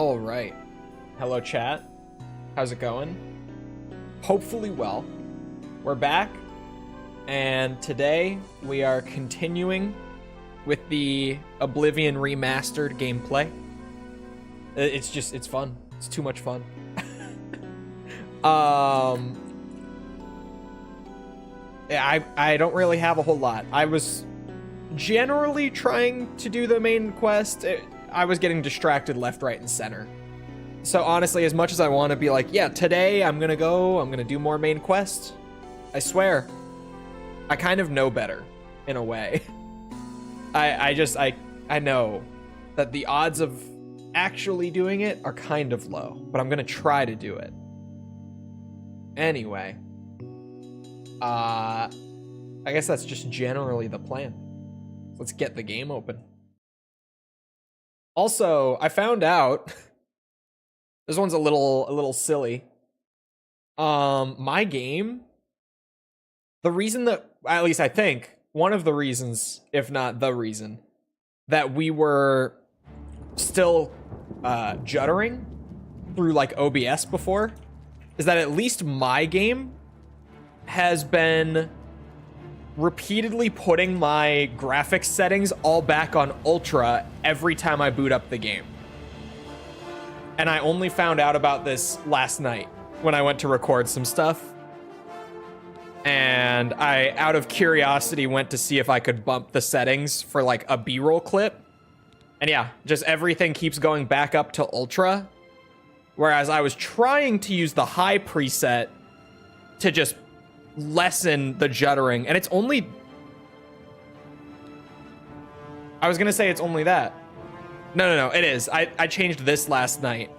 All right. Hello, chat. How's it going? Hopefully well. We're back, and today we are continuing with the Oblivion Remastered gameplay. It's fun. It's too much fun. I don't really have a whole lot. I was generally trying to do the main quest. I was getting distracted left, right, and center. So honestly, as much as I want to be like, yeah, today I'm gonna do more main quests, I swear, I kind of know better, in a way. I know that the odds of actually doing it are kind of low, but I'm gonna try to do it. Anyway, I guess that's just generally the plan. Let's get the game open. Also, I found out this one's a little silly. My game, the reason that, at least I think, one of the reasons, if not the reason, that we were still juddering through like OBS before is that at least my game has been repeatedly putting my graphics settings all back on ultra every time I boot up the game. And I only found out about this last night when I went to record some stuff. And I, out of curiosity, went to see if I could bump the settings for like a B-roll clip. And yeah, just everything keeps going back up to ultra. Whereas I was trying to use the high preset to just lessen the juddering. And it's only... I was gonna say it's only that. No, it is. I changed this last night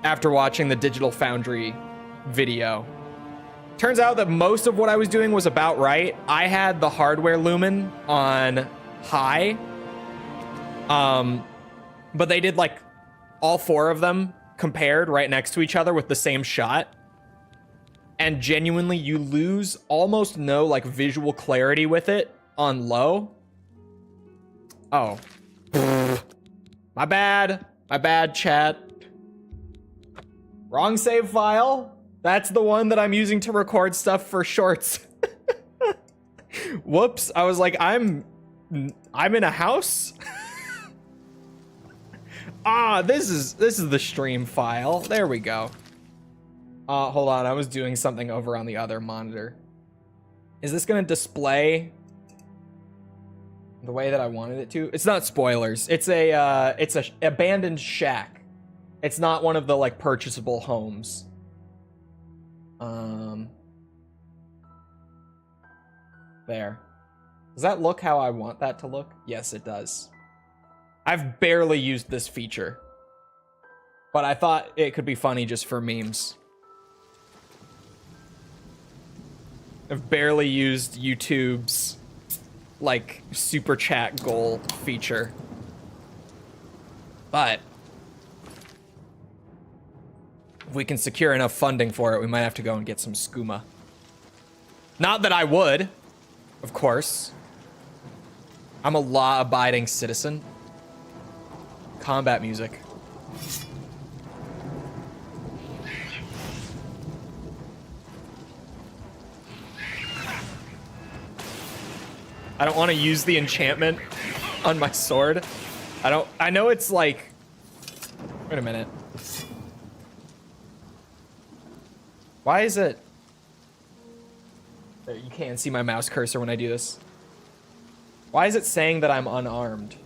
after watching the Digital Foundry video. Turns out that most of what I was doing was about right. I had the hardware lumen on high. But they did like all four of them compared right next to each other with the same shot. And genuinely, you lose almost no like visual clarity with it on low. Oh. My bad, chat. Wrong save file. That's the one that I'm using to record stuff for shorts. Whoops, I was like, I'm in a house? This is the stream file. There we go. Hold on, I was doing something over on the other monitor. Is this gonna display the way that I wanted it to? It's not spoilers. It's a abandoned shack. It's not one of the like purchasable homes. There. Does that look how I want that to look? Yes, it does. I've barely used this feature, but I thought it could be funny just for memes. I've barely used YouTube's like super chat goal feature, but if we can secure enough funding for it, we might have to go and get some skooma. Not that I would, of course. I'm a law-abiding citizen. Combat music. I don't want to use the enchantment on my sword. I know it's like... Wait a minute. Why is it... There, you can't see my mouse cursor when I do this. Why is it saying that I'm unarmed?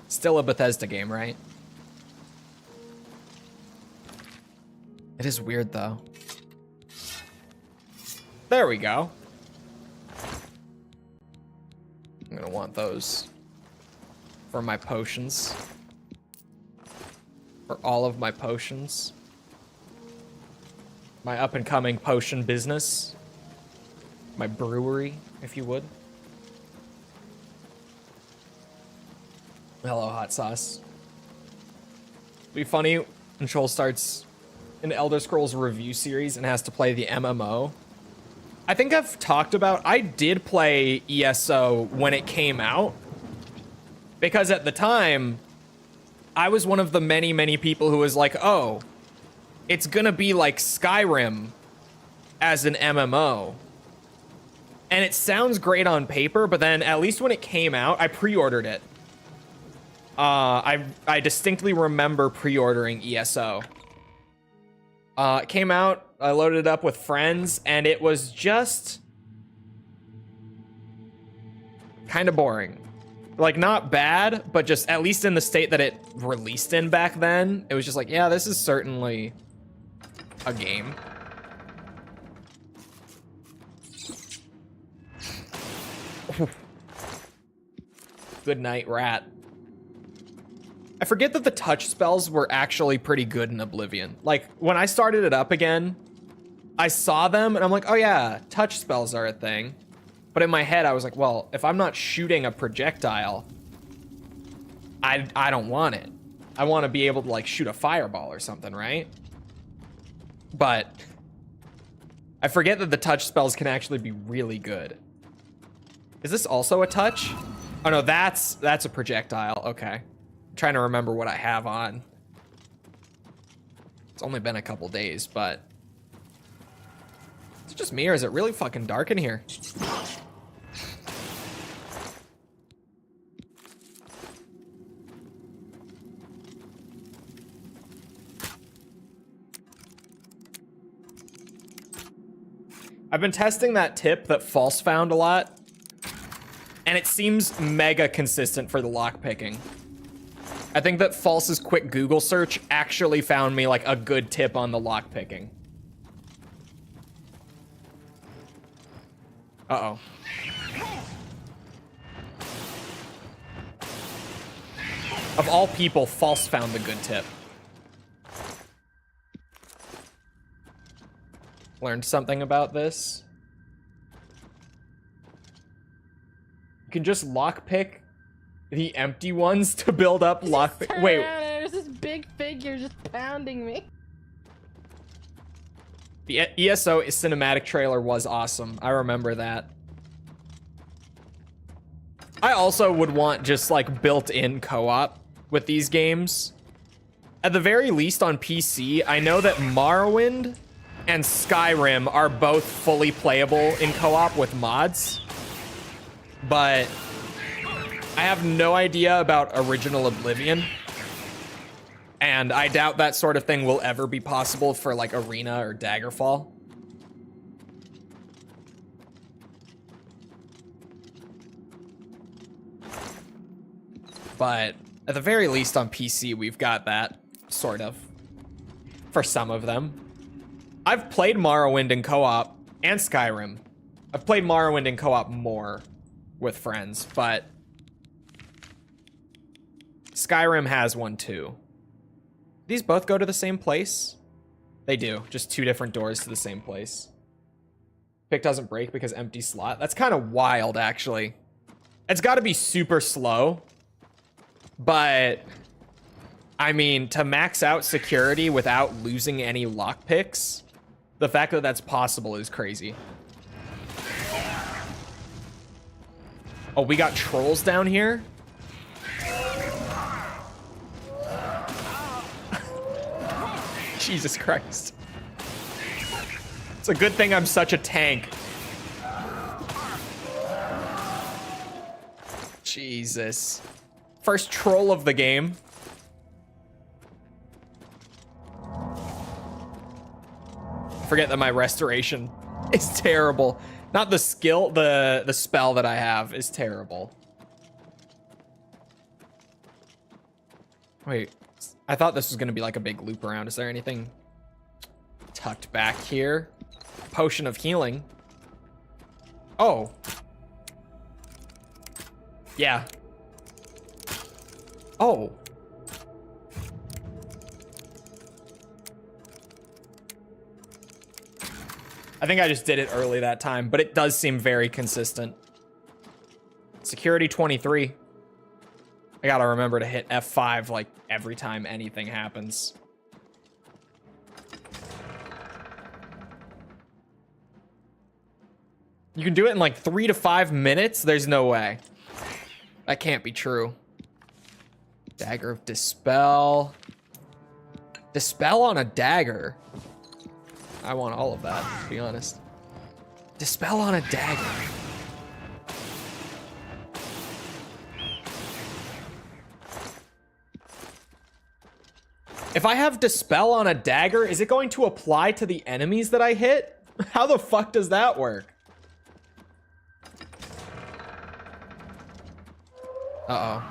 Still a Bethesda game, right? It is weird, though. There we go. I'm gonna want those for my potions. For all of my potions. My up-and-coming potion business. My brewery, if you would. Hello, hot sauce. It'd be funny when Chole starts an Elder Scrolls review series and has to play the MMO. I think I've talked about, I did play ESO when it came out, because at the time, I was one of the many, many people who was like, oh, it's gonna be like Skyrim as an MMO. And it sounds great on paper, but then at least when it came out, I pre-ordered it. I distinctly remember pre-ordering ESO. It came out, I loaded it up with friends, and it was just kind of boring. Like, not bad, but just at least in the state that it released in back then, it was just like, yeah, this is certainly a game. Good night, rat. I forget that the touch spells were actually pretty good in Oblivion. Like, when I started it up again, I saw them and I'm like, oh yeah, touch spells are a thing. But in my head, I was like, well, if I'm not shooting a projectile, I don't want it. I want to be able to like shoot a fireball or something, right? But I forget that the touch spells can actually be really good. Is this also a touch? Oh no, that's a projectile. Okay. I'm trying to remember what I have on. It's only been a couple days, but it's just me, or is it really fucking dark in here? I've been testing that tip that False found a lot, and it seems mega consistent for the lockpicking. I think that False's quick Google search actually found me like a good tip on the lockpicking. Uh-oh. Of all people, False found the good tip. Learned something about this. You can just lockpick the empty ones to build up lockpick. Wait. There's this big figure just pounding me. The ESO cinematic trailer was awesome. I remember that. I also would want just like built-in co-op with these games. At the very least on PC, I know that Morrowind and Skyrim are both fully playable in co-op with mods. But I have no idea about original Oblivion. And I doubt that sort of thing will ever be possible for like Arena or Daggerfall. But at the very least on PC, we've got that, sort of, for some of them. I've played Morrowind in co-op and Skyrim. I've played Morrowind in co-op more with friends, but Skyrim has one too. These both go to the same place? They do, just two different doors to the same place. Pick doesn't break because empty slot. That's kind of wild, actually. It's got to be super slow, but I mean, to max out security without losing any lockpicks, the fact that that's possible is crazy. Oh, we got trolls down here? Jesus Christ. It's a good thing I'm such a tank. Jesus. First troll of the game. Forget that my restoration is terrible. Not the skill, the spell that I have is terrible. Wait, I thought this was gonna be like a big loop around. Is there anything tucked back here? Potion of healing. Oh. Yeah. Oh. I think I just did it early that time, but it does seem very consistent. Security 23. I gotta remember to hit F5 like every time anything happens. You can do it in like 3 to 5 minutes? There's no way. That can't be true. Dagger of Dispel. Dispel on a dagger. I want all of that, to be honest. Dispel on a dagger. If I have Dispel on a dagger, is it going to apply to the enemies that I hit? How the fuck does that work? Uh-oh.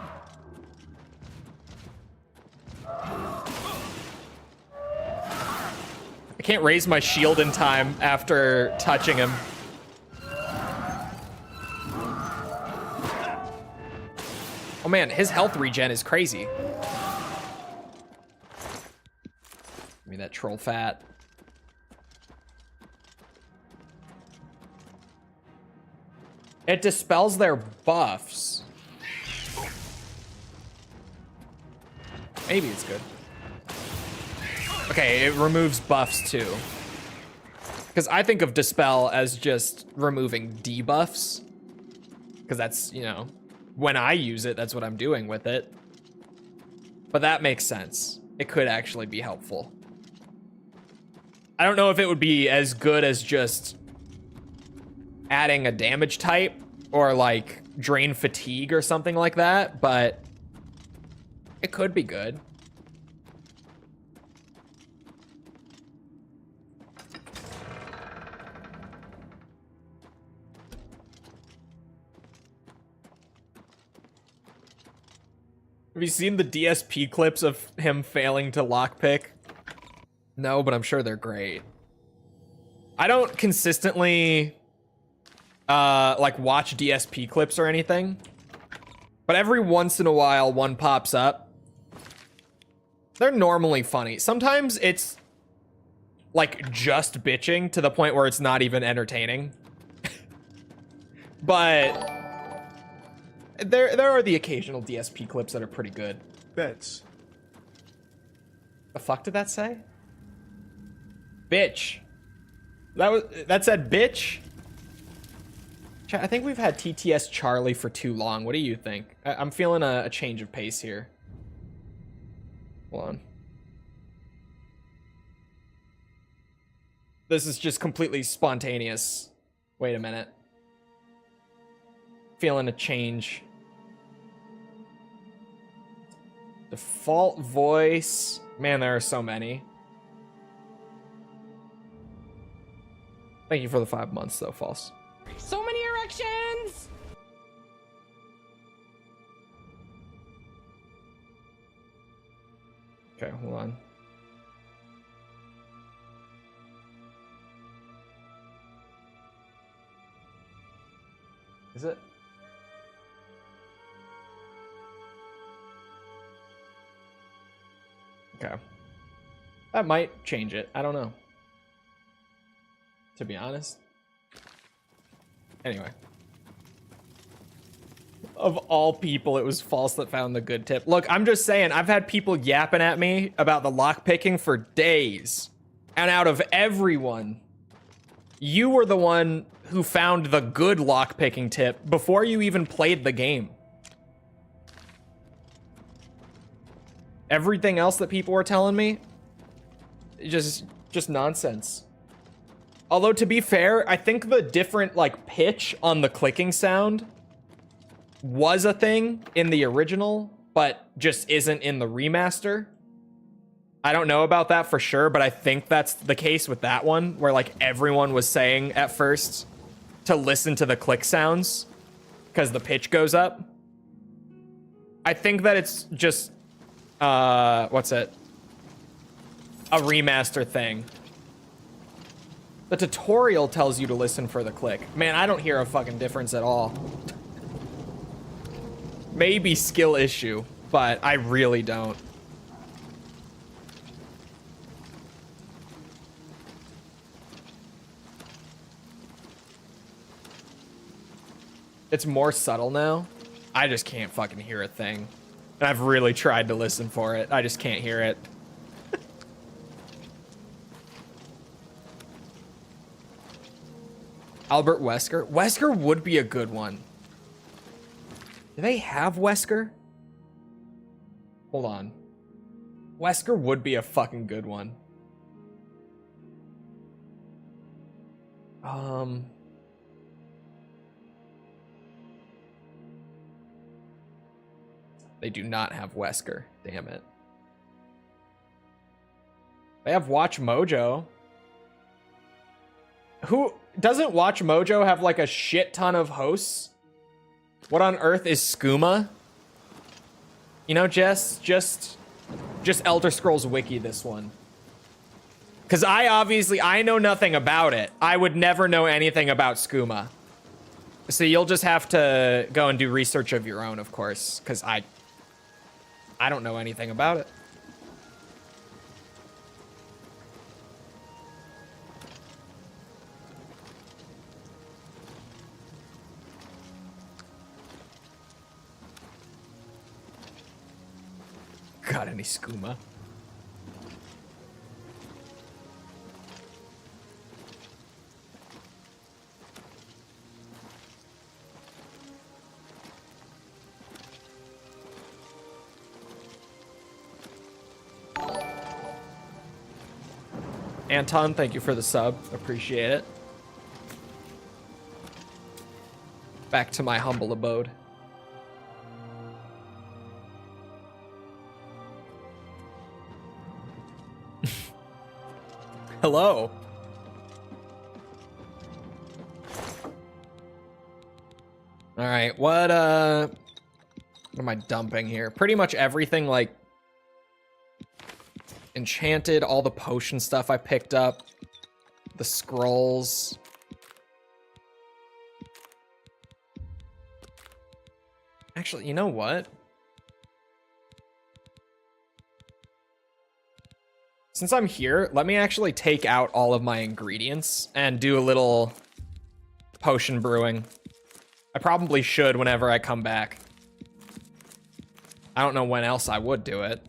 I can't raise my shield in time after touching him. Oh man, his health regen is crazy. Give me that troll fat. It dispels their buffs. Maybe it's good. Okay, it removes buffs too. Because I think of Dispel as just removing debuffs. Because that's, you know, when I use it, that's what I'm doing with it. But that makes sense. It could actually be helpful. I don't know if it would be as good as just adding a damage type or like drain fatigue or something like that, but it could be good. Have you seen the DSP clips of him failing to lockpick? No, but I'm sure they're great. I don't consistently like watch DSP clips or anything, but every once in a while one pops up. They're normally funny. Sometimes it's like just bitching to the point where it's not even entertaining. But there are the occasional DSP clips that are pretty good. Bets. The fuck did that say? Bitch. That said bitch. Chat, I think we've had TTS Charlie for too long. What do you think? I'm feeling a change of pace here. Hold on. This is just completely spontaneous. Wait a minute. Feeling a change. Default voice. Man, there are so many. Thank you for the 5 months, though, False. So many erections! Okay, hold on. Is it? Okay. That might change it. I don't know. To be honest. Anyway. Of all people, it was False that found the good tip. Look, I'm just saying, I've had people yapping at me about the lockpicking for days. And out of everyone, you were the one who found the good lockpicking tip before you even played the game. Everything else that people were telling me, just nonsense. Although, to be fair, I think the different, like, pitch on the clicking sound was a thing in the original, but just isn't in the remaster. I don't know about that for sure, but I think that's the case with that one, where, like, everyone was saying at first to listen to the click sounds because the pitch goes up. I think that it's just, what's it? A remaster thing. The tutorial tells you to listen for the click. Man, I don't hear a fucking difference at all. Maybe skill issue, but I really don't. It's more subtle now. I just can't fucking hear a thing. And I've really tried to listen for it. I just can't hear it. Albert Wesker. Wesker would be a good one. Do they have Wesker? Hold on. Wesker would be a fucking good one. They do not have Wesker. Damn it. They have Watch Mojo. Who doesn't Watch Mojo have like a shit ton of hosts? What on earth is Skooma? You know, just Elder Scrolls Wiki this one. Because I know nothing about it. I would never know anything about Skooma. So you'll just have to go and do research of your own, of course. Because I don't know anything about it. Got any skooma? Anton, thank you for the sub. Appreciate it. Back to my humble abode. Hello. All right, what am I dumping here? Pretty much everything, like enchanted, all the potion stuff I picked up, the scrolls. Actually, you know what? Since I'm here, let me actually take out all of my ingredients and do a little potion brewing. I probably should whenever I come back. I don't know when else I would do it.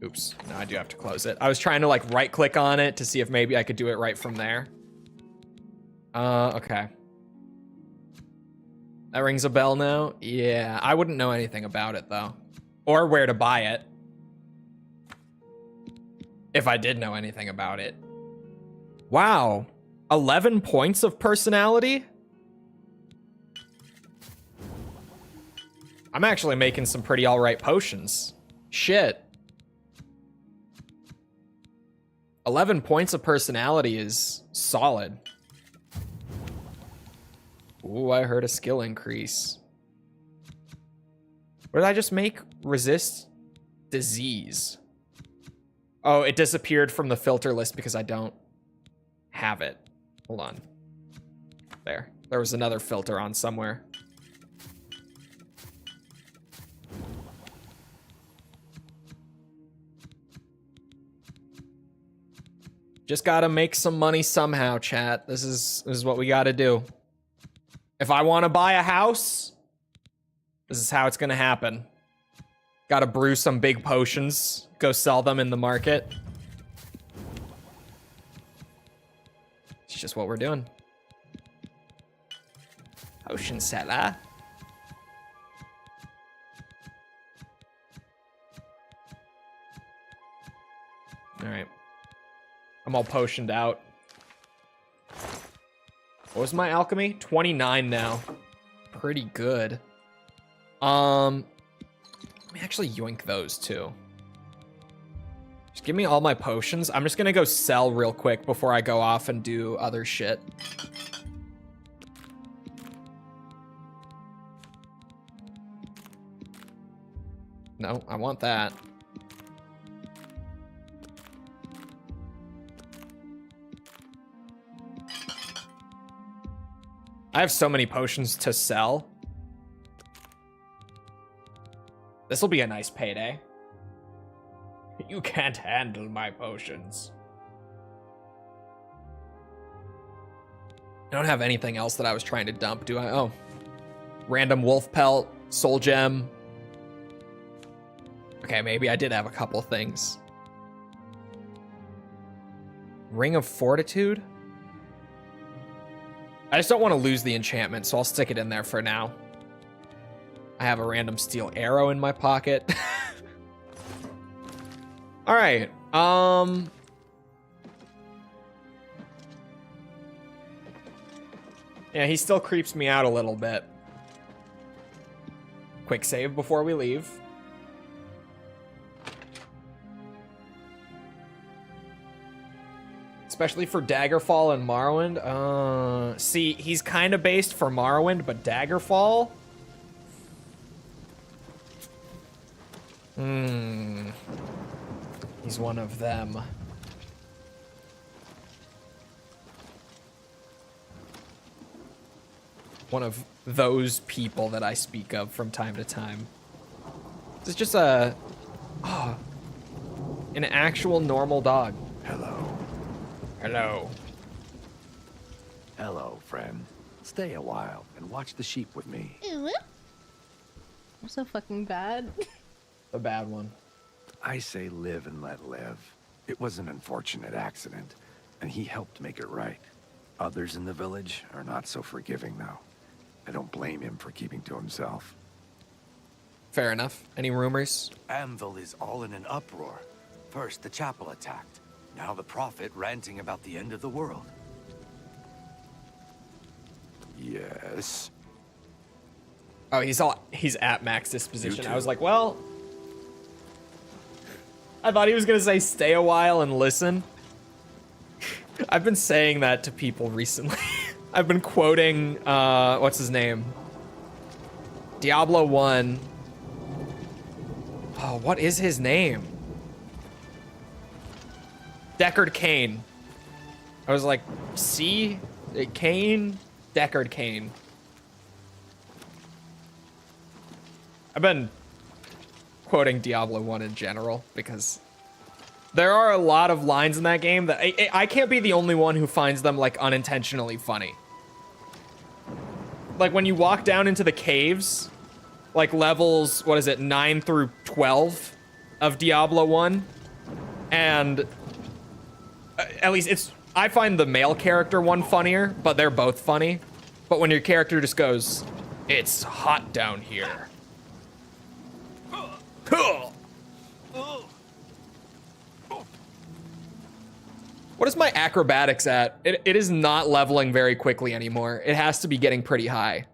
Oops, no, I do have to close it. I was trying to like right click on it to see if maybe I could do it right from there. Okay. That rings a bell now? Yeah, I wouldn't know anything about it though. Or where to buy it. If I did know anything about it. Wow. 11 points of personality? I'm actually making some pretty alright potions. Shit. 11 points of personality is solid. Ooh, I heard a skill increase. What did I just make? Resist disease. Oh, it disappeared from the filter list because I don't have it. Hold on. There. There was another filter on somewhere. Just gotta make some money somehow, chat. This is what we gotta do. If I want to buy a house, this is how it's gonna happen. Gotta brew some big potions, go sell them in the market. It's just what we're doing. Potion seller. All right. I'm all potioned out. What was my alchemy? 29 now. Pretty good. Let me actually yoink those too. Just give me all my potions. I'm just gonna go sell real quick before I go off and do other shit. No, I want that. I have so many potions to sell. This will be a nice payday. You can't handle my potions. I don't have anything else that I was trying to dump, do I? Oh. Random wolf pelt, soul gem. Okay, maybe I did have a couple things. Ring of Fortitude? I just don't want to lose the enchantment, so I'll stick it in there for now. I have a random steel arrow in my pocket. All right. Yeah, he still creeps me out a little bit. Quick save before we leave. Especially for Daggerfall and Morrowind. See, he's kind of based for Morrowind, but Daggerfall? He's one of them. One of those people that I speak of from time to time. This is just an actual normal dog. Hello. Hello. Hello, friend. Stay a while and watch the sheep with me. I'm so fucking bad. The bad one. I say live and let live. It was an unfortunate accident, and he helped make it right. Others in the village are not so forgiving, though. I don't blame him for keeping to himself. Fair enough. Any rumors? Anvil is all in an uproar. First, the chapel attacked. Now the prophet ranting about the end of the world. Yes. Oh, he's at max disposition. You I was too. like, well, I thought he was gonna say stay a while and listen. I've been saying that to people recently. I've been quoting, what's his name? Diablo 1. Oh, what is his name? Deckard Cain. I was like, see? Cain? Deckard Cain. I've been quoting Diablo 1 in general because there are a lot of lines in that game that I can't be the only one who finds them like unintentionally funny. Like when you walk down into the caves, like levels, what is it, 9 through 12 of Diablo 1, and at least I find the male character one funnier, but they're both funny. But when your character just goes, it's hot down here. What is my acrobatics at? It is not leveling very quickly anymore. It has to be getting pretty high.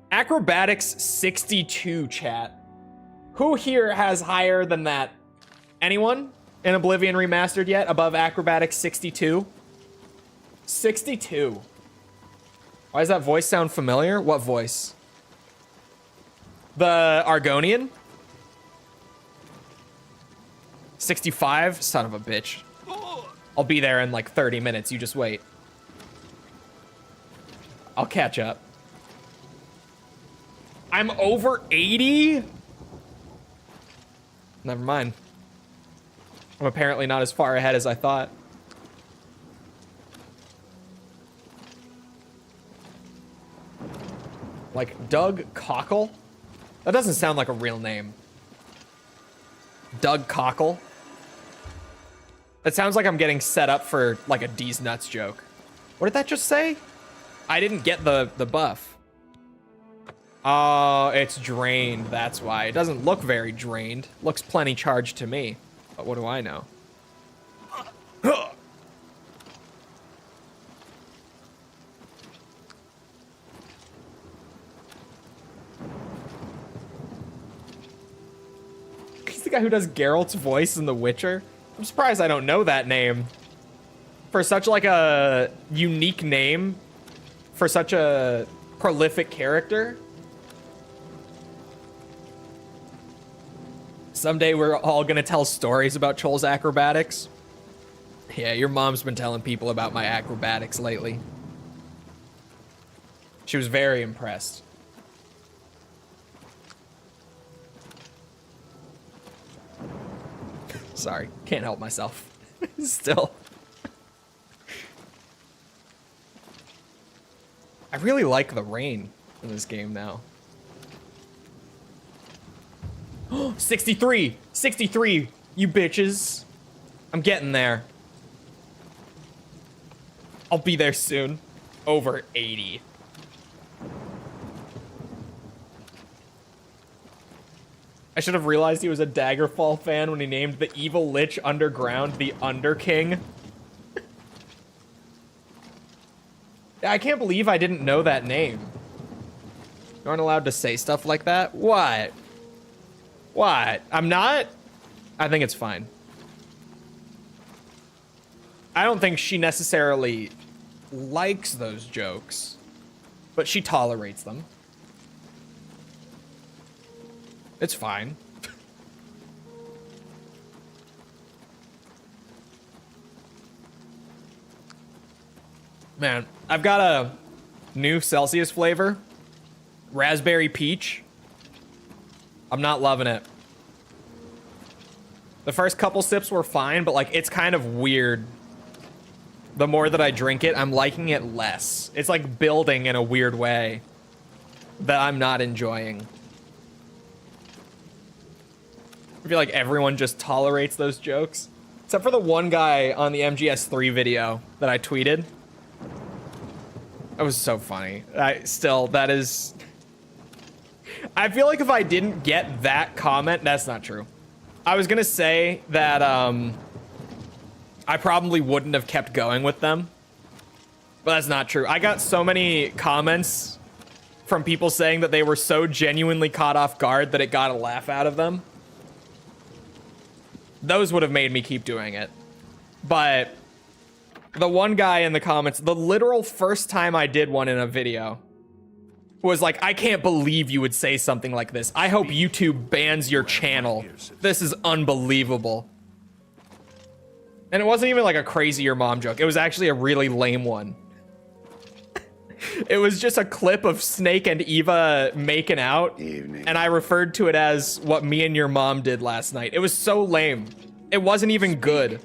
Acrobatics 62, chat. Who here has higher than that? Anyone in Oblivion Remastered yet? Above acrobatics 62? 62. Why does that voice sound familiar? What voice? The Argonian? 65? Son of a bitch. I'll be there in like 30 minutes. You just wait. I'll catch up. I'm over 80? Never mind. I'm apparently not as far ahead as I thought. Like Doug Cockle? That doesn't sound like a real name. Doug Cockle? That sounds like I'm getting set up for like a D's Nuts joke. What did that just say? I didn't get the buff. Oh, it's drained. That's why. It doesn't look very drained. Looks plenty charged to me. But what do I know? He's the guy who does Geralt's voice in The Witcher. I'm surprised I don't know that name. For such like a unique name, for such a prolific character. Someday we're all gonna tell stories about Chole's acrobatics. Yeah, your mom's been telling people about my acrobatics lately. She was very impressed. Sorry, can't help myself. Still. I really like the rain in this game now. 63! 63, you bitches! I'm getting there. I'll be there soon. Over 80. I should have realized he was a Daggerfall fan when he named the evil lich underground the Underking. I can't believe I didn't know that name. You aren't allowed to say stuff like that? What? What? I'm not? I think it's fine. I don't think she necessarily likes those jokes, but she tolerates them. It's fine. Man, I've got a new Celsius flavor. Raspberry peach. I'm not loving it. The first couple sips were fine, but like it's kind of weird. The more that I drink it, I'm liking it less. It's like building in a weird way that I'm not enjoying. I feel like everyone just tolerates those jokes. Except for the one guy on the MGS3 video that I tweeted. That was so funny. That is... I feel like if I didn't get that comment, that's not true. I was gonna say that, I probably wouldn't have kept going with them. But that's not true. I got so many comments from people saying that they were so genuinely caught off guard that it got a laugh out of them. Those would have made me keep doing it. But the one guy in the comments, the literal first time I did one in a video, was like, I can't believe you would say something like this. I hope YouTube bans your channel. This is unbelievable. And it wasn't even like a crazy your mom joke. It was actually a really lame one. It was just a clip of Snake and Eva making out. And I referred to it as what me and your mom did last night. It was so lame. It wasn't even good.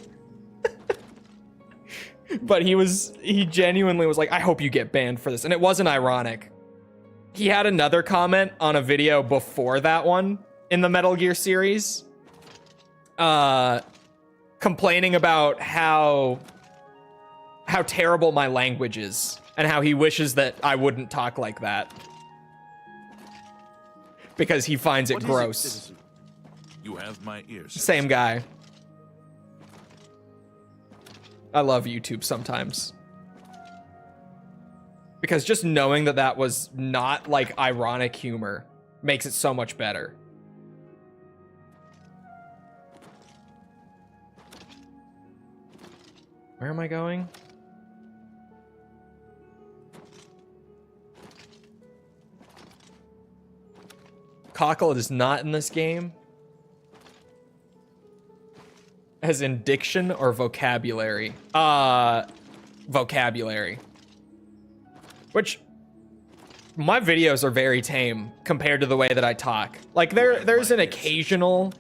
But he genuinely was like, I hope you get banned for this. And it wasn't ironic. He had another comment on a video before that one in the Metal Gear series. Complaining about how terrible my language is. And how he wishes that I wouldn't talk like that. Because he finds it gross. You have my ears. Same guy. I love YouTube sometimes. Because just knowing that that was not like ironic humor makes it so much better. Where am I going? Cockle is not in this game. As in diction or vocabulary? Vocabulary. Which, my videos are very tame compared to the way that I talk. Like, there's an occasional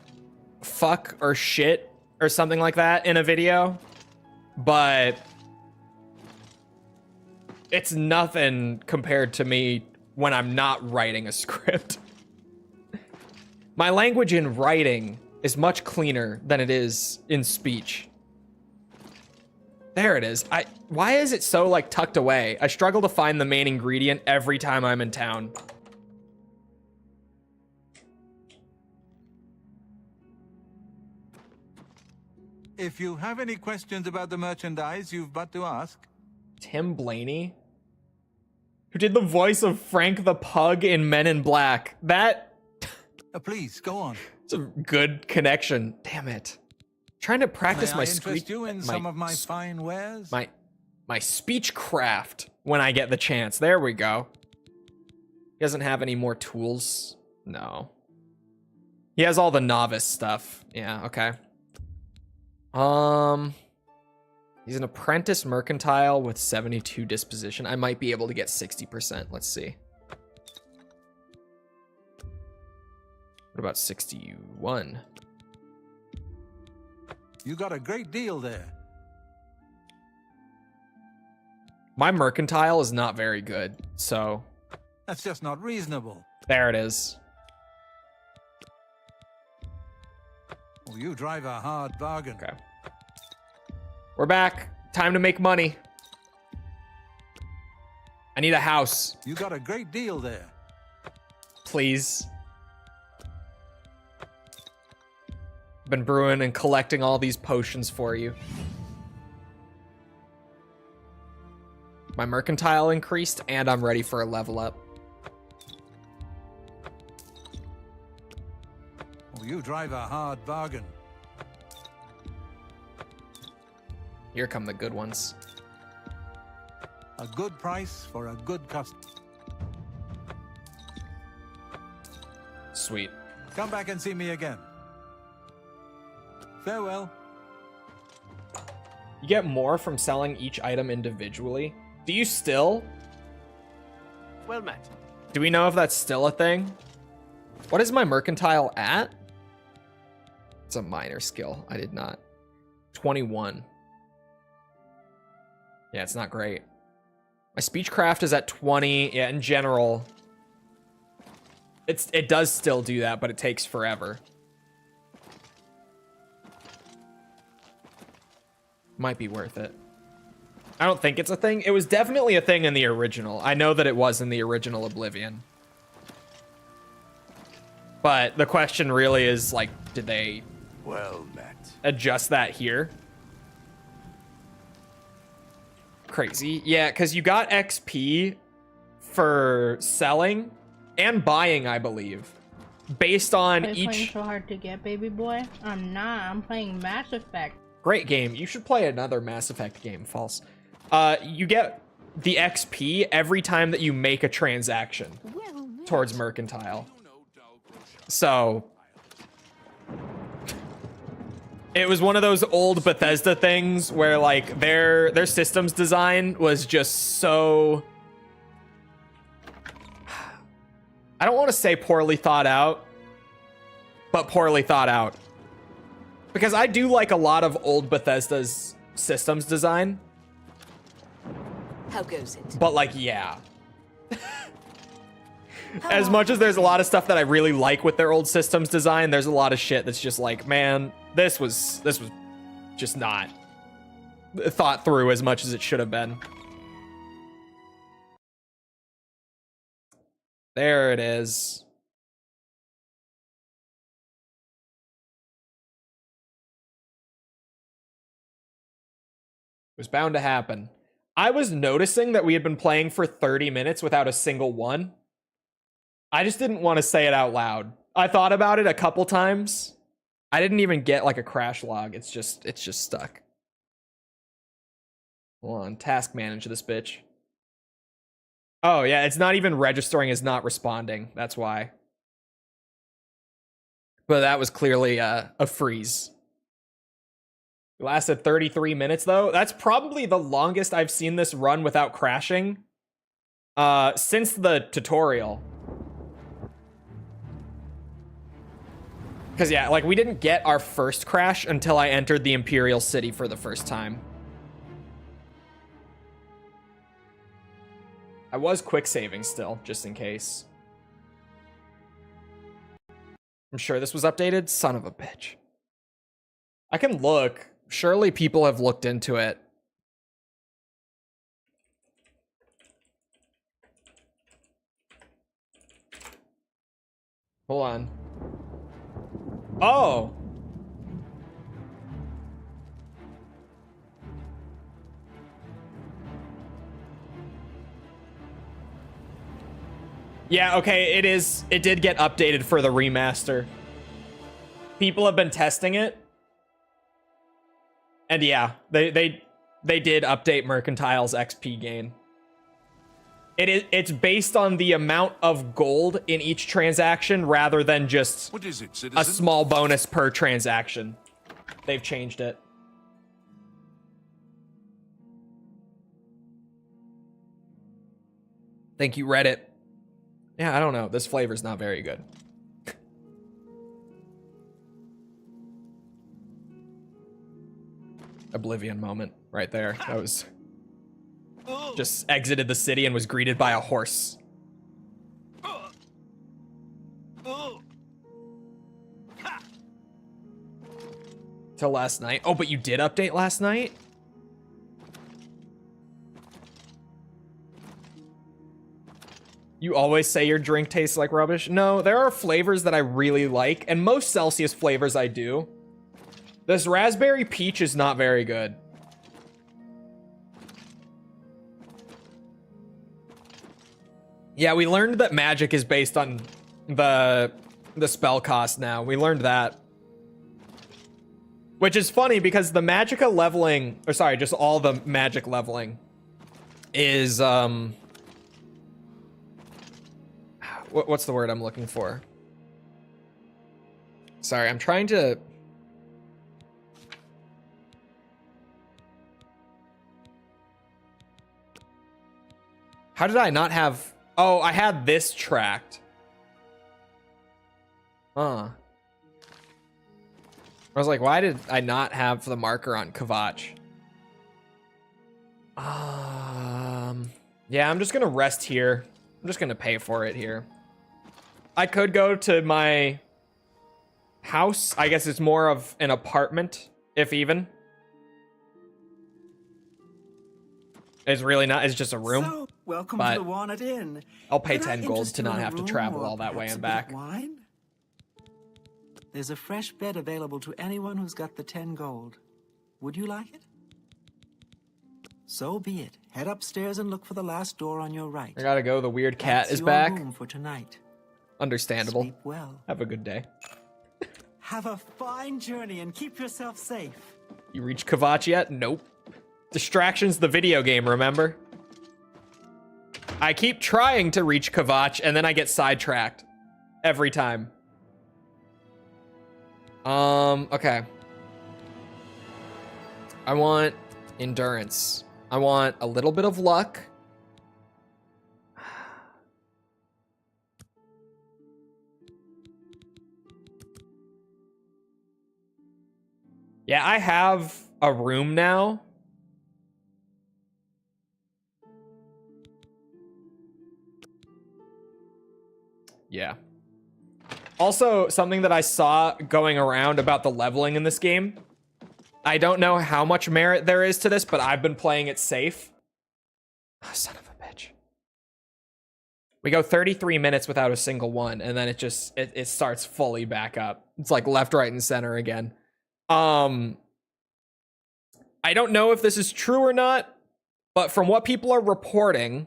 fuck or shit or something like that in a video. But it's nothing compared to me when I'm not writing a script. My language in writing is much cleaner than it is in speech. There it is. Why is it so like tucked away? I struggle to find the main ingredient every time I'm in town. If you have any questions about the merchandise, you've but to ask. Tim Blaney? Who did the voice of Frank the Pug in Men in Black. That... Please, go on. It's a good connection. Damn it. Trying to practice my interest you in some of my fine wares? My speech craft when I get the chance. There we go. He doesn't have any more tools. No. He has all the novice stuff. Yeah, okay. He's an apprentice mercantile with 72 disposition. I might be able to get 60%. Let's see. What about 61? You got a great deal there. My mercantile is not very good, so... That's just not reasonable. There it is. Well, you drive a hard bargain. Okay. We're back. Time to make money. I need a house. You got a great deal there. Please. Been brewing and collecting all these potions for you. My mercantile increased, and I'm ready for a level up. Oh, you drive a hard bargain. Here come the good ones. A good price for a good customer. Sweet. Come back and see me again. Farewell. You get more from selling each item individually. Do you still? Well met. Do we know if that's still a thing? What is my mercantile at? It's a minor skill. I did not. 21. Yeah, it's not great. My speechcraft is at 20. Yeah, in general, it does still do that, but it takes forever. Might be worth it. I don't think it's a thing. It was definitely a thing in the original. I know that it was in the original Oblivion. But the question really is, like, did they Well met. adjust that here? Crazy. Yeah, because you got XP for selling and buying, I believe, based on Are you playing each... so hard to get, baby boy? I'm not. I'm playing Mass Effect. Great game. You should play another Mass Effect game, False. You get the XP every time that you make a transaction towards mercantile. So it was one of those old Bethesda things where like their systems design was just so, I don't want to say poorly thought out, but poorly thought out. Because I do like a lot of old Bethesda's systems design. How goes it? But like, yeah. As much as there's a lot of stuff that I really like with their old systems design, there's a lot of shit that's just like, man, this was just not thought through as much as it should have been. There it is. It was bound to happen. I was noticing that we had been playing for 30 minutes without a single one. I just didn't want to say it out loud. I thought about it a couple times. I didn't even get like a crash log. It's just stuck. Hold on, task manage this bitch. Oh yeah, it's not even registering as not responding. That's why. But that was clearly a freeze. It lasted 33 minutes though. That's probably the longest I've seen this run without crashing since the tutorial. Because yeah, like we didn't get our first crash until I entered the Imperial City for the first time. I was quick saving still, just in case. I'm sure this was updated. Son of a bitch. I can look. Surely people have looked into it. Hold on. Oh. Yeah, okay, it did get updated for the remaster. People have been testing it. And yeah, they did update Mercantile's XP gain. It's based on the amount of gold in each transaction rather than just What is it, a citizen? small bonus per transaction. They've changed it. Thank you, Reddit. Yeah, I don't know. This flavor's not very good. Oblivion moment right there. That was... Just exited the city and was greeted by a horse. Till last night. Oh, but you did update last night? You always say your drink tastes like rubbish. No, there are flavors that I really like, and most Celsius flavors I do. This raspberry peach is not very good. Yeah, we learned that magic is based on the spell cost now. We learned that. Which is funny because the magicka leveling, or sorry, just all the magic leveling is, what's the word I'm looking for? Sorry, I'm trying to... How did I not have... Oh, I had this tracked. Huh. I was like, why did I not have the marker on Kvatch? Yeah, I'm just gonna rest here. I'm just gonna pay for it here. I could go to my house. I guess it's more of an apartment, if even. It's really not. It's just a room. So, welcome but to the Walnut Inn. I'll pay Could I 10 gold interest to you not in a have to room travel or all that way perhaps and a bit of back. wine? There's a fresh bed available to anyone who's got the 10 gold. Would you like it? So be it. Head upstairs and look for the last door on your right. I gotta go. The weird cat That's is your back. room for tonight. Understandable. Sleep well. Have a good day. Have a fine journey and keep yourself safe. You reached Kvatch yet? Nope. Distraction's the video game, remember? I keep trying to reach Kvatch and then I get sidetracked. Every time. Okay. I want endurance. I want a little bit of luck. Yeah, I have a room now. Yeah. Also, something that I saw going around about the leveling in this game. I don't know how much merit there is to this, but I've been playing it safe. Oh, son of a bitch. We go 33 minutes without a single one, and then it starts fully back up. It's like left, right, and center again. I don't know if this is true or not, but from what people are reporting,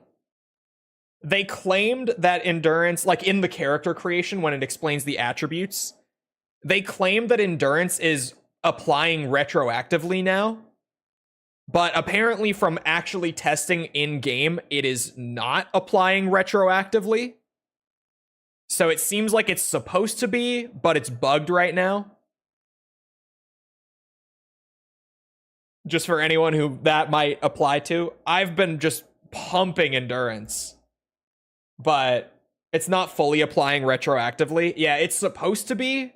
they claimed that endurance, like in the character creation when it explains the attributes, they claimed that endurance is applying retroactively now. But apparently from actually testing in-game, it is not applying retroactively. So it seems like it's supposed to be, but it's bugged right now. Just for anyone who that might apply to. I've been just pumping endurance. But it's not fully applying retroactively. Yeah, it's supposed to be,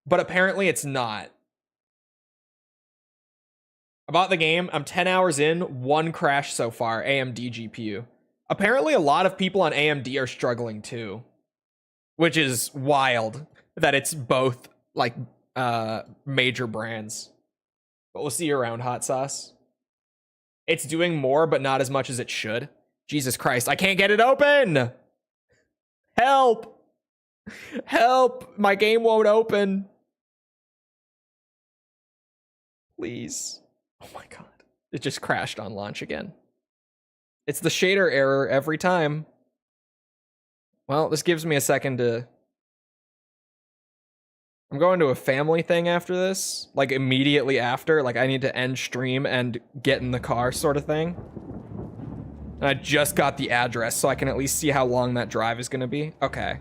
but apparently it's not. About the game, I'm 10 hours in, one crash so far, AMD GPU. Apparently a lot of people on AMD are struggling too, which is wild that it's both like major brands. But we'll see you around, Hot Sauce. It's doing more, but not as much as it should. Jesus Christ, I can't get it open! Help! Help! My game won't open. Please. Oh my god. It just crashed on launch again. It's the shader error every time. Well, this gives me a second to... I'm going to a family thing after this. Like, immediately after. Like, I need to end stream and get in the car sort of thing. And I just got the address, so I can at least see how long that drive is going to be. Okay.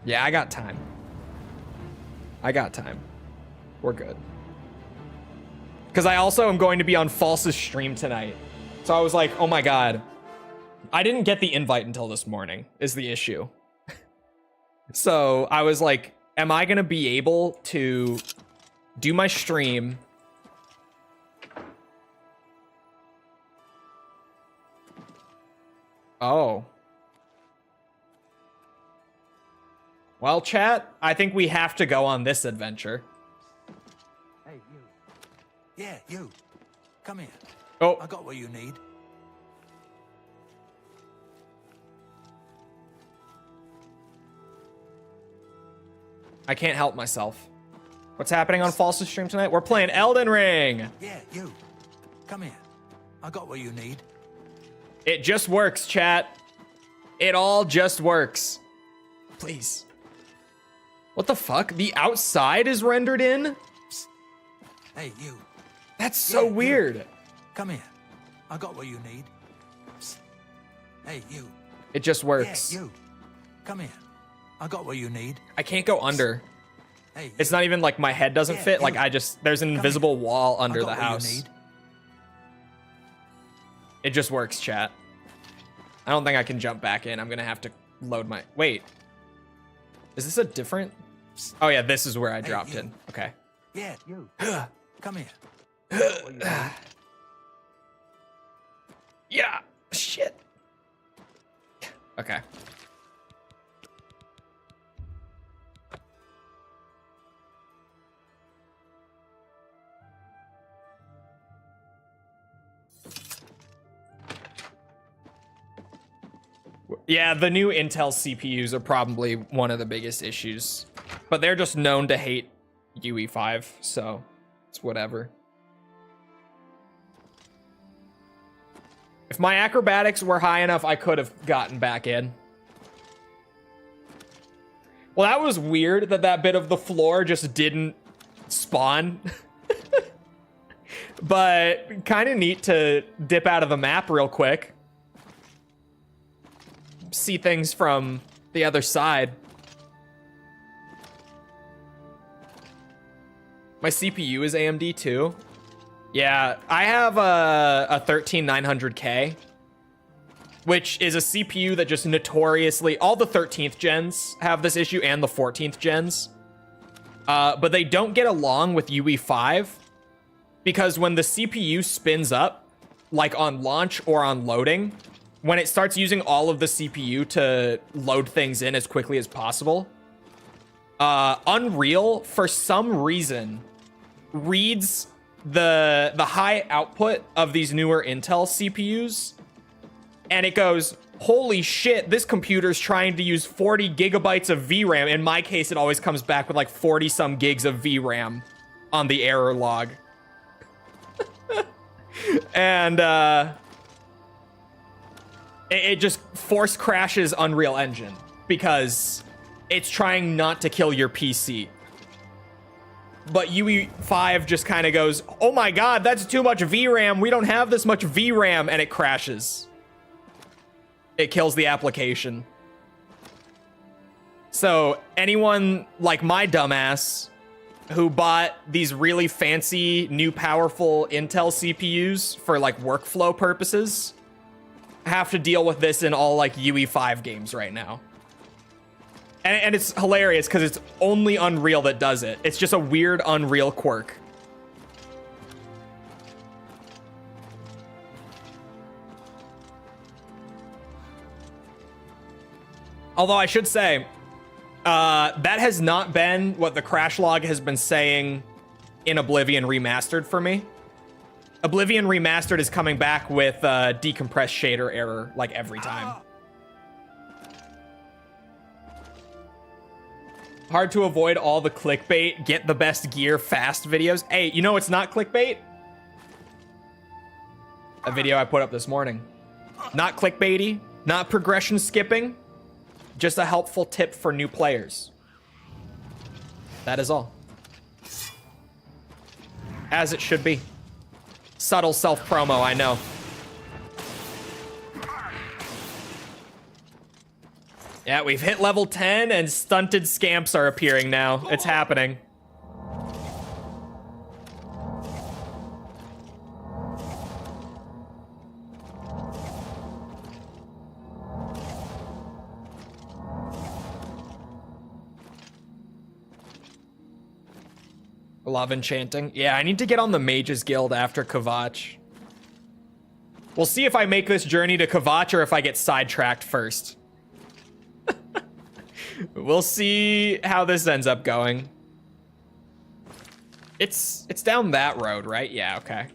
Yeah, I got time. I got time. We're good. Because I also am going to be on False's stream tonight. So I was like, oh my god. I didn't get the invite until this morning, is the issue. So I was like, am I going to be able to do my stream? Oh. Well, chat, I think we have to go on this adventure. Hey, you. Yeah, you. Come here. Oh. I got what you need. I can't help myself. What's happening on False's stream tonight? We're playing Elden Ring. Yeah, you. Come here. I got what you need. It just works, chat. It all just works. Please. What the fuck? The outside is rendered in? Hey, you. That's so weird. Come here. I got what you need. Hey, you. It just works. Yeah, you. Come here. I got what you need. I can't go under. Hey, It's not even like my head doesn't Yeah, fit. Like you. there's an invisible wall I under got the what you house. need. It just works, chat. I don't think I can jump back in. I'm gonna have to load my... Wait. Is this a different... Oh yeah, this is where I dropped you. in. Okay. Yeah, you. Come here. I got what you need. Yeah. Shit. Okay. Yeah, the new Intel CPUs are probably one of the biggest issues. But they're just known to hate UE5, so it's whatever. If my acrobatics were high enough, I could have gotten back in. Well, that was weird that that bit of the floor just didn't spawn. But kind of neat to dip out of the map real quick. See things from the other side. My CPU is AMD too. Yeah, I have a 13900K, which is a CPU that just notoriously, all the 13th gens have this issue and the 14th gens. But they don't get along with UE5 because when the CPU spins up, like on launch or on loading, when it starts using all of the CPU to load things in as quickly as possible, Unreal, for some reason, reads the high output of these newer Intel CPUs, and it goes, holy shit, this computer's trying to use 40 gigabytes of VRAM. In my case, it always comes back with like 40 some gigs of VRAM on the error log. And it just force crashes Unreal Engine because it's trying not to kill your PC. But UE5 just kind of goes, oh my god, that's too much VRAM. We don't have this much VRAM, and it crashes. It kills the application. So anyone like my dumbass who bought these really fancy, new, powerful Intel CPUs for like workflow purposes have to deal with this in all like UE5 games right now. And it's hilarious because it's only Unreal that does it. It's just a weird Unreal quirk. Although I should say, that has not been what the crash log has been saying in Oblivion Remastered for me. Oblivion Remastered is coming back with decompressed shader error like every time. Hard to avoid all the clickbait, get the best gear fast videos. Hey, you know it's not clickbait? A video I put up this morning. Not clickbaity, not progression skipping, just a helpful tip for new players. That is all. As it should be. Subtle self-promo, I know. Yeah, we've hit level 10 and stunted scamps are appearing now. It's happening. Love enchanting. Yeah, I need to get on the Mages Guild after Kvatch. We'll see if I make this journey to Kvatch or if I get sidetracked first. We'll see how this ends up going. It's down that road, right? Yeah, okay.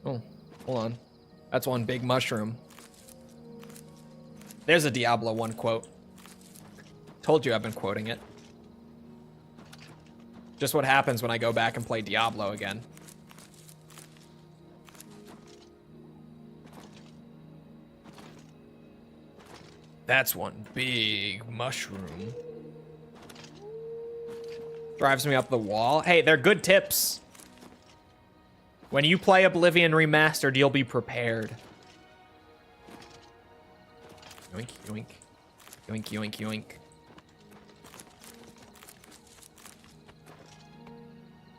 Oh. Hold on. That's one big mushroom. There's a Diablo 1 quote. Told you I've been quoting it. Just what happens when I go back and play Diablo again. That's one big mushroom. Drives me up the wall. Hey, they're good tips. When you play Oblivion Remastered, you'll be prepared. Yoink, yoink. Yoink, yoink, yoink.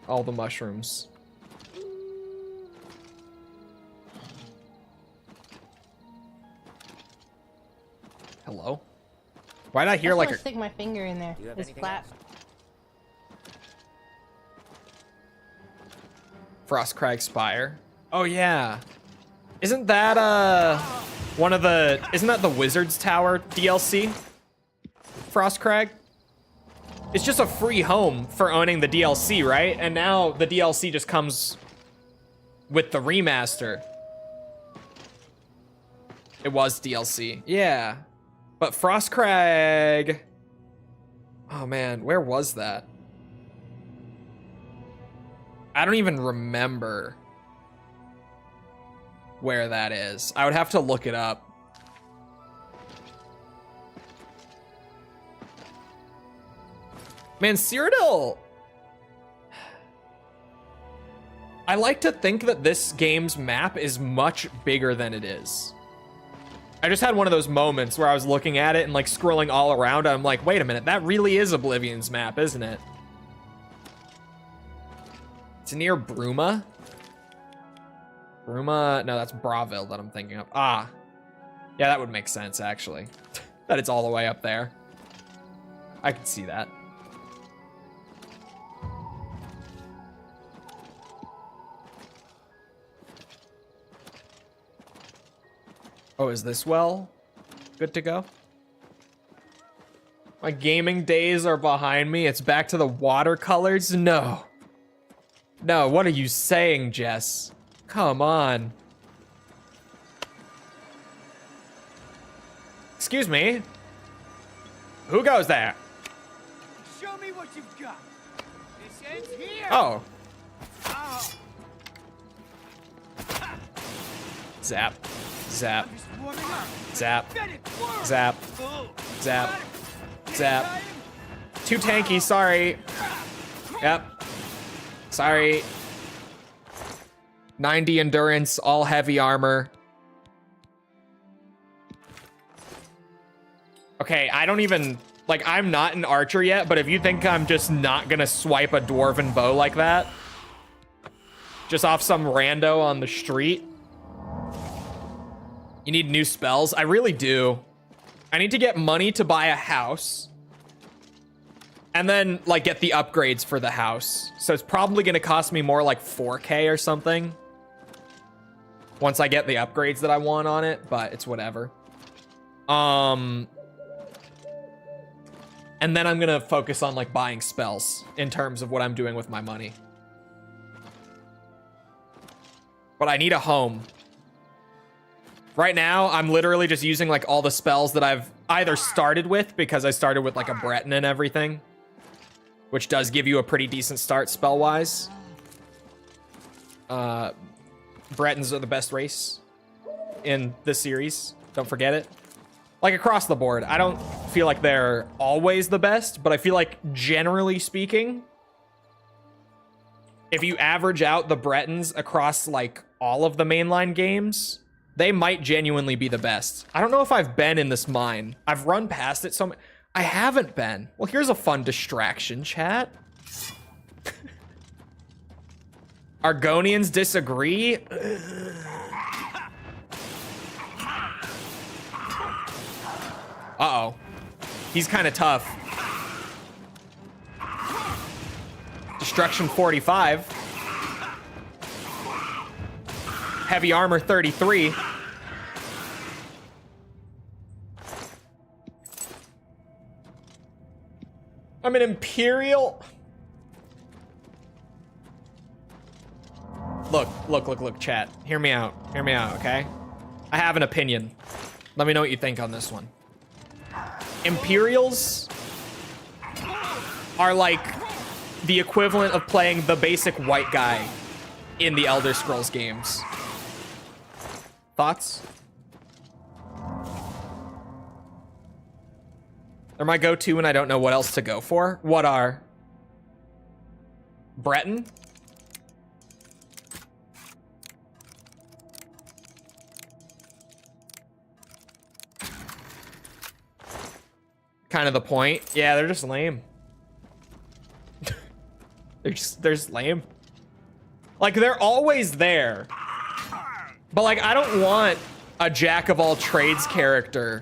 All the mushrooms. Hello? Why'd I hear like a... stick my finger in there. It's flat. Frostcrag Spire. Oh yeah. Isn't that one of the... Isn't that the Wizard's Tower DLC? Frostcrag? It's just a free home for owning the DLC, right? And now the DLC just comes with the remaster. It was DLC. Yeah. But Frostcrag... Oh man, where was that? I don't even remember where that is. I would have to look it up. Man, Cyrodiil... I like to think that this game's map is much bigger than it is. I just had one of those moments where I was looking at it and like scrolling all around. And I'm like, wait a minute, that really is Oblivion's map, isn't it? It's near Bruma. Bruma, no, that's Bravil that I'm thinking of. Ah, yeah, that would make sense actually. That it's all the way up there. I could see that. Oh, is this well good to go? My gaming days are behind me. It's back to the watercolors? No. No, what are you saying, Jess? Come on. Excuse me. Who goes there? Show me what you've got. This ends here. Oh. Zap. Zap. Zap. Zap. Zap. Zap. Too tanky, sorry. Yep. Sorry. 90 endurance, all heavy armor. Okay, I don't even... Like, I'm not an archer yet, but if you think I'm just not gonna swipe a dwarven bow like that, just off some rando on the street, you need new spells? I really do. I need to get money to buy a house. And then, like, get the upgrades for the house. So it's probably gonna cost me more like 4K or something. Once I get the upgrades that I want on it, but it's whatever. And then I'm gonna focus on, like, buying spells in terms of what I'm doing with my money. But I need a home. Right now, I'm literally just using, like, all the spells that I've either started with, because I started with, like, a Breton and everything, which does give you a pretty decent start spell-wise. Bretons are the best race in this series. Don't forget it. Like, across the board, I don't feel like they're always the best, but I feel like, generally speaking, if you average out the Bretons across, like, all of the mainline games, they might genuinely be the best. I don't know if I've been in this mine. I've run past it so much. I haven't been. Well, here's a fun distraction, chat. Argonians disagree? Uh-oh. He's kind of tough. Destruction 45. Heavy armor 33. I'm an Imperial. Look, chat. Hear me out, okay? I have an opinion. Let me know what you think on this one. Imperials are like the equivalent of playing the basic white guy in the Elder Scrolls games. Thoughts? They're my go-to and I don't know what else to go for. What are? Breton? Kind of the point. Yeah, they're just lame. they're just lame. Like, they're always there. But, like, I don't want a jack-of-all-trades character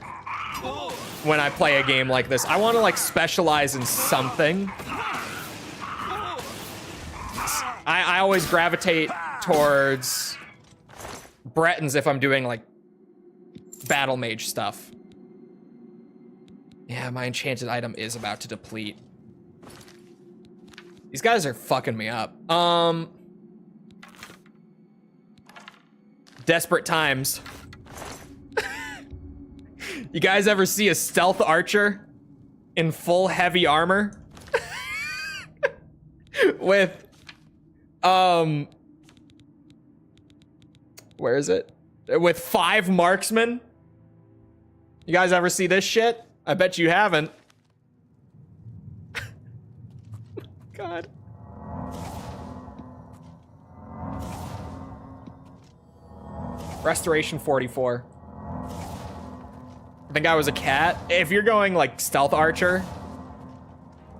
when I play a game like this. I want to, like, specialize in something. I always gravitate towards Bretons if I'm doing, like, battle mage stuff. Yeah, my enchanted item is about to deplete. These guys are fucking me up. Desperate times. You guys ever see a stealth archer in full heavy armor? With, where is it? With 5 marksmen? You guys ever see this shit? I bet you haven't. God. Restoration 44. I think I was a cat. If you're going like stealth archer,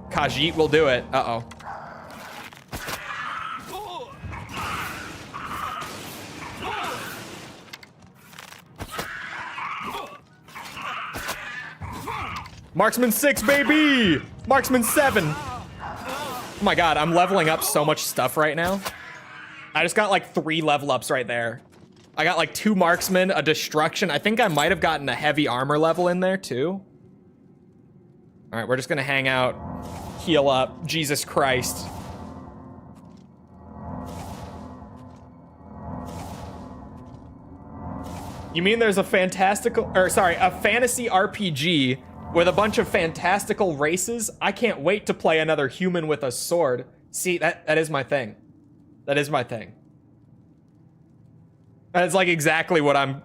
Khajiit will do it. Uh-oh. Marksman 6, baby! Marksman 7! Oh my god, I'm leveling up so much stuff right now. I just got like 3 level ups right there. I got like 2 marksmen, a destruction. I think I might have gotten a heavy armor level in there too. All right, we're just gonna hang out, heal up. Jesus Christ. You mean there's a fantasy RPG with a bunch of fantastical races? I can't wait to play another human with a sword. See, that is my thing. That is my thing. That's like exactly what I'm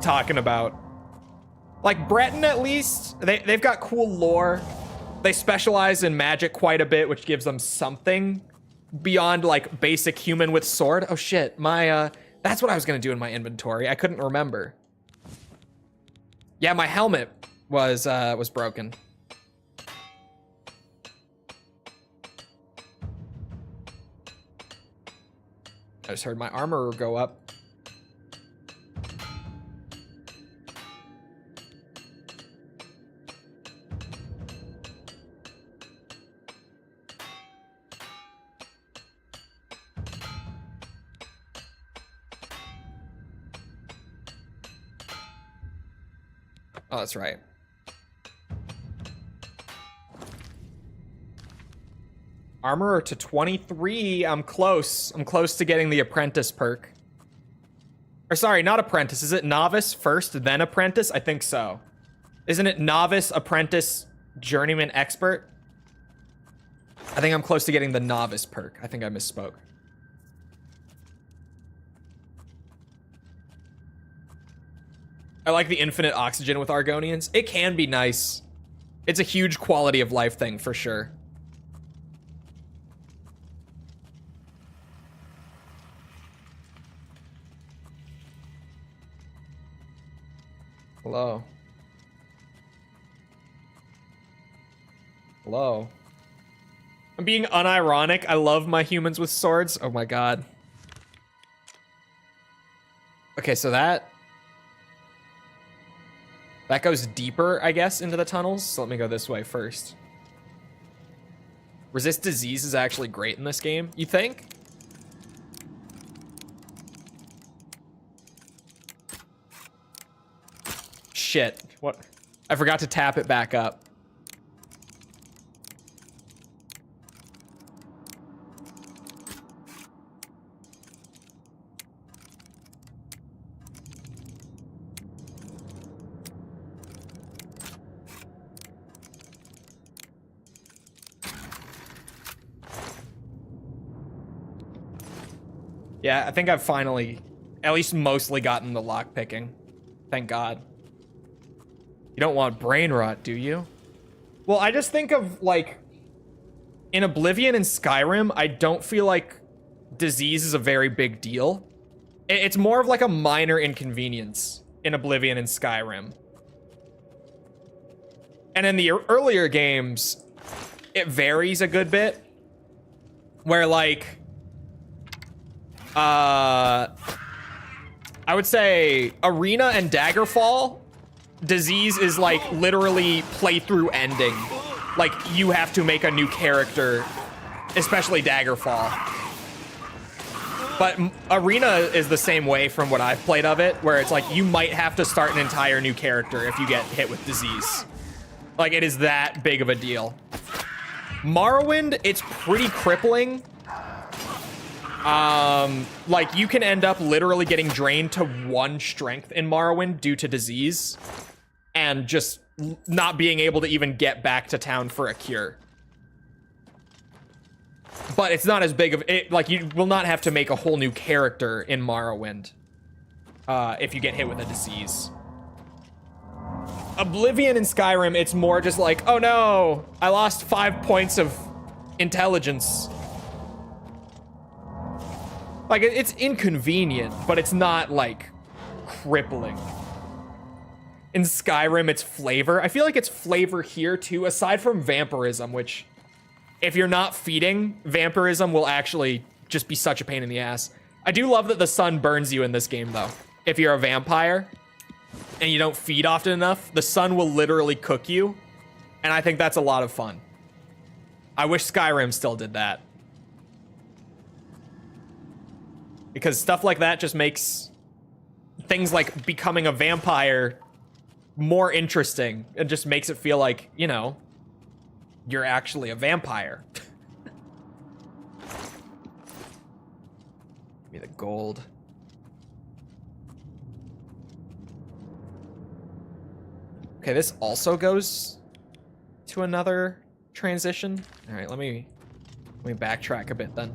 talking about. Like Breton, at least, they've got cool lore. They specialize in magic quite a bit, which gives them something beyond like basic human with sword. Oh shit, my that's what I was gonna do in my inventory. I couldn't remember. Yeah, my helmet was broken. I just heard my armor go up. Oh, that's right. Armor to 23. I'm close. I'm close to getting the apprentice perk. Or sorry, not apprentice. Is it novice first, then apprentice? I think so. Isn't it novice, apprentice, journeyman, expert? I think I'm close to getting the novice perk. I think I misspoke. I like the infinite oxygen with Argonians. It can be nice. It's a huge quality of life thing for sure. Hello. Hello. I'm being unironic. I love my humans with swords. Oh my god. Okay, so that goes deeper, I guess, into the tunnels. So let me go this way first. Resist disease is actually great in this game, you think? Shit. What? I forgot to tap it back up. Yeah, I think I've finally, at least mostly gotten the lockpicking. Thank God. You don't want brain rot, do you? Well, I just think of, like, in Oblivion and Skyrim, I don't feel like disease is a very big deal. It's more of like a minor inconvenience in Oblivion and Skyrim. And in the earlier games, it varies a good bit. Where, like, I would say Arena and Daggerfall, disease is like literally playthrough ending. Like, you have to make a new character, especially Daggerfall. But Arena is the same way from what I've played of it, where it's like you might have to start an entire new character if you get hit with disease. Like, it is that big of a deal. Morrowind, it's pretty crippling. Like, you can end up literally getting drained to 1 strength in Morrowind due to disease, and just not being able to even get back to town for a cure. But it's not as big of it. Like, you will not have to make a whole new character in Morrowind if you get hit with a disease. Oblivion and Skyrim, it's more just like, oh no, I lost 5 points of intelligence. Like, it's inconvenient, but it's not, like, crippling. In Skyrim, it's flavor. I feel like it's flavor here, too, aside from vampirism, which, if you're not feeding, vampirism will actually just be such a pain in the ass. I do love that the sun burns you in this game, though. If you're a vampire and you don't feed often enough, the sun will literally cook you, and I think that's a lot of fun. I wish Skyrim still did that. Because stuff like that just makes things like becoming a vampire more interesting. It just makes it feel like, you know, you're actually a vampire. Give me the gold. Okay, this also goes to another transition. All right, let me backtrack a bit then.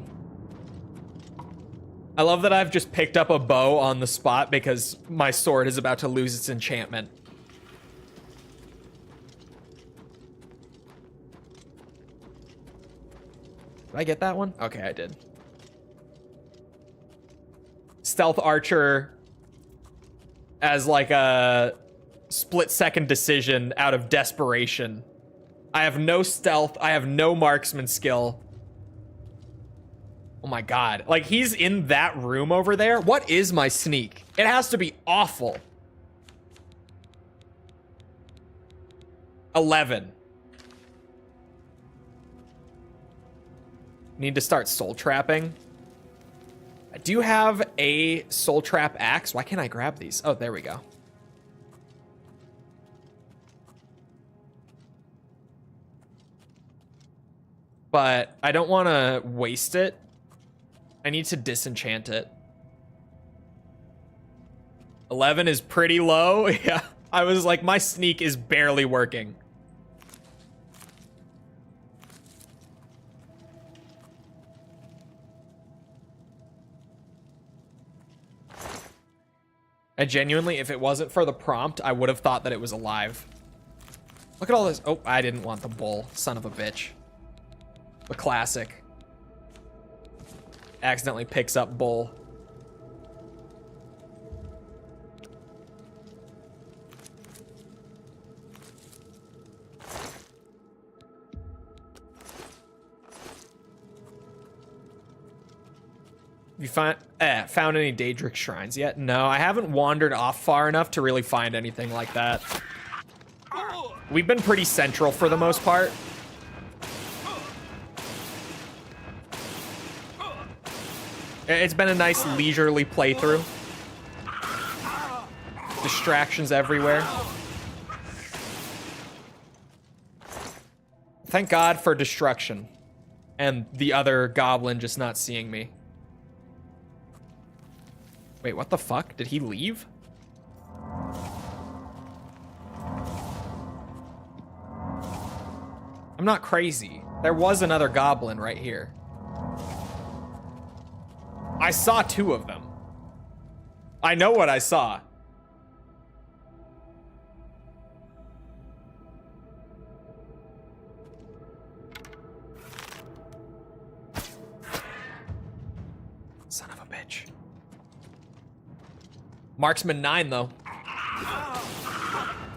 I love that I've just picked up a bow on the spot because my sword is about to lose its enchantment. Did I get that one? Okay, I did. Stealth Archer as like a split-second decision out of desperation. I have no stealth. I have no marksman skill. Oh my god. Like, he's in that room over there. What is my sneak? It has to be awful. 11. Need to start soul trapping. I do have a soul trap axe. Why can't I grab these? Oh, there we go. But I don't want to waste it. I need to disenchant it. 11 is pretty low. Yeah, I was like, my sneak is barely working. I genuinely, if it wasn't for the prompt, I would have thought that it was alive. Look at all this. Oh, I didn't want the bull. Son of a bitch. The classic. Accidentally picks up bull. You found any Daedric shrines yet? No, I haven't wandered off far enough to really find anything like that. We've been pretty central for the most part. It's been a nice leisurely playthrough. Distractions everywhere. Thank God for destruction. And the other goblin just not seeing me. Wait, what the fuck? Did he leave? I'm not crazy. There was another goblin right here. I saw 2 of them. I know what I saw. Son of a bitch. Marksman 9, though.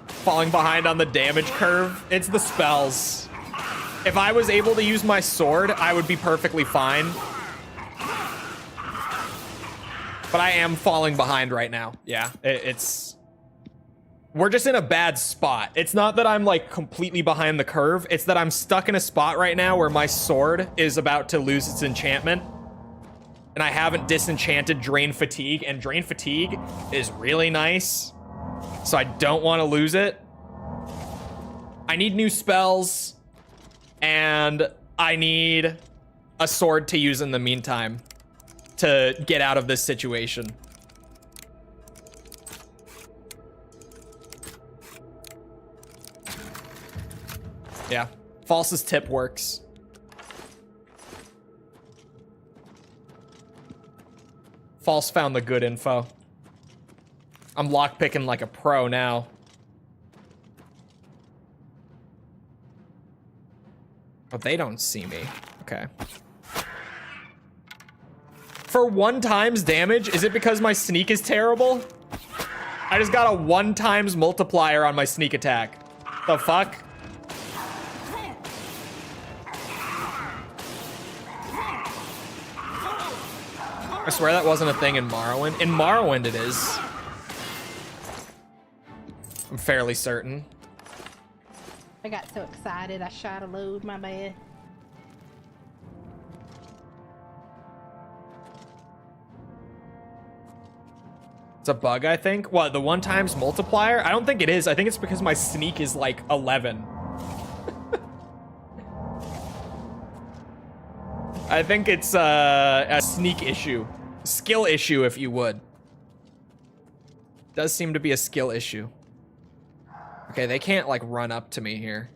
Falling behind on the damage curve. It's the spells. If I was able to use my sword, I would be perfectly fine. But I am falling behind right now. Yeah, it's... We're just in a bad spot. It's not that I'm, like, completely behind the curve. It's that I'm stuck in a spot right now where my sword is about to lose its enchantment. And I haven't disenchanted Drain Fatigue, and Drain Fatigue is really nice. So I don't want to lose it. I need new spells, and I need a sword to use in the meantime to get out of this situation. Yeah, False's tip works. False found the good info. I'm lockpicking like a pro now. Oh, they don't see me. Okay. For 1 times damage, is it because my sneak is terrible? I just got a 1 times multiplier on my sneak attack. The fuck? I swear that wasn't a thing in Morrowind. In Morrowind it is. I'm fairly certain. I got so excited I shot a load, my bad. It's a bug, I think. What, the 1 times multiplier? I don't think it is. I think it's because my sneak is like 11. I think it's a sneak issue. Skill issue, if you would. Does seem to be a skill issue. Okay, they can't like run up to me here.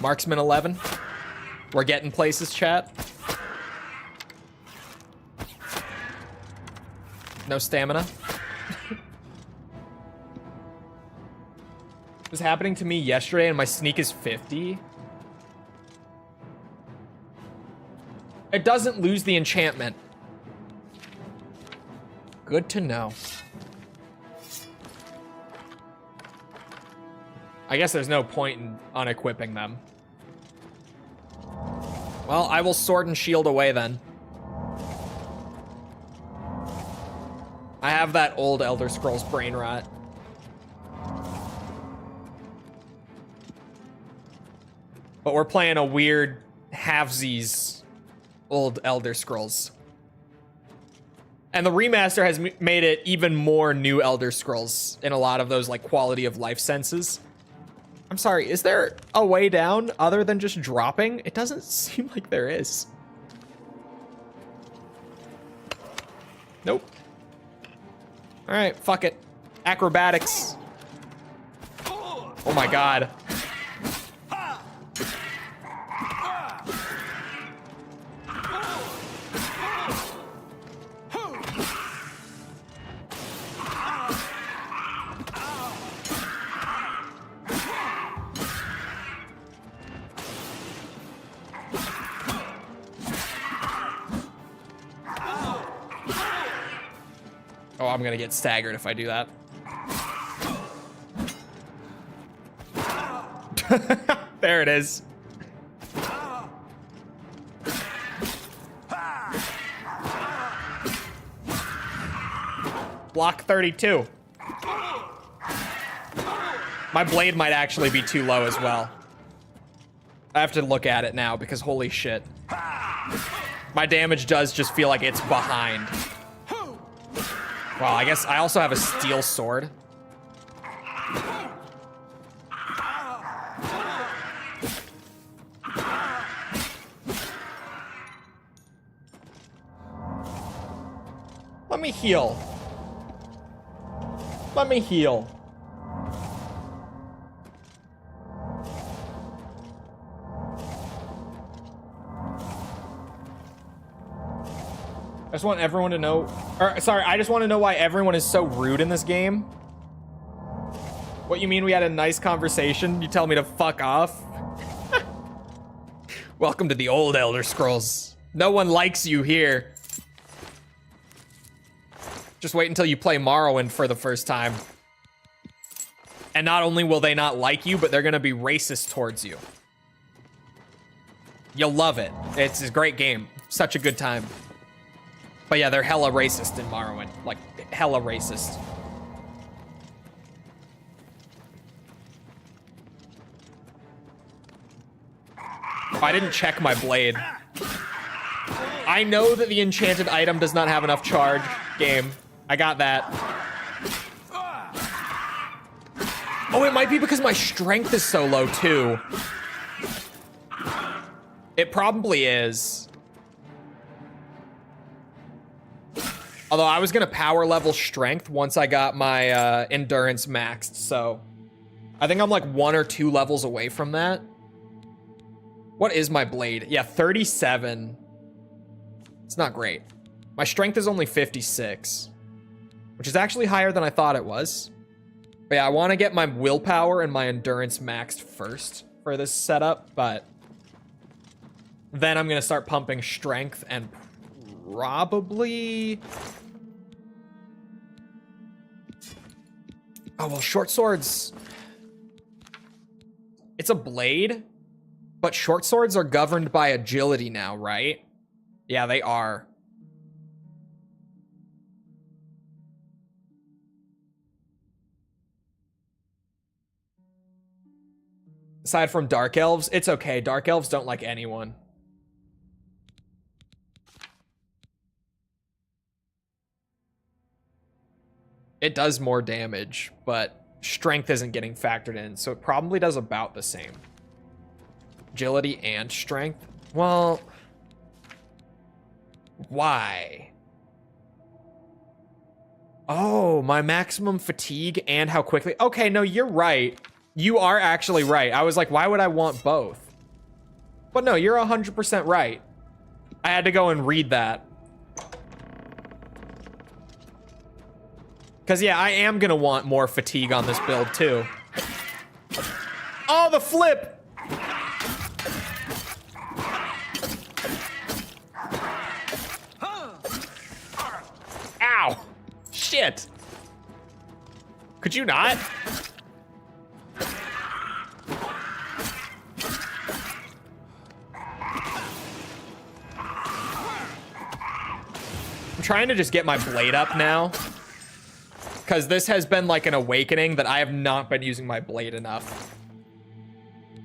Marksman 11. We're getting places, chat. No stamina. It was happening to me yesterday and my sneak is 50. It doesn't lose the enchantment. Good to know. I guess there's no point in unequipping them. Well, I will sword and shield away then. I have that old Elder Scrolls brain rot. But we're playing a weird halvesies old Elder Scrolls. And the remaster has made it even more new Elder Scrolls in a lot of those like quality of life senses. I'm sorry, is there a way down other than just dropping? It doesn't seem like there is. Nope. All right, fuck it. Acrobatics. Oh my god. Oh, I'm gonna get staggered if I do that. There it is. Block 32. My blade might actually be too low as well. I have to look at it now because holy shit. My damage does just feel like it's behind. Well, I guess I also have a steel sword. Let me heal. Let me heal. I just want everyone to know, or sorry, I just want to know why everyone is so rude in this game. What, you mean we had a nice conversation? You tell me to fuck off? Welcome to the old Elder Scrolls. No one likes you here. Just wait until you play Morrowind for the first time. And not only will they not like you, but they're gonna be racist towards you. You'll love it. It's a great game. Such a good time. But yeah, they're hella racist in Morrowind. Like, hella racist. Oh, I didn't check my blade. I know that the enchanted item does not have enough charge. Game. I got that. Oh, it might be because my strength is so low, too. It probably is. Although I was gonna power level strength once I got my endurance maxed, so I think I'm like 1 or 2 levels away from that. What is my blade? Yeah, 37. It's not great. My strength is only 56, which is actually higher than I thought it was. But yeah, I want to get my willpower and my endurance maxed first for this setup, but then I'm gonna start pumping strength and probably... Oh, well, short swords... It's a blade, but short swords are governed by agility now, right? Yeah, they are. Aside from Dark Elves, it's okay. Dark Elves don't like anyone. It does more damage, but strength isn't getting factored in, so it probably does about the same. Agility and strength? Well, why? Oh, my maximum fatigue and how quickly... Okay, no, you're right. You are actually right. I was like, why would I want both? But no, you're 100% right. I had to go and read that. Because, yeah, I am going to want more fatigue on this build, too. Oh, the flip! Ow! Shit! Could you not? I'm trying to just get my blade up now. Because this has been like an awakening that I have not been using my blade enough.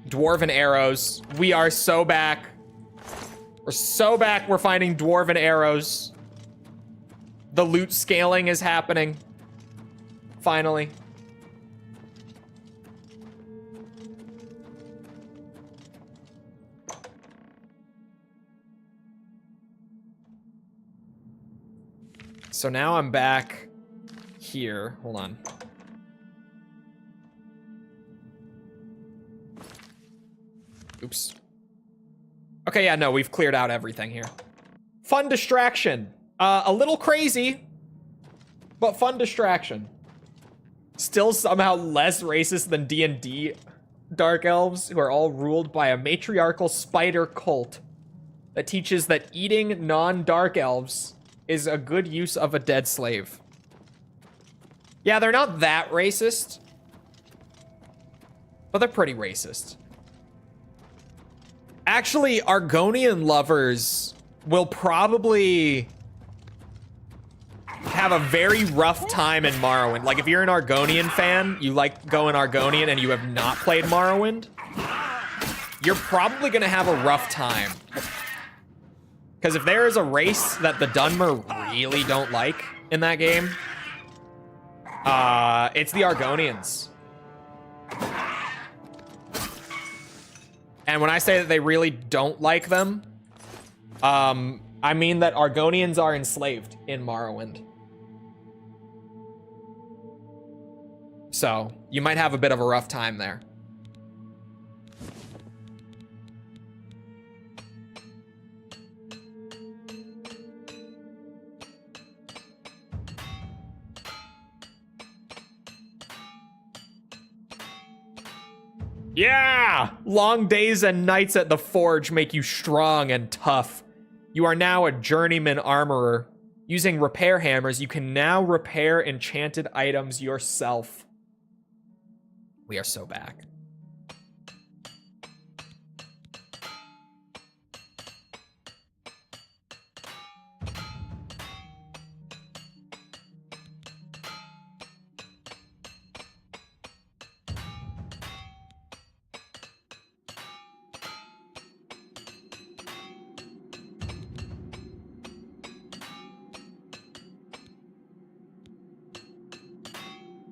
Dwarven arrows. We are so back. We're so back. We're finding dwarven arrows. The loot scaling is happening. Finally. So now I'm back here. Hold on. Oops. Okay, yeah, no, we've cleared out everything here. Fun distraction. A little crazy, but fun distraction. Still somehow less racist than D&D Dark Elves, who are all ruled by a matriarchal spider cult that teaches that eating non-Dark Elves is a good use of a dead slave. Yeah, they're not that racist, but they're pretty racist. Actually, Argonian lovers will probably have a very rough time in Morrowind. Like, if you're an Argonian fan, you like going Argonian, and you have not played Morrowind, you're probably going to have a rough time. Because if there is a race that the Dunmer really don't like in that game, it's the Argonians. And when I say that they really don't like them, I mean that Argonians are enslaved in Morrowind. So you might have a bit of a rough time there. Yeah! Long days and nights at the forge make you strong and tough. You are now a journeyman armorer. Using repair hammers, you can now repair enchanted items yourself. We are so back.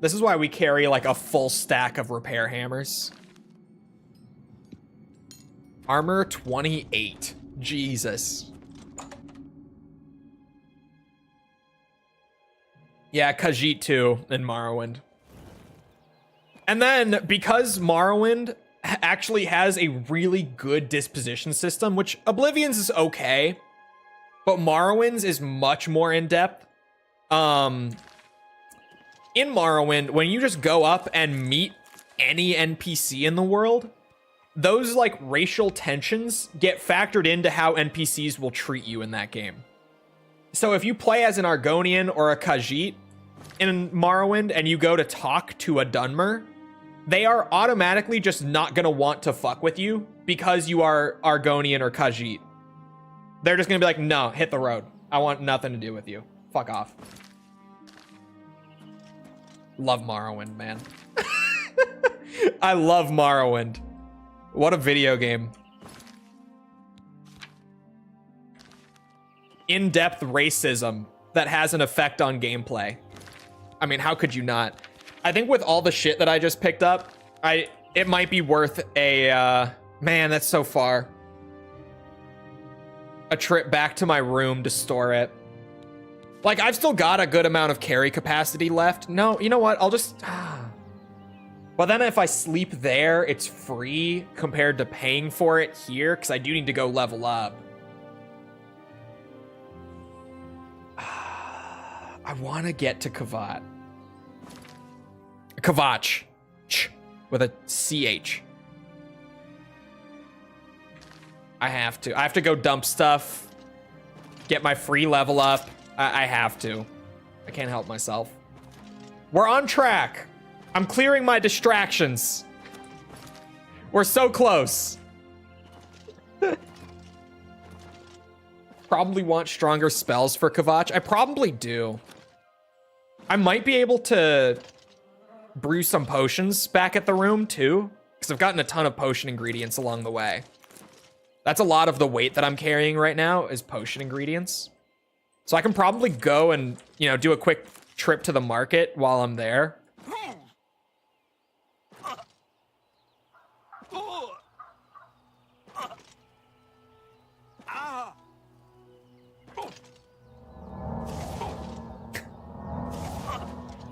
This is why we carry like a full stack of repair hammers. Armor 28. Jesus. Yeah, Khajiit too in Morrowind. And then because Morrowind actually has a really good disposition system, which Oblivion's is okay, but Morrowind's is much more in depth. In Morrowind, when you just go up and meet any NPC in the world, those like racial tensions get factored into how NPCs will treat you in that game. So if you play as an Argonian or a Khajiit in Morrowind and you go to talk to a Dunmer, they are automatically just not gonna want to fuck with you because you are Argonian or Khajiit. They're just gonna be like, no, hit the road. I want nothing to do with you. Fuck off. Love Morrowind, man. I love Morrowind. What a video game. In-depth racism that has an effect on gameplay. I mean, how could you not? I think with all the shit that I just picked up, it might be worth a, man, that's so far. A trip back to my room to store it. Like, I've still got a good amount of carry capacity left. No, you know what? I'll just... But then if I sleep there, it's free compared to paying for it here, because I do need to go level up. I want to get to Kvatch. Kvatch. With a CH. I have to. I have to go dump stuff. Get my free level up. I have to. I can't help myself. We're on track. I'm clearing my distractions. We're so close. Probably want stronger spells for Kvatch. I probably do. I might be able to brew some potions back at the room too, because I've gotten a ton of potion ingredients along the way. That's a lot of the weight that I'm carrying right now is potion ingredients. So I can probably go and, you know, do a quick trip to the market while I'm there.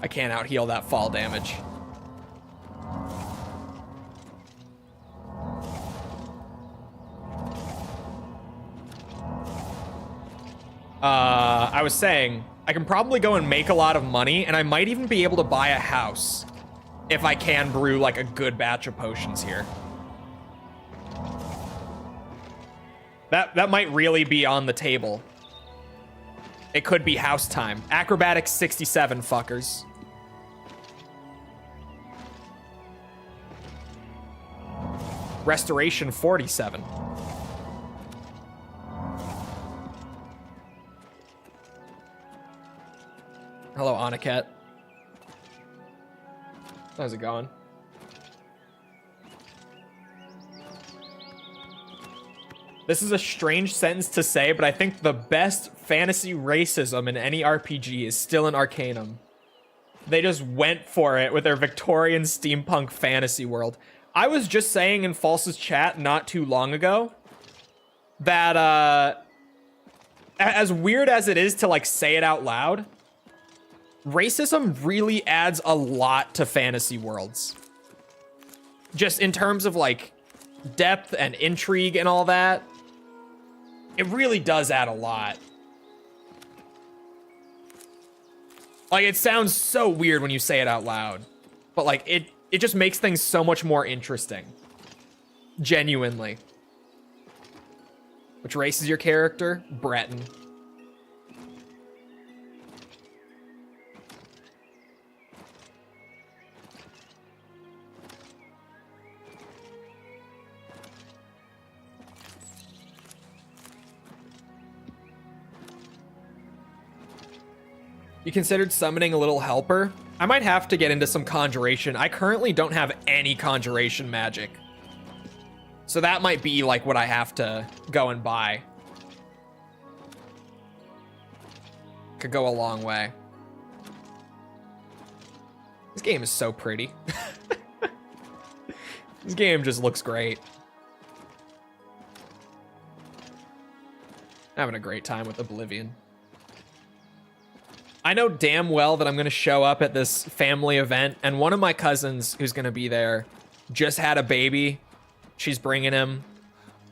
I can't out-heal that fall damage. I was saying, I can probably go and make a lot of money, and I might even be able to buy a house if I can brew like a good batch of potions here. That might really be on the table. It could be house time. Acrobatics 67, fuckers. Restoration 47. Hello, Anaket. How's it going? This is a strange sentence to say, but I think the best fantasy racism in any RPG is still in Arcanum. They just went for it with their Victorian steampunk fantasy world. I was just saying in False's chat not too long ago that, as weird as it is to like say it out loud, racism really adds a lot to fantasy worlds. Just in terms of like depth and intrigue and all that. It really does add a lot. Like, it sounds so weird when you say it out loud, but like it just makes things so much more interesting. Genuinely. Which race is your character? Breton. You considered summoning a little helper? I might have to get into some conjuration. I currently don't have any conjuration magic. So that might be like what I have to go and buy. Could go a long way. This game is so pretty. This game just looks great. Having a great time with Oblivion. I know damn well that I'm going to show up at this family event, and one of my cousins who's going to be there just had a baby. She's bringing him.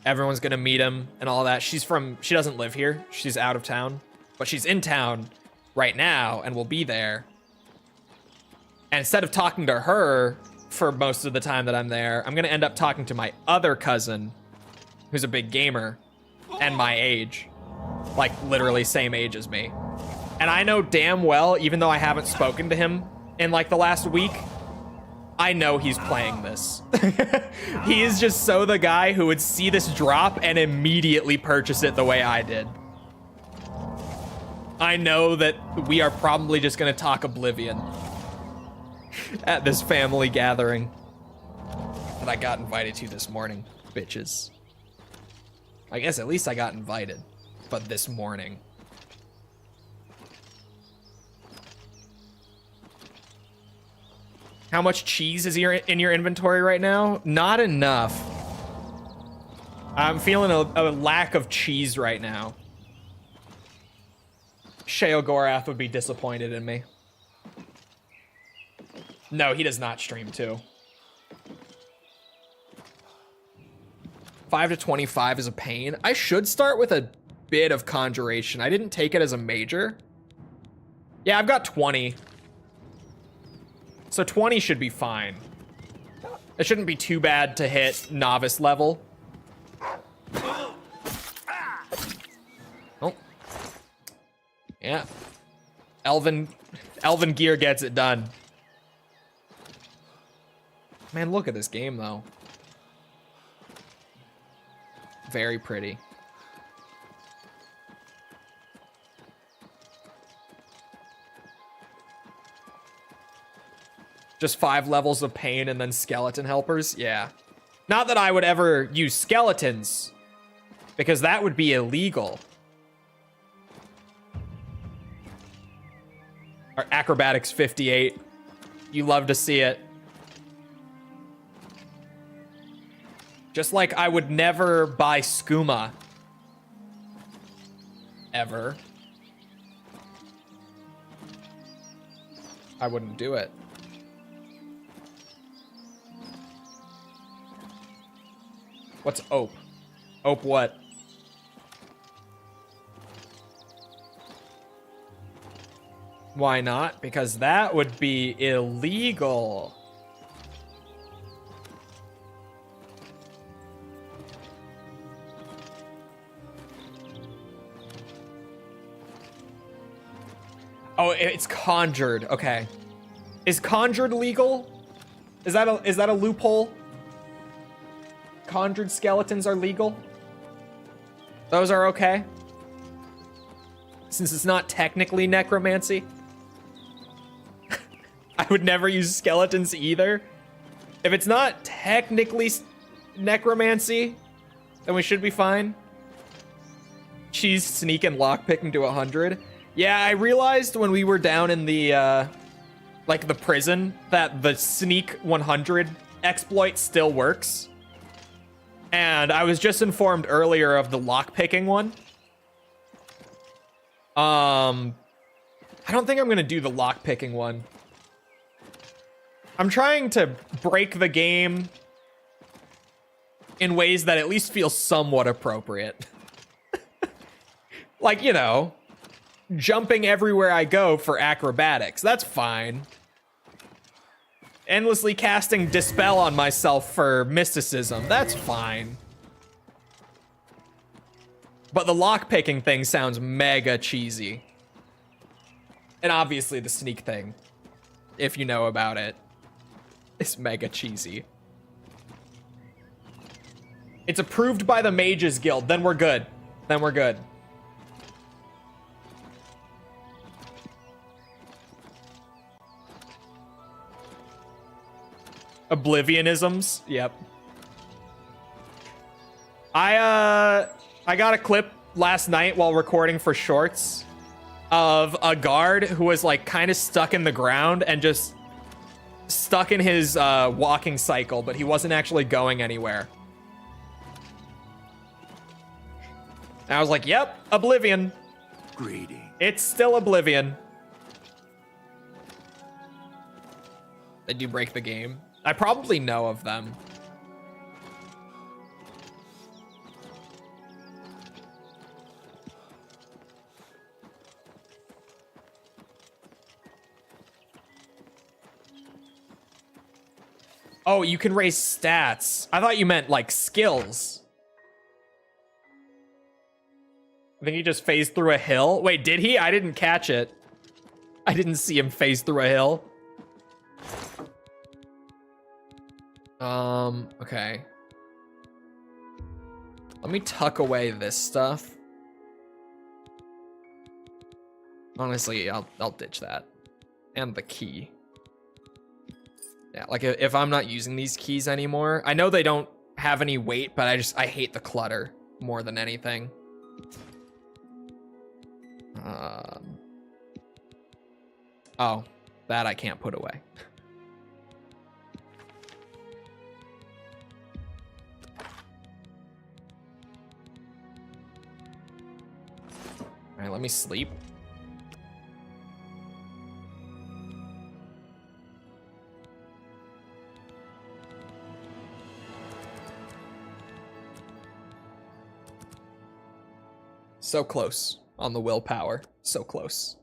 Everyone's going to meet him and all that. She doesn't live here. She's out of town, but she's in town right now and will be there. And instead of talking to her for most of the time that I'm there, I'm going to end up talking to my other cousin, who's a big gamer and my age, like literally same age as me. And I know damn well, even though I haven't spoken to him in like the last week, I know he's playing this. He is just so the guy who would see this drop and immediately purchase it the way I did. I know that we are probably just gonna talk Oblivion at this family gathering that I got invited to this morning, bitches. I guess at least I got invited, but this morning. How much cheese is in your inventory right now? Not enough. I'm feeling a lack of cheese right now. Sheogorath would be disappointed in me. No, he does not stream too. 5 to 25 is a pain. I should start with a bit of conjuration. I didn't take it as a major. Yeah, I've got 20. So 20 should be fine. It shouldn't be too bad to hit novice level. Oh. Yeah. Elven gear gets it done. Man, look at this game though. Very pretty. Just 5 levels of pain and then skeleton helpers? Yeah. Not that I would ever use skeletons, because that would be illegal. Our acrobatics 58. You love to see it. Just like I would never buy skooma. Ever. I wouldn't do it. What's ope? Ope what? Why not? Because that would be illegal. Oh, it's conjured. Okay. Is conjured legal? Is that a loophole? Conjured skeletons are legal? Those are okay? Since it's not technically necromancy? I would never use skeletons either. If it's not technically necromancy, then we should be fine. Cheese sneak and lockpicking to 100. Yeah, I realized when we were down in the, like the prison, that the sneak 100 exploit still works. And I was just informed earlier of the lockpicking one. I don't think I'm gonna do the lockpicking one. I'm trying to break the game in ways that at least feel somewhat appropriate. Like, you know, jumping everywhere I go for acrobatics. That's fine. Endlessly casting Dispel on myself for mysticism. That's fine. But the lockpicking thing sounds mega cheesy. And obviously the sneak thing, if you know about it, is mega cheesy. It's approved by the Mages Guild. Then we're good. Then we're good. Oblivionisms. Yep. I got a clip last night while recording for shorts of a guard who was like kind of stuck in the ground and just stuck in his walking cycle, but he wasn't actually going anywhere. And I was like, yep, Oblivion. Greedy. It's still Oblivion. They do break the game. I probably know of them. Oh, you can raise stats. I thought you meant like skills. I think he just phased through a hill. Wait, did he? I didn't catch it. I didn't see him phase through a hill. Okay. Let me tuck away this stuff. Honestly, I'll ditch that. And the key. Yeah, like if I'm not using these keys anymore, I know they don't have any weight, but I hate the clutter more than anything. Oh, that I can't put away. All right, let me sleep. So close on the willpower. So close.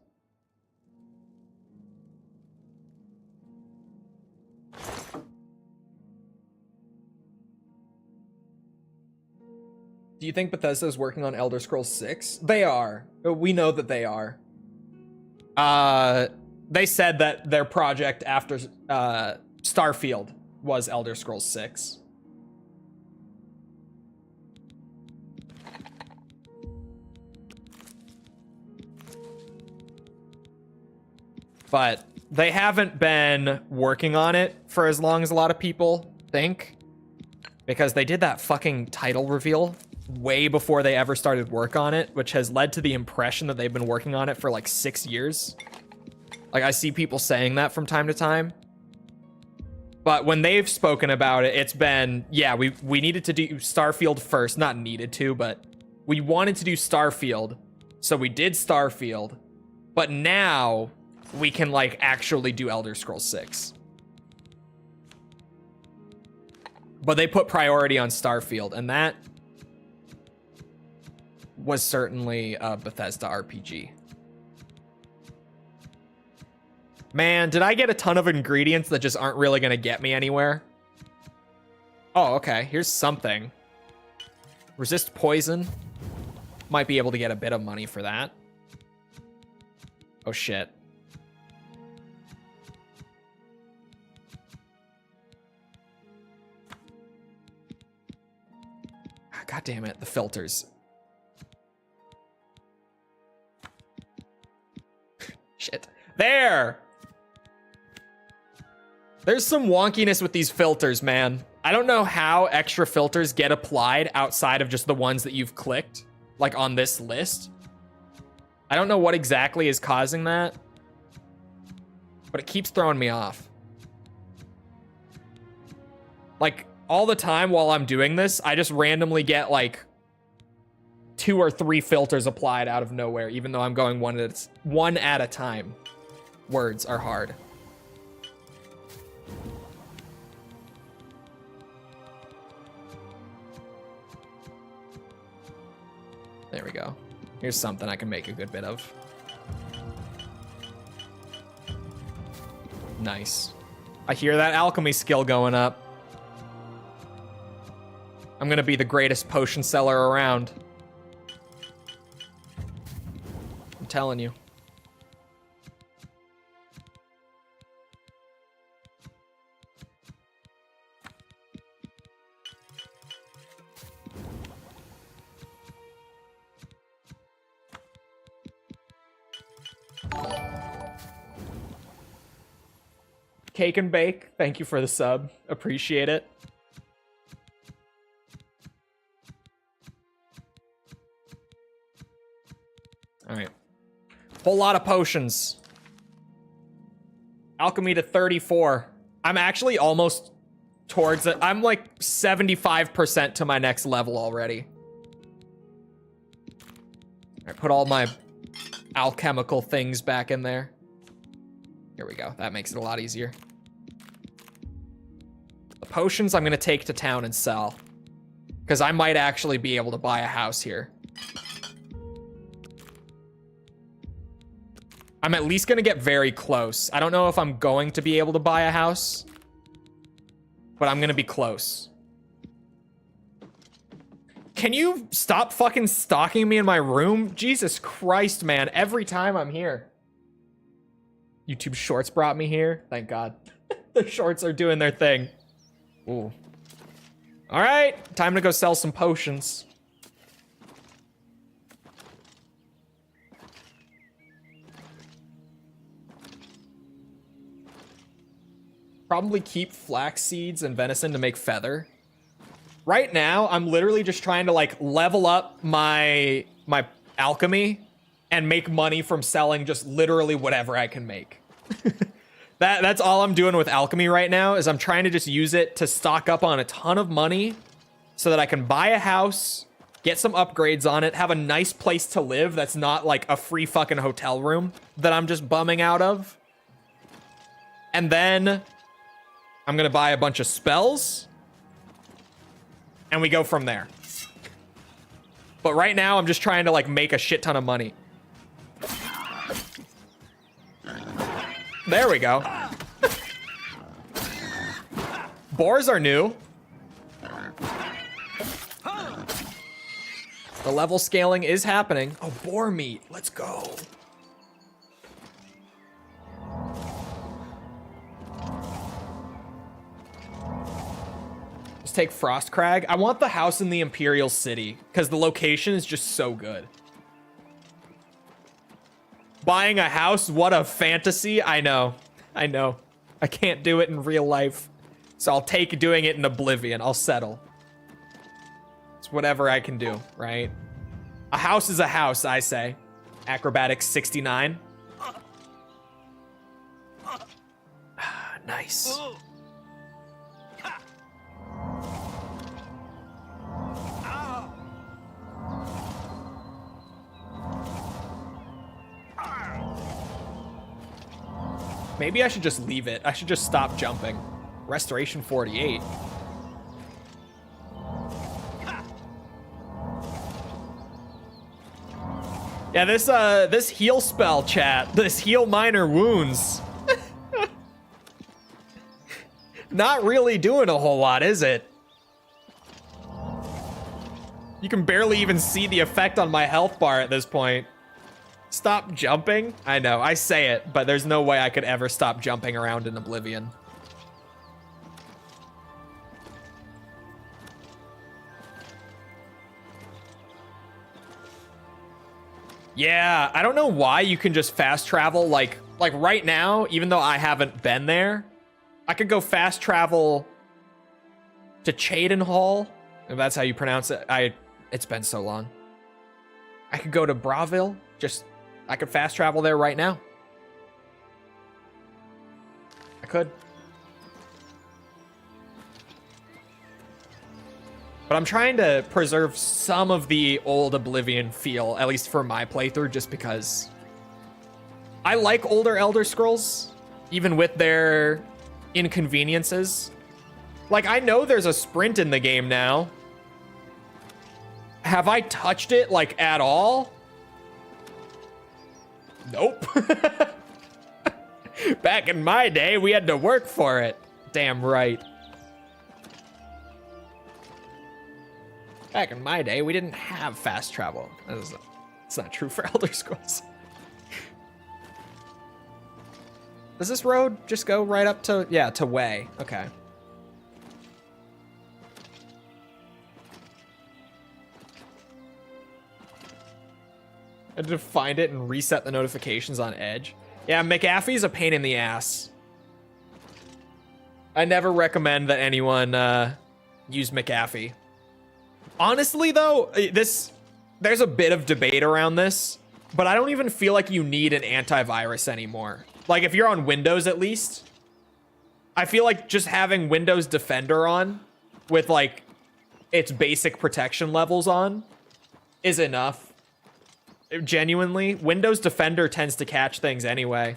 Do you think Bethesda is working on Elder Scrolls 6? They are. We know that they are. They said that their project after Starfield was Elder Scrolls 6. But they haven't been working on it for as long as a lot of people think. Because they did that fucking title reveal way before they ever started work on it, which has led to the impression that they've been working on it for like 6 years. Like, I see people saying that from time to time. But when they've spoken about it, it's been, yeah, we needed to do Starfield first. Not needed to, but we wanted to do Starfield. So we did Starfield. But now we can, like, actually do Elder Scrolls 6. But they put priority on Starfield, and that was certainly a Bethesda RPG. Man, did I get a ton of ingredients that just aren't really gonna get me anywhere? Oh, okay, here's something. Resist poison. Might be able to get a bit of money for that. Oh shit. God damn it, the filters. Shit. There! There's some wonkiness with these filters, man. I don't know how extra filters get applied outside of just the ones that you've clicked, like on this list. I don't know what exactly is causing that, but it keeps throwing me off. Like, all the time while I'm doing this, I just randomly get, like, 2 or 3 filters applied out of nowhere, even though I'm going one at a time. Words are hard. There we go. Here's something I can make a good bit of. Nice. I hear that alchemy skill going up. I'm gonna be the greatest potion seller around. I'm telling you. Cake and Bake, thank you for the sub. Appreciate it. All right. Whole lot of potions. Alchemy to 34. I'm actually almost towards it. I'm like 75% to my next level already. All right, put all my alchemical things back in there. Here we go. That makes it a lot easier. The potions I'm going to take to town and sell. Because I might actually be able to buy a house here. I'm at least going to get very close. I don't know if I'm going to be able to buy a house. But I'm going to be close. Can you stop fucking stalking me in my room? Jesus Christ, man. Every time I'm here. YouTube Shorts brought me here. Thank God. The shorts are doing their thing. Ooh. All right. Time to go sell some potions. Probably keep flax seeds and venison to make feather. Right now, I'm literally just trying to like level up my alchemy and make money from selling just literally whatever I can make. That's all I'm doing with alchemy right now, is I'm trying to just use it to stock up on a ton of money so that I can buy a house, get some upgrades on it, have a nice place to live that's not like a free fucking hotel room that I'm just bumming out of. And then I'm gonna buy a bunch of spells and we go from there. But right now I'm just trying to like make a shit ton of money. There we go. Boars are new. The level scaling is happening. Oh, boar meat. Let's go. Let's take Frost Crag. I want the house in the Imperial City because the location is just so good. Buying a house, what a fantasy. I know. I know. I can't do it in real life. So I'll take doing it in Oblivion. I'll settle. It's whatever I can do, right? A house is a house, I say. Acrobatics 69. Nice. Maybe I should just leave it. I should just stop jumping. Restoration 48. Yeah, this heal spell, chat. This heal minor wounds. Not really doing a whole lot, is it? You can barely even see the effect on my health bar at this point. Stop jumping? I know, I say it, but there's no way I could ever stop jumping around in Oblivion. Yeah, I don't know why you can just fast travel like right now, even though I haven't been there. I could go fast travel to Chedenhall, if that's how you pronounce it. It's been so long. I could go to Bravil, I could fast travel there right now. I could. But I'm trying to preserve some of the old Oblivion feel, at least for my playthrough, just because I like older Elder Scrolls, even with their inconveniences. Like, I know there's a sprint in the game now. Have I touched it, like, at all? Nope. Back in my day, we had to work for it. Damn right. Back in my day, we didn't have fast travel. It's not true for Elder Scrolls. Does this road just go right up to, yeah, to Way? Okay. I had to find it and reset the notifications on Edge. Yeah, McAfee's a pain in the ass. I never recommend that anyone use McAfee. Honestly, though, there's a bit of debate around this, but I don't even feel like you need an antivirus anymore. Like, if you're on Windows, at least, I feel like just having Windows Defender on with, like, its basic protection levels on is enough. Genuinely, Windows Defender tends to catch things anyway.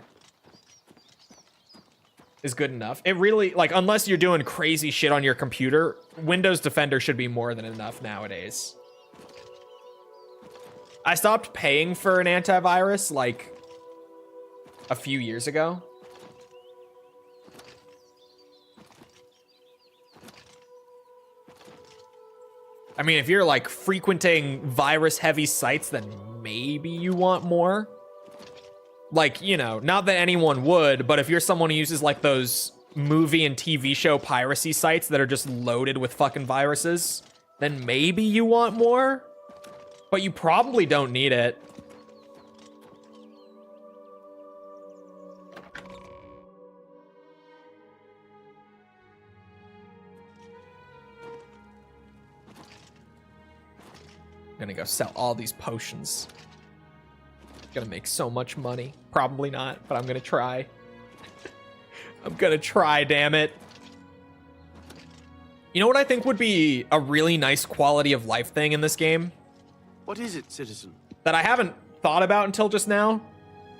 Is good enough. It really, like, unless you're doing crazy shit on your computer, Windows Defender should be more than enough nowadays. I stopped paying for an antivirus, like, a few years ago. I mean, if you're, like, frequenting virus-heavy sites, then maybe you want more. Like, you know, not that anyone would, but if you're someone who uses, like, those movie and TV show piracy sites that are just loaded with fucking viruses, then maybe you want more. But you probably don't need it. I'm gonna go sell all these potions. Gonna make so much money. Probably not, but I'm gonna try. I'm gonna try, damn it. You know what I think would be a really nice quality of life thing in this game? What is it, citizen? That I haven't thought about until just now.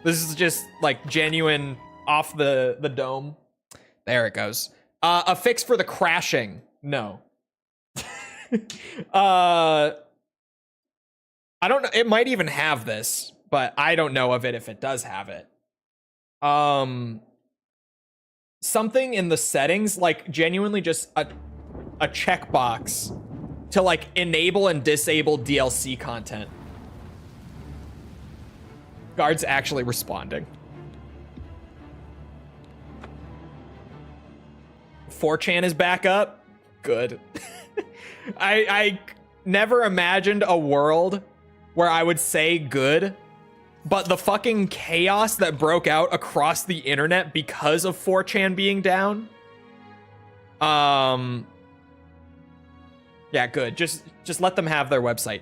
This is just like genuine off the dome. There it goes. A fix for the crashing. No. I don't know. It might even have this, but I don't know of it if it does have it. Something in the settings, like genuinely just a checkbox to like enable and disable DLC content. Guard's actually responding. 4chan is back up. Good. I never imagined a world where I would say good, but the fucking chaos that broke out across the internet because of 4chan being down. Yeah, good. Just let them have their website.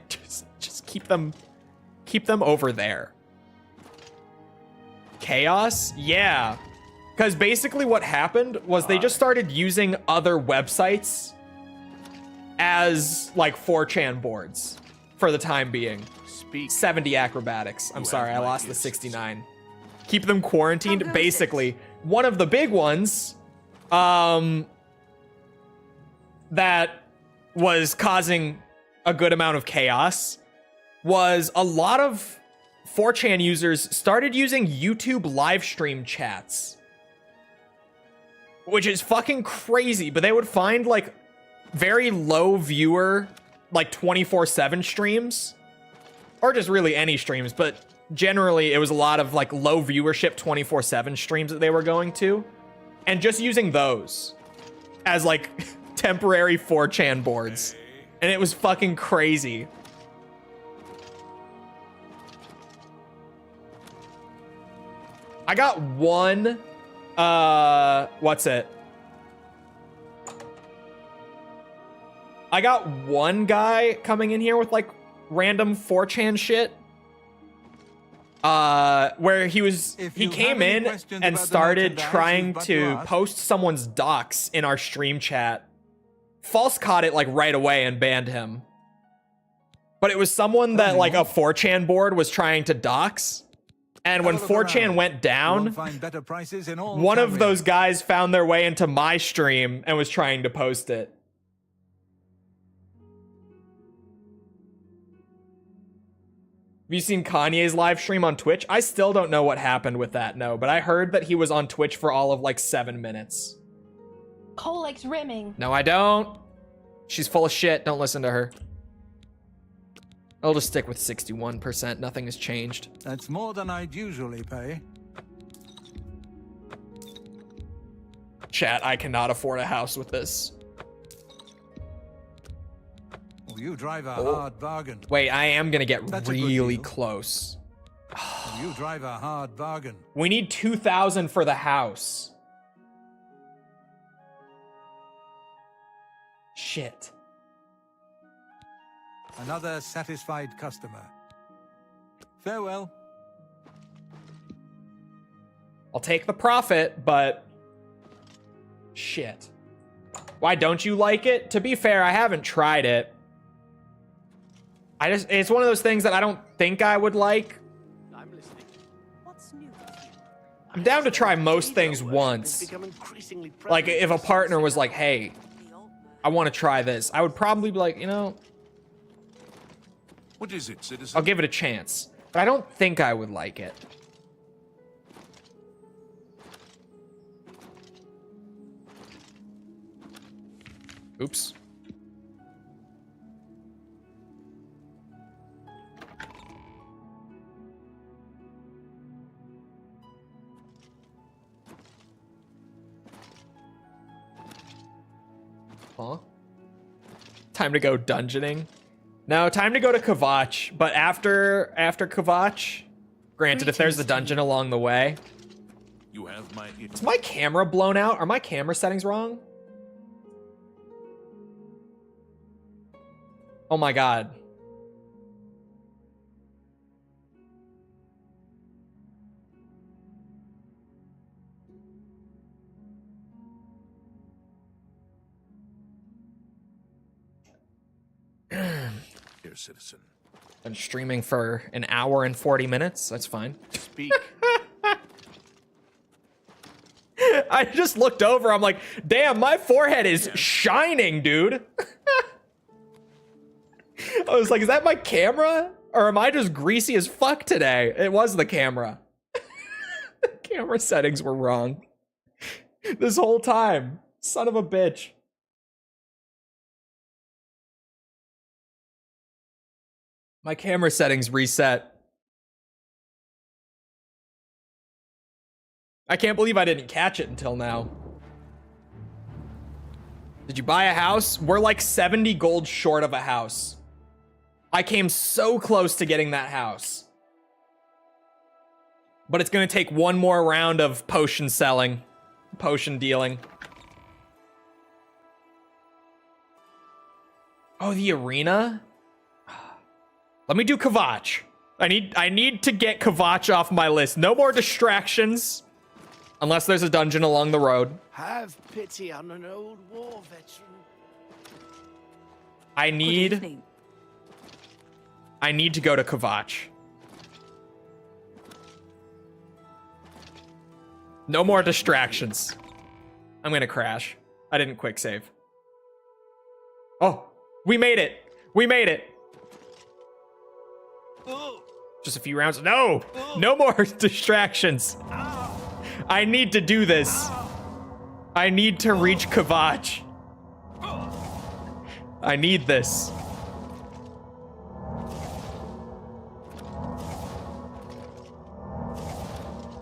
Just keep them over there. Chaos? Yeah. Because basically what happened was they just started using other websites as like 4chan boards for the time being. 70 acrobatics. I'm sorry, I lost the 69. Keep them quarantined. Basically, one of the big ones that was causing a good amount of chaos was a lot of 4chan users started using YouTube live stream chats, which is fucking crazy. But they would find like very low viewer, like 24/7 streams, or just really any streams, but generally it was a lot of like low viewership 24/7 streams that they were going to, and just using those as like temporary 4chan boards. And it was fucking crazy. I got one, what's it? I got one guy coming in here with like random 4chan shit. Where he came in and started trying to post someone's docs in our stream chat False caught it like right away and banned him. But it was someone that like a 4chan board was trying to dox. And when 4chan went down, one of those guys found their way into my stream and was trying to post it. Have you seen Kanye's live stream on Twitch? I still don't know what happened with that, no. But I heard that he was on Twitch for all of like 7 minutes. Chole's rimming. No, I don't. She's full of shit. Don't listen to her. I'll just stick with 61%. Nothing has changed. That's more than I'd usually pay. Chat, I cannot afford a house with this. Well, you drive a hard bargain. Wait, I am gonna get That's a good really deal. close. Well, you drive a hard bargain. We need 2,000 for the house. Shit. Another satisfied customer. Farewell. I'll take the profit, but shit. Why don't you like it? To be fair, I haven't tried it. It's one of those things that I don't think I would like. I'm listening. What's new? I'm down to try most things once. Like if a partner was like, hey, I want to try this, I would probably be like, you know, What is it, citizen? I'll give it a chance. But I don't think I would like it. Oops. Huh? Time to go dungeoning. No, time to go to Kvatch, but after Kvatch, granted, if there's a dungeon along the way. You have my ear. Is my camera blown out? Are my camera settings wrong? Oh my god. Here, citizen. Been streaming for an hour and 40 minutes. That's fine. Speak. I just looked over. I'm like, damn, my forehead is shining, dude. I was like, is that my camera? Or am I just greasy as fuck today? It was the camera. The camera settings were wrong. This whole time. Son of a bitch. My camera settings reset. I can't believe I didn't catch it until now. Did you buy a house? We're like 70 gold short of a house. I came so close to getting that house. But it's gonna take one more round of potion selling. Potion dealing. Oh, the arena? Let me do Kvatch. I need to get Kvatch off my list. No more distractions. Unless there's a dungeon along the road. Have pity on an old war veteran. I need to go to Kvatch. No more distractions. I'm gonna crash. I didn't quick save. Oh, we made it. We made it. Just a few rounds. No, no more distractions. I need to do this. I need to reach Kvatch. I need this.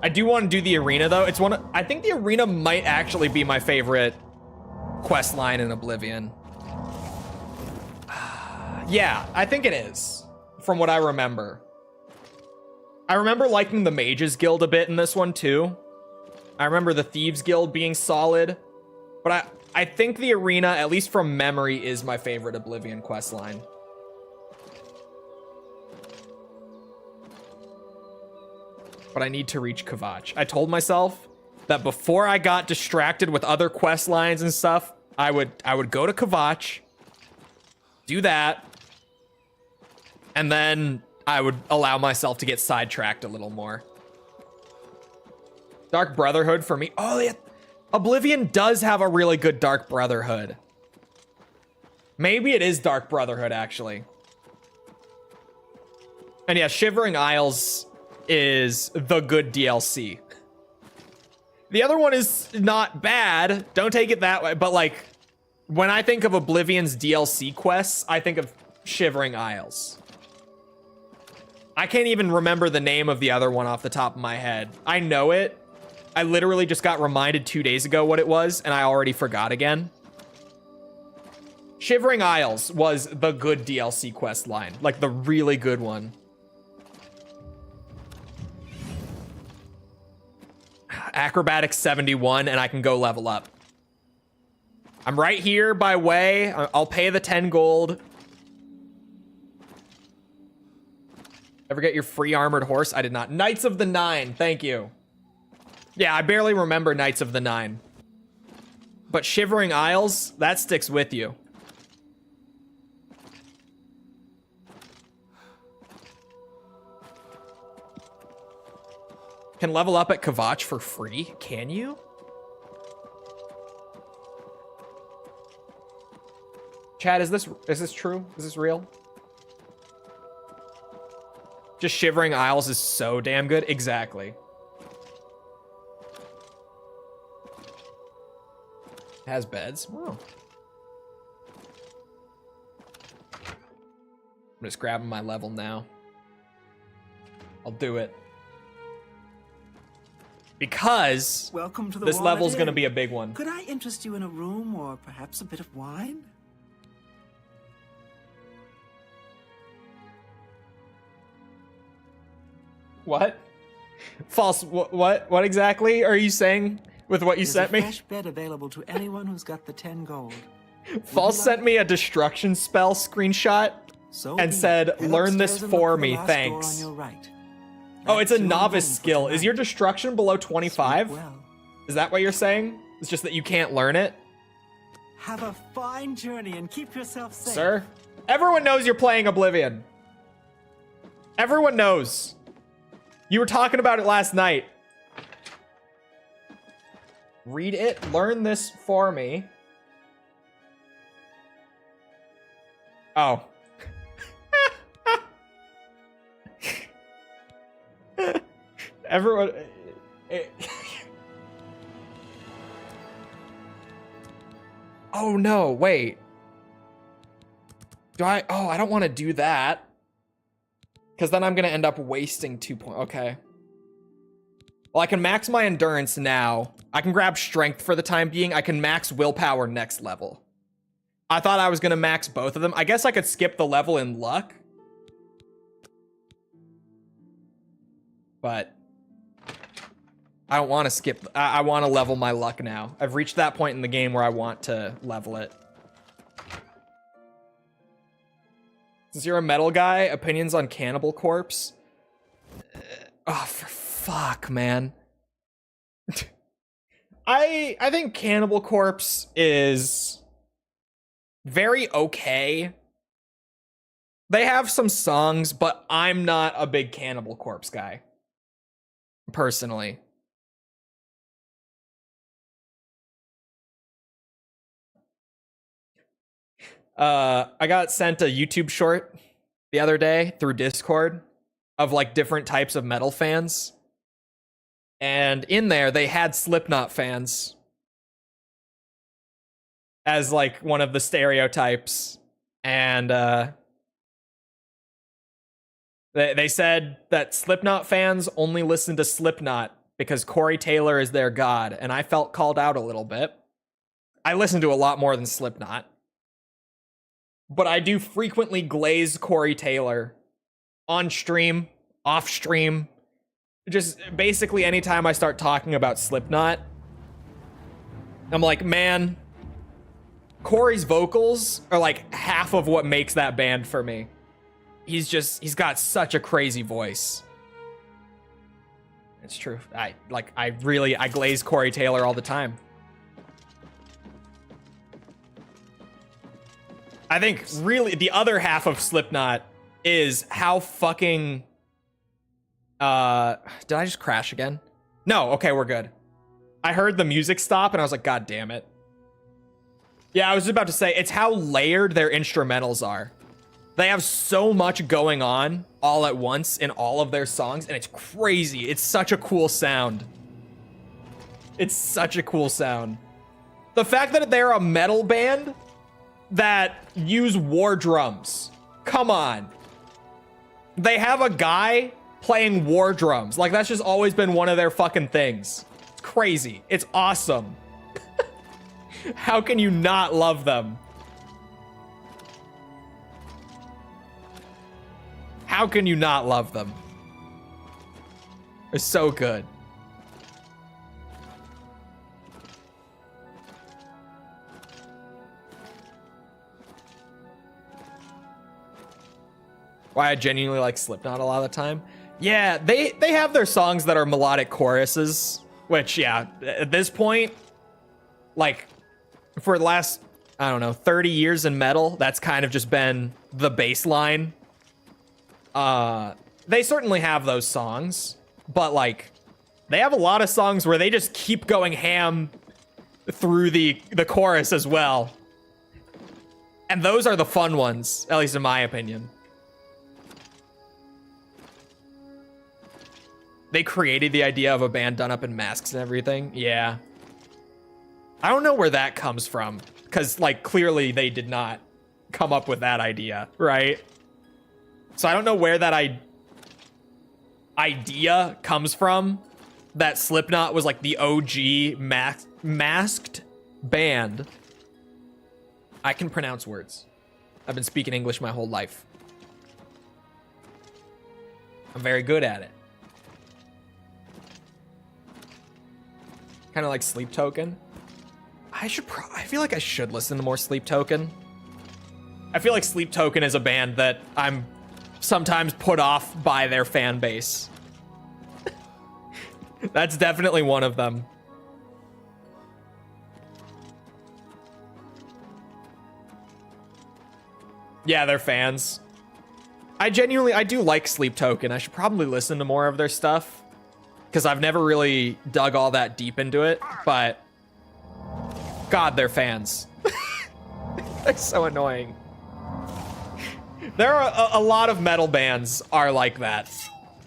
I do want to do the arena though. It's one. I think the arena might actually be my favorite quest line in Oblivion. Yeah, I think it is. From what I remember. I remember liking the Mages Guild a bit in this one too. I remember the Thieves Guild being solid. But I think the arena, at least from memory, is my favorite Oblivion questline. But I need to reach Kvatch. I told myself that before I got distracted with other quest lines and stuff, I would go to Kvatch, do that, and then I would allow myself to get sidetracked a little more. Dark Brotherhood for me. Oh, yeah. Oblivion does have a really good Dark Brotherhood. Maybe it is Dark Brotherhood, actually. And yeah, Shivering Isles is the good DLC. The other one is not bad. Don't take it that way. But like, when I think of Oblivion's DLC quests, I think of Shivering Isles. I can't even remember the name of the other one off the top of my head. I know it. I literally just got reminded 2 days ago what it was, and I already forgot again. Shivering Isles was the good DLC quest line. Like, the really good one. Acrobatics 71, and I can go level up. I'm right here by way. I'll pay the 10 gold. Ever get your free armored horse? I did not. Knights of the Nine, thank you. Yeah, I barely remember Knights of the Nine. But Shivering Isles, that sticks with you. Can level up at Kvatch for free? Can you? Chad, is this true? Is this real? Just Shivering Isles is so damn good. Exactly. Has beds. Whoa. I'm just grabbing my level now. I'll do it. Because Welcome to the this level's Wallet going to Inn. be a big one. Could I interest you in a room or perhaps a bit of wine? What? False. What exactly are you saying with what you There's sent a me? fresh bed available to anyone who's got the 10 gold. False sent me a destruction spell screenshot So and be it. said, Head "Learn this upstairs and look for the me, last door thanks." on your right. Oh, it's a That's your novice room for skill. Is tonight. your destruction below 25? Sleep well. Is that what you're saying? It's just that you can't learn it? Have a fine journey and keep yourself safe. Sir? Everyone knows you're playing Oblivion. Everyone knows. You were talking about it last night. Read it. Learn this for me. Oh. Everyone... Oh no, wait. Do I... Oh, I don't want to do that. Because then I'm going to end up wasting 2 points. Okay. Well, I can max my endurance now. I can grab strength for the time being. I can max willpower next level. I thought I was going to max both of them. I guess I could skip the level in luck. But I don't want to skip. I want to level my luck now. I've reached that point in the game where I want to level it. Since you're a metal guy, opinions on Cannibal Corpse? Oh, for fuck, man. I think Cannibal Corpse is very okay. They have some songs, but I'm not a big Cannibal Corpse guy. Personally. I got sent a YouTube short the other day through Discord of like different types of metal fans. And in there, they had Slipknot fans as like one of the stereotypes. And they said that Slipknot fans only listen to Slipknot because Corey Taylor is their god. And I felt called out a little bit. I listen to a lot more than Slipknot. But I do frequently glaze Corey Taylor on stream, off stream. Just basically anytime I start talking about Slipknot, I'm like, man, Corey's vocals are like half of what makes that band for me. He's got such a crazy voice. It's true. I glaze Corey Taylor all the time. I think really the other half of Slipknot is how fucking did I just crash again? No, okay, we're good. I heard the music stop and I was like, God damn it. Yeah, I was just about to say, it's how layered their instrumentals are. They have so much going on all at once in all of their songs, and it's crazy. It's such a cool sound. It's such a cool sound. The fact that they're a metal band that use war drums. Come on. They have a guy playing war drums. Like, that's just always been one of their fucking things. It's crazy. It's awesome. How can you not love them? How can you not love them? They're so good. Why I genuinely like Slipknot a lot of the time. Yeah, they have their songs that are melodic choruses, which, yeah, at this point, like, for the last, I don't know, 30 years in metal, that's kind of just been the baseline. They certainly have those songs, but, like, they have a lot of songs where they just keep going ham through the chorus as well. And those are the fun ones, at least in my opinion. They created the idea of a band done up in masks and everything. Yeah. I don't know where that comes from, because, like, clearly they did not come up with that idea, right? So I don't know where that idea comes from, that Slipknot was, like, the OG masked band. I can pronounce words. I've been speaking English my whole life. I'm very good at it. Kind of like Sleep Token. I feel like I should listen to more Sleep Token. I feel like Sleep Token is a band that I'm sometimes put off by their fan base. That's definitely one of them. Yeah, they're fans. I do like Sleep Token. I should probably listen to more of their stuff, because I've never really dug all that deep into it, but God, they're fans. They're so annoying. There are a lot of metal bands are like that,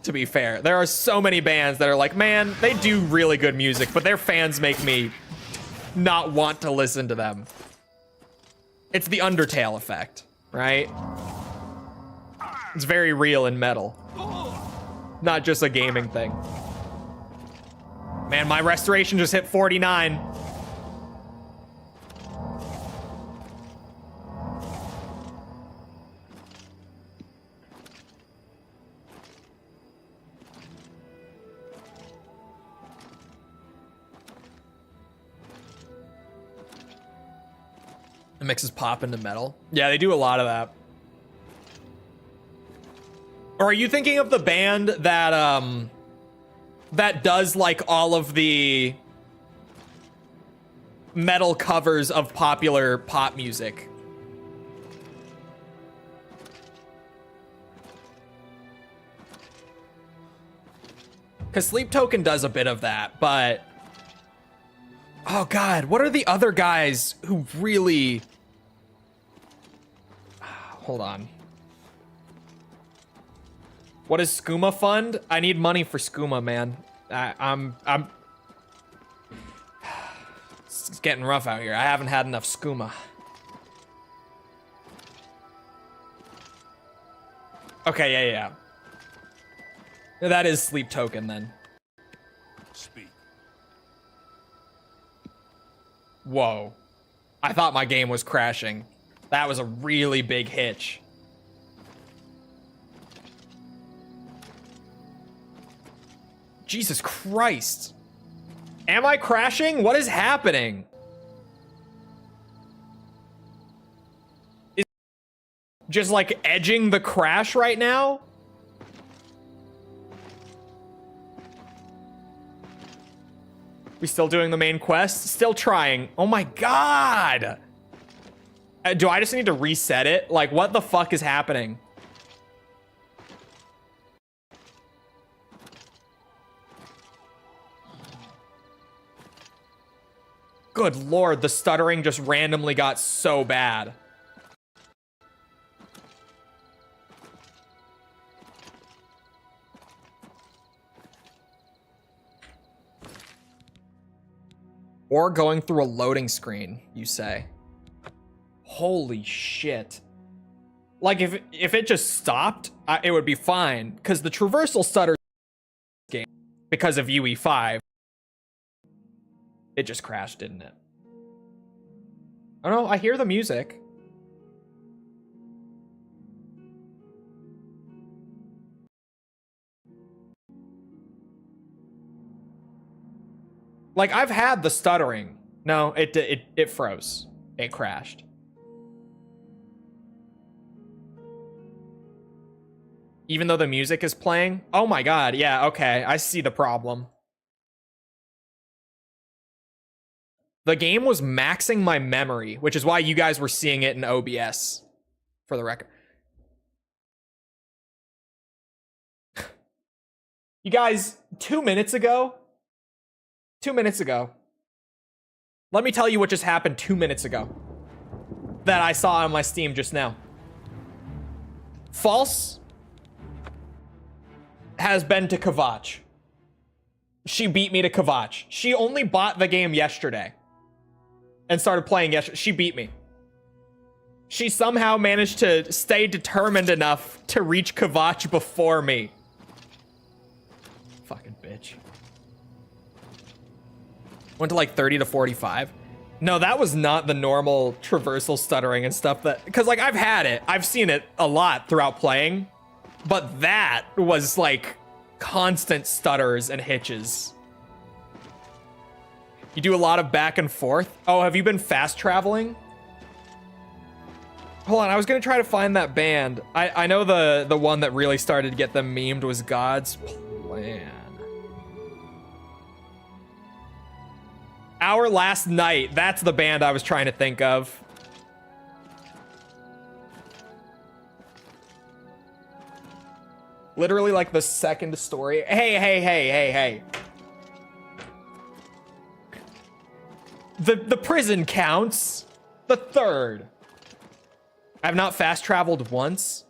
to be fair. There are so many bands that are like, man, they do really good music, but their fans make me not want to listen to them. It's the Undertale effect, right? It's very real in metal. Not just a gaming thing. Man, my restoration just hit 49. It mixes pop into metal. Yeah, they do a lot of that. Or are you thinking of the band that that does, like, all of the metal covers of popular pop music? Because Sleep Token does a bit of that, but... Oh, God, what are the other guys who really... Hold on. What is Skooma Fund? I need money for Skooma, man. I'm... It's getting rough out here. I haven't had enough Skooma. Okay, yeah. That is Sleep Token, then. Speak. Whoa. I thought my game was crashing. That was a really big hitch. Jesus Christ. Am I crashing? What is happening? Is just like edging the crash right now? We still doing the main quest? Still trying. Oh my God. Do I just need to reset it? Like, what the fuck is happening? Good lord, the stuttering just randomly got so bad. Or going through a loading screen, you say. Holy shit. Like, if it just stopped, it would be fine. Because the traversal stutters game, because of UE5, it just crashed, didn't it? Oh no, I hear the music. Like, I've had the stuttering. No, it froze. It crashed. Even though the music is playing? Oh my god, yeah, okay, I see the problem. The game was maxing my memory, which is why you guys were seeing it in OBS, for the record. You guys, 2 minutes ago, let me tell you what just happened 2 minutes ago that I saw on my Steam just now. False has been to Kvatch. She beat me to Kvatch. She only bought the game yesterday and started playing yesterday. She beat me. She somehow managed to stay determined enough to reach Kvatch before me. Fucking bitch. Went to like 30 to 45. No, that was not the normal traversal stuttering and stuff that... Because, like, I've had it. I've seen it a lot throughout playing. But that was, like, constant stutters and hitches. You do a lot of back and forth. Oh, have you been fast traveling? Hold on, I was going to try to find that band. I know the one that really started to get them memed was God's Plan. Our Last Night. That's the band I was trying to think of. Literally like the second story. Hey. The prison counts. The third. I've not fast traveled once.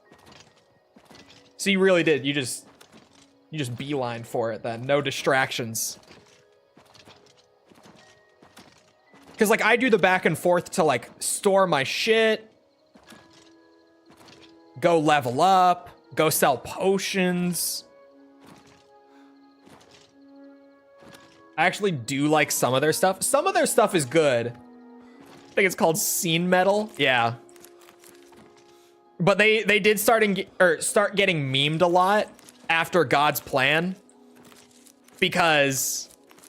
So you really did. You just beeline for it then. No distractions. Because, like, I do the back and forth to, like, store my shit, go level up, go sell potions. I actually do like some of their stuff. Some of their stuff is good. I think it's called Scene Metal. Yeah. But they did start getting memed a lot after God's Plan. Because...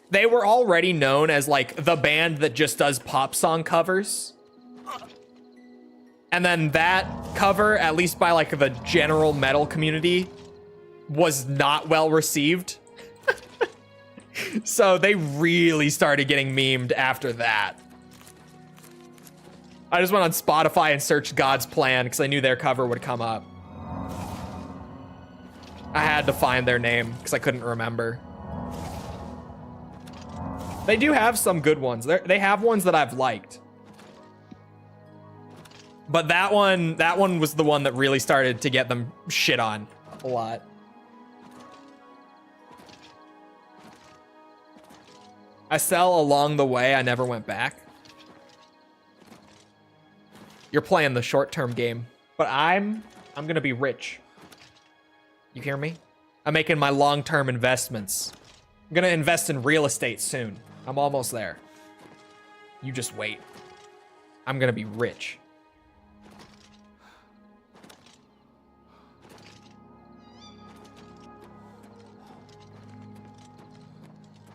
they were already known as, like, the band that just does pop song covers. And then that cover, at least by, like, the general metal community, was not well received. So they really started getting memed after that. I just went on Spotify and searched God's Plan because I knew their cover would come up. I had to find their name because I couldn't remember. They do have some good ones. They have ones that I've liked. But that one was the one that really started to get them shit on a lot. I sell along the way. I never went back. You're playing the short-term game, but I'm gonna be rich. You hear me? I'm making my long-term investments. I'm gonna invest in real estate soon. I'm almost there. You just wait. I'm gonna be rich.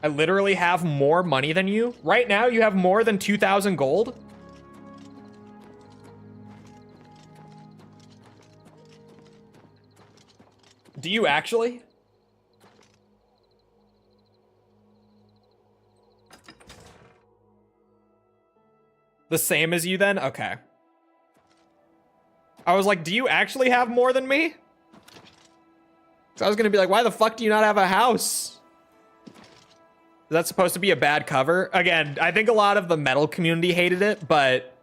I literally have more money than you. Right now, you have more than 2,000 gold. Do you actually? The same as you then? Okay. I was like, do you actually have more than me? So I was gonna be like, why the fuck do you not have a house? Is that supposed to be a bad cover? Again, I think a lot of the metal community hated it, but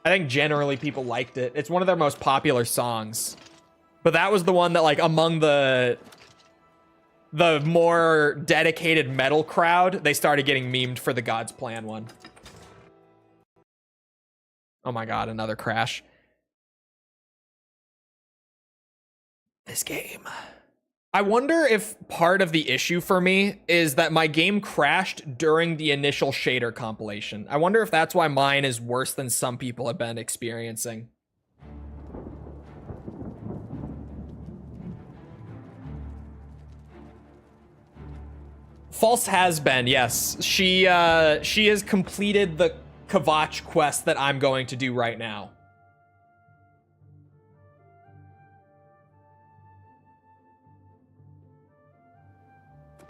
I think generally people liked it. It's one of their most popular songs. But that was the one that, like, among the more dedicated metal crowd, they started getting memed for the God's Plan one. Oh my god, another crash. This game. I wonder if part of the issue for me is that my game crashed during the initial shader compilation. I wonder if that's why mine is worse than some people have been experiencing. False has been, yes. She has completed the Kavach quest that I'm going to do right now.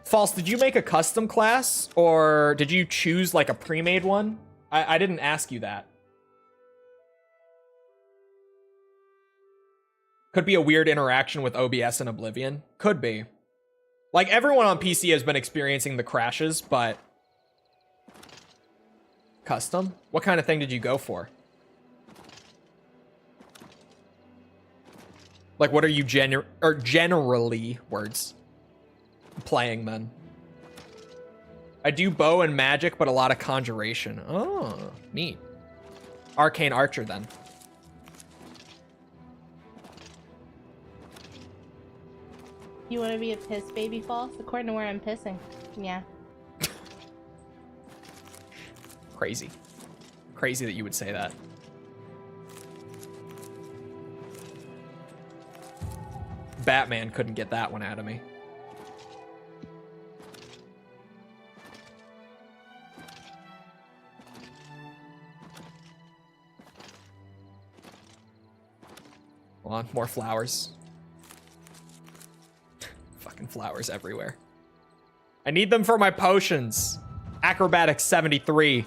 False, did you make a custom class, or did you choose like a pre-made one? I didn't ask you that. Could be a weird interaction with OBS and Oblivion. Could be. Like, everyone on PC has been experiencing the crashes, but... Custom? What kind of thing did you go for? Like, what are you generally words playing then? I do bow and magic, but a lot of conjuration. Oh, neat. Arcane Archer then. You want to be a piss baby, False? According to where I'm pissing. Yeah. Crazy. Crazy that you would say that. Batman couldn't get that one out of me. Hold on, more flowers. Fucking flowers everywhere. I need them for my potions. Acrobatics 73.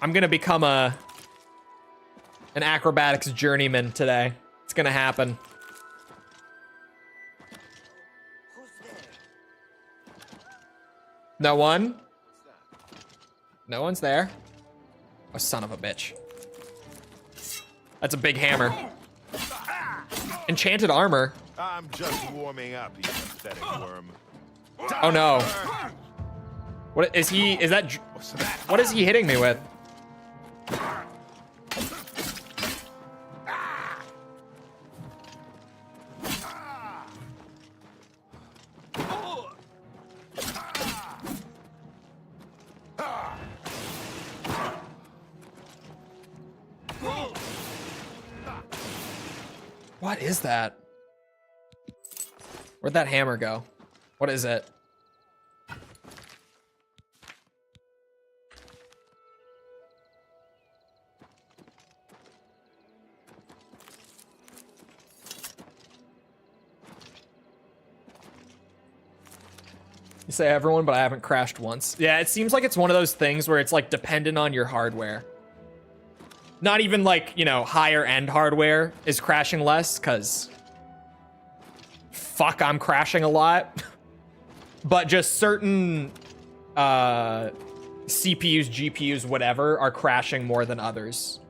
I'm gonna become an acrobatics journeyman today. It's gonna happen. No one? No one's there. Oh, son of a bitch. That's a big hammer. Enchanted armor. I'm just warming up, you pathetic worm. Oh no. What is he? Is that? What is he hitting me with? What is that? Where'd that hammer go? What is it? You say everyone, but I haven't crashed once. Yeah, it seems like it's one of those things where it's like dependent on your hardware. Not even like, you know, higher end hardware is crashing less, because fuck, I'm crashing a lot. But just certain CPUs, GPUs, whatever, are crashing more than others.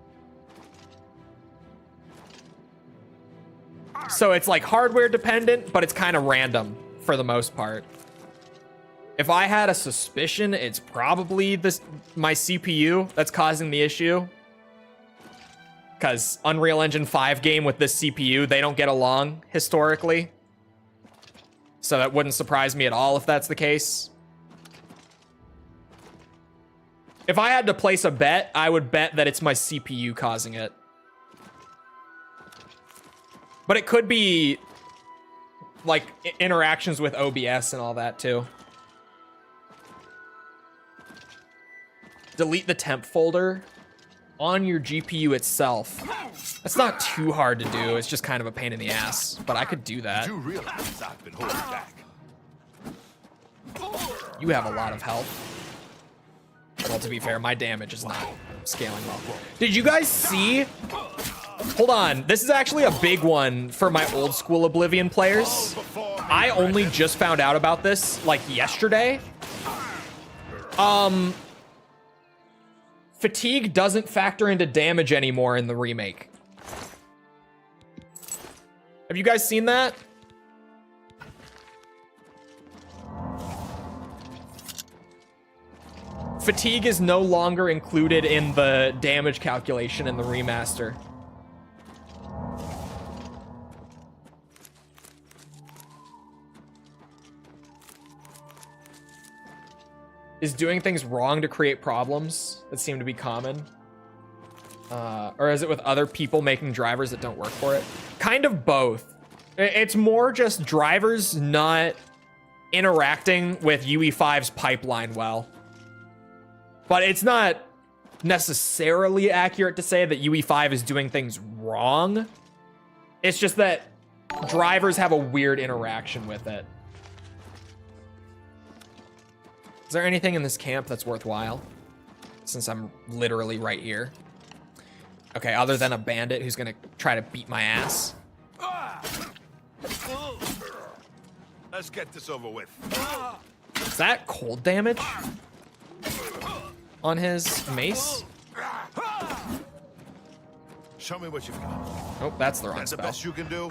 So it's like hardware dependent, but it's kind of random for the most part. If I had a suspicion, it's probably my CPU that's causing the issue. Because Unreal Engine 5 game with this CPU, they don't get along historically. So that wouldn't surprise me at all if that's the case. If I had to place a bet, I would bet that it's my CPU causing it. But it could be like interactions with OBS and all that too. Delete the temp folder on your GPU itself. That's not too hard to do. It's just kind of a pain in the ass, but I could do that. You realize I've been holding back. You have a lot of health. Well, to be fair, my damage is not scaling well. Did you guys see? Hold on. This is actually a big one for my old school Oblivion players. I only just found out about this like yesterday. Fatigue doesn't factor into damage anymore in the remake. Have you guys seen that? Fatigue is no longer included in the damage calculation in the remaster. Is doing things wrong to create problems that seem to be common? Or is it with other people making drivers that don't work for it? Kind of both. It's more just drivers not interacting with UE5's pipeline well. But it's not necessarily accurate to say that UE5 is doing things wrong. It's just that drivers have a weird interaction with it. Is there anything in this camp that's worthwhile? Since I'm literally right here. Okay, other than a bandit who's gonna try to beat my ass. Let's get this over with. Is that cold damage on his mace? Show me what you've got. Oh, that's the wrong That's the spell. best you can do.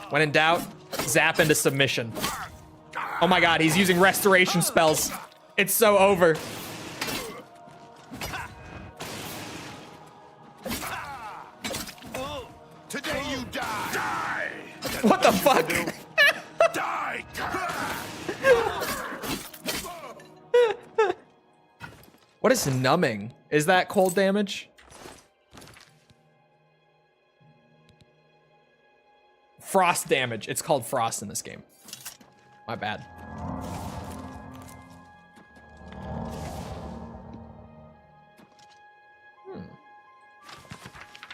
When in doubt, zap into submission. Oh my god, he's using restoration spells. It's so over. Today you die. Die. What the fuck? Die. What is numbing? Is that cold damage? Frost damage. It's called frost in this game. My bad.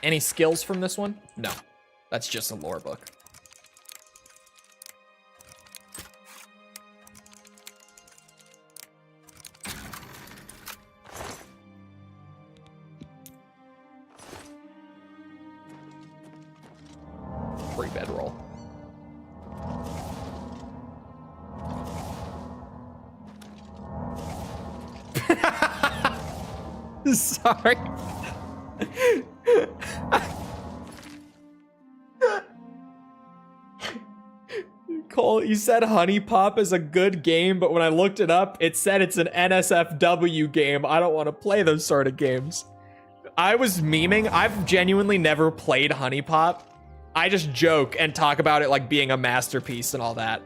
Any skills from this one? No. That's just a lore book. Free bedroll. Sorry. Cole, you said Honey Pop is a good game, but when I looked it up, it said it's an NSFW game. I don't want to play those sort of games. I was memeing. I've genuinely never played Honey Pop. I just joke and talk about it like being a masterpiece and all that.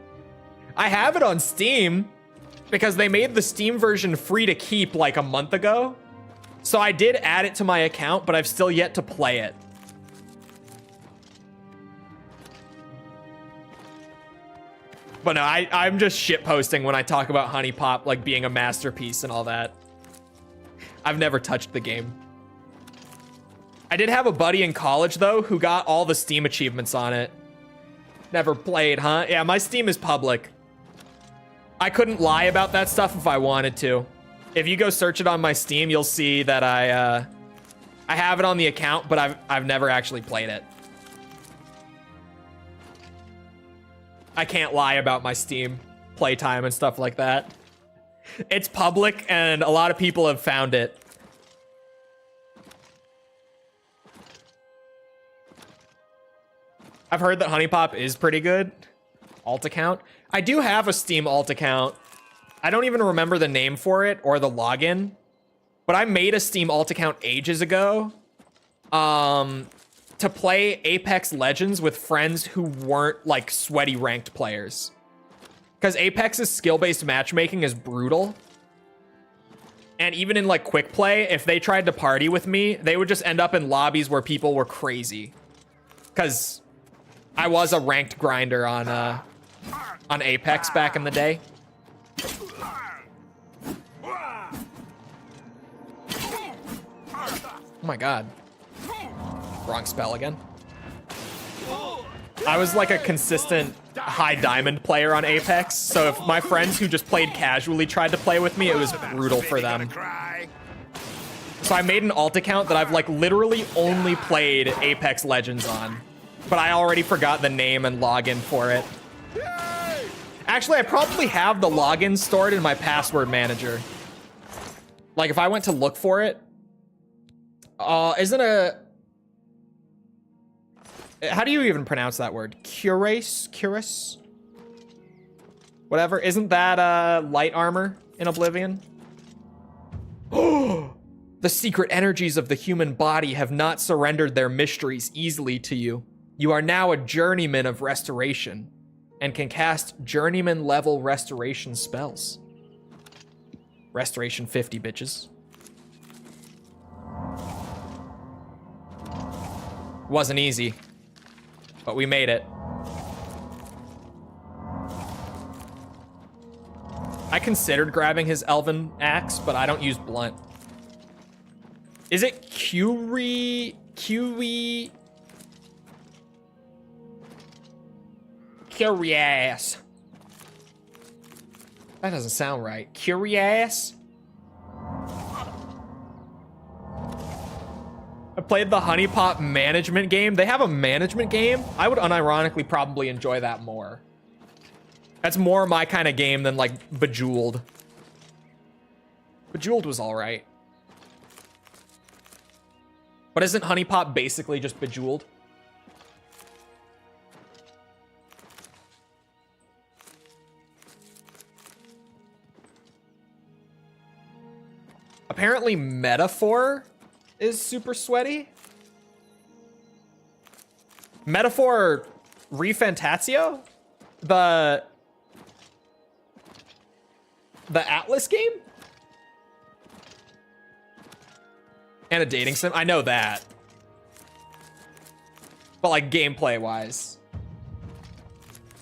I have it on Steam because they made the Steam version free to keep like a month ago. So I did add it to my account, but I've still yet to play it. But no, I'm just shitposting when I talk about Honey Pop like being a masterpiece and all that. I've never touched the game. I did have a buddy in college though who got all the Steam achievements on it. Never played, huh? Yeah, my Steam is public. I couldn't lie about that stuff if I wanted to. If you go search it on my Steam, you'll see that I have it on the account, but I've never actually played it. I can't lie about my Steam playtime and stuff like that. It's public and a lot of people have found it. I've heard that Honey Pop is pretty good. Alt account. I do have a Steam alt account. I don't even remember the name for it or the login, but I made a Steam alt account ages ago to play Apex Legends with friends who weren't like sweaty ranked players. Because Apex's skill-based matchmaking is brutal. And even in like quick play, if they tried to party with me, they would just end up in lobbies where people were crazy. Because I was a ranked grinder on Apex back in the day. Oh my god. Wrong spell again. I was like a consistent high diamond player on Apex, so if my friends who just played casually tried to play with me, it was brutal for them. So I made an alt account that I've like literally only played Apex Legends on, but I already forgot the name and login for it. Actually, I probably have the login stored in my password manager. Like if I went to look for it, isn't a... How do you even pronounce that word? Cuirass? Whatever. Isn't that light armor in Oblivion? Oh, the secret energies of the human body have not surrendered their mysteries easily to you. You are now a journeyman of restoration and can cast journeyman level restoration spells. Restoration 50, bitches. Wasn't easy, but we made it. I considered grabbing his elven axe, but I don't use blunt. Is it Curious? That doesn't sound right. Curious? I played the Honey Pot management game. They have a management game. I would unironically probably enjoy that more. That's more my kind of game than like Bejeweled. Bejeweled was all right. But isn't Honey Pot basically just Bejeweled? Apparently Metaphor is super sweaty. Metaphor Refantatio? The Atlas game? And a dating sim? I know that. But like gameplay wise.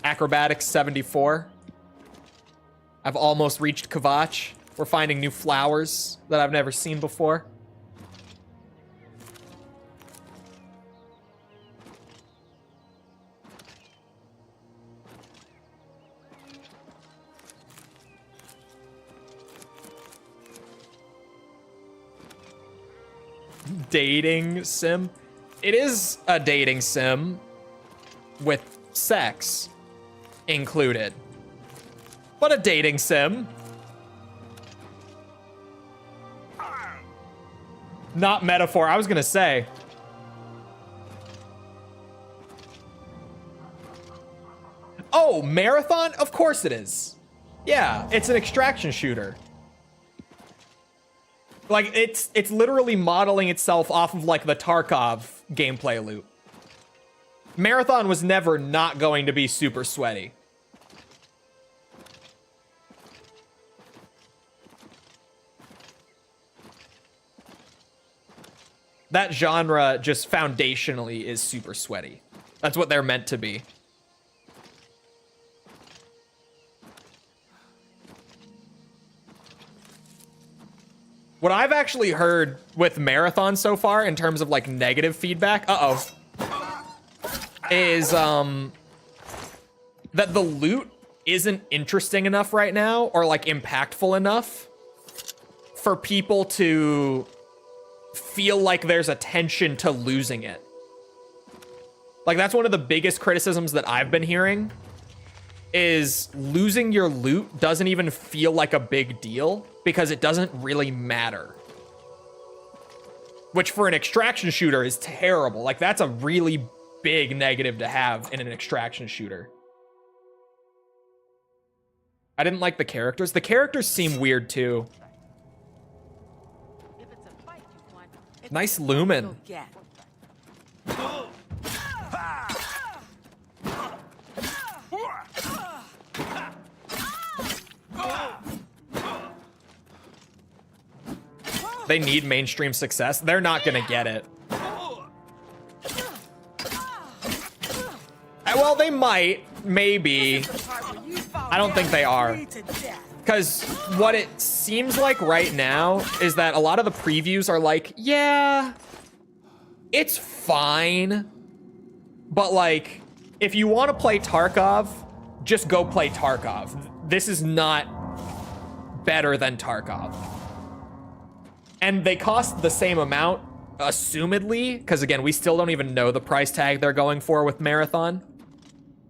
Acrobatics 74. I've almost reached Kvatch. We're finding new flowers that I've never seen before. Dating sim. It is a dating sim with sex included, but a dating sim. Not Metaphor. I was gonna say. Oh, Marathon? Of course it is. Yeah, it's an extraction shooter. Like, it's literally modeling itself off of, like, the Tarkov gameplay loop. Marathon was never not going to be super sweaty. That genre just foundationally is super sweaty. That's what they're meant to be. What I've actually heard with Marathon so far in terms of like negative feedback, is that the loot isn't interesting enough right now or like impactful enough for people to feel like there's a tension to losing it. Like that's one of the biggest criticisms that I've been hearing is losing your loot doesn't even feel like a big deal because it doesn't really matter. Which for an extraction shooter is terrible. Like that's a really big negative to have in an extraction shooter. I didn't like the characters. The characters seem weird too. Nice lumen. They need mainstream success. They're not gonna get it. Well, they might, maybe. I don't think they are. Because what it seems like right now is that a lot of the previews are like, yeah, it's fine. But like, if you want to play Tarkov, just go play Tarkov. This is not better than Tarkov. And they cost the same amount, assumedly, because again, we still don't even know the price tag they're going for with Marathon.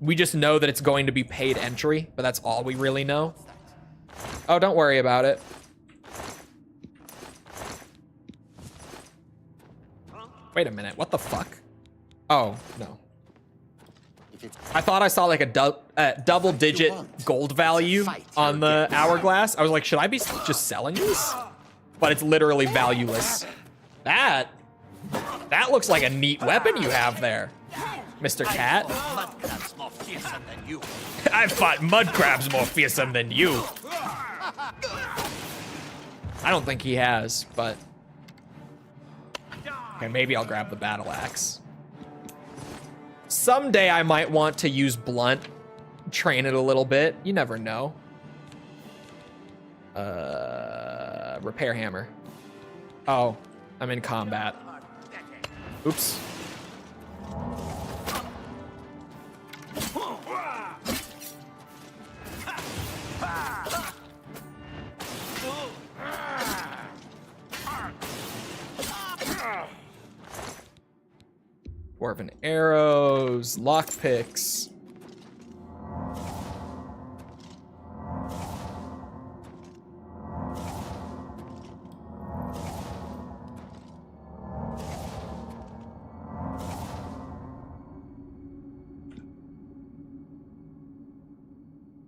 We just know that it's going to be paid entry, but that's all we really know. Oh, don't worry about it. Wait a minute, what the fuck? Oh, no. I thought I saw like a double-digit gold value on the hourglass. I was like, should I be just selling these? But it's literally valueless. That looks like a neat weapon you have there, Mr. Cat. I've fought mud crabs more fearsome than you. I don't think he has, but... Okay, maybe I'll grab the battle axe. Someday I might want to use blunt, train it a little bit. You never know. Repair hammer. Oh, I'm in combat. Oops. Dwarven arrows, lockpicks.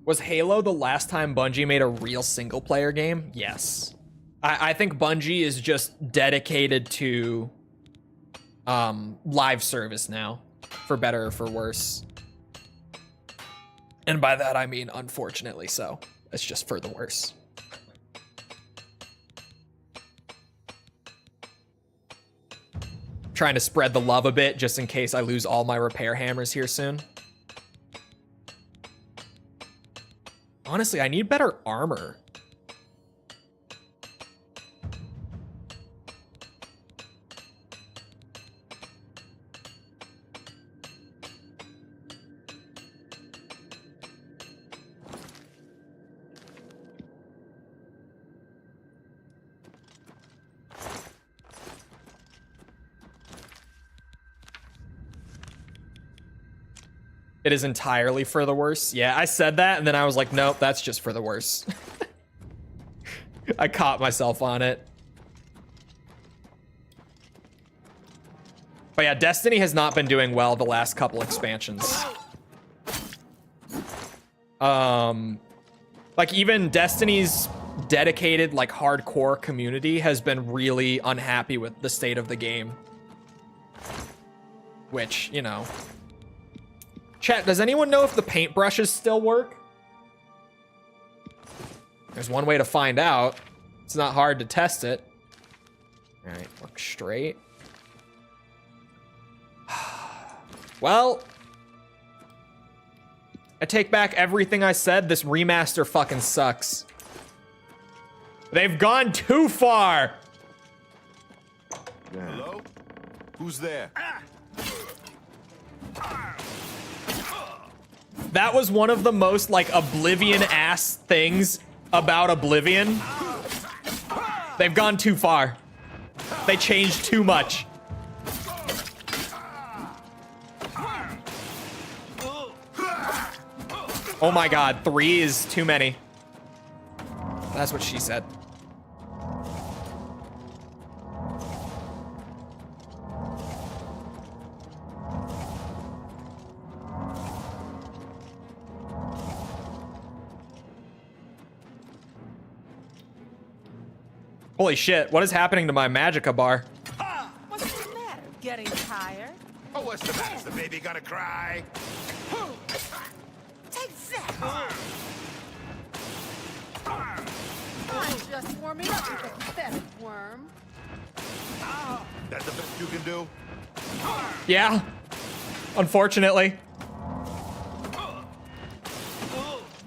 Was Halo the last time Bungie made a real single-player game? Yes. I think Bungie is just dedicated to live service now, for better or for worse. And by that I mean unfortunately so. It's just for the worse. Trying to spread the love a bit just in case I lose all my repair hammers here soon. Honestly, I need better armor. It is entirely for the worse. Yeah, I said that, and then I was like, nope, that's just for the worse. I caught myself on it. But yeah, Destiny has not been doing well the last couple expansions. Like even Destiny's dedicated, like hardcore community has been really unhappy with the state of the game. Which, you know. Chat, does anyone know if the paintbrushes still work? There's one way to find out. It's not hard to test it. All right, look straight. Well, I take back everything I said. This remaster fucking sucks. They've gone too far. Hello? Who's there? That was one of the most like Oblivion-ass things about Oblivion. They've gone too far. They changed too much. Oh my god, 3 is too many. That's what she said. Holy shit, what is happening to my Magicka bar? What's the matter? Getting tired? Oh, what's the matter? Is the baby gonna cry? Take that! I'm just warming up, you pathetic worm. That's the best you can do? Yeah, unfortunately.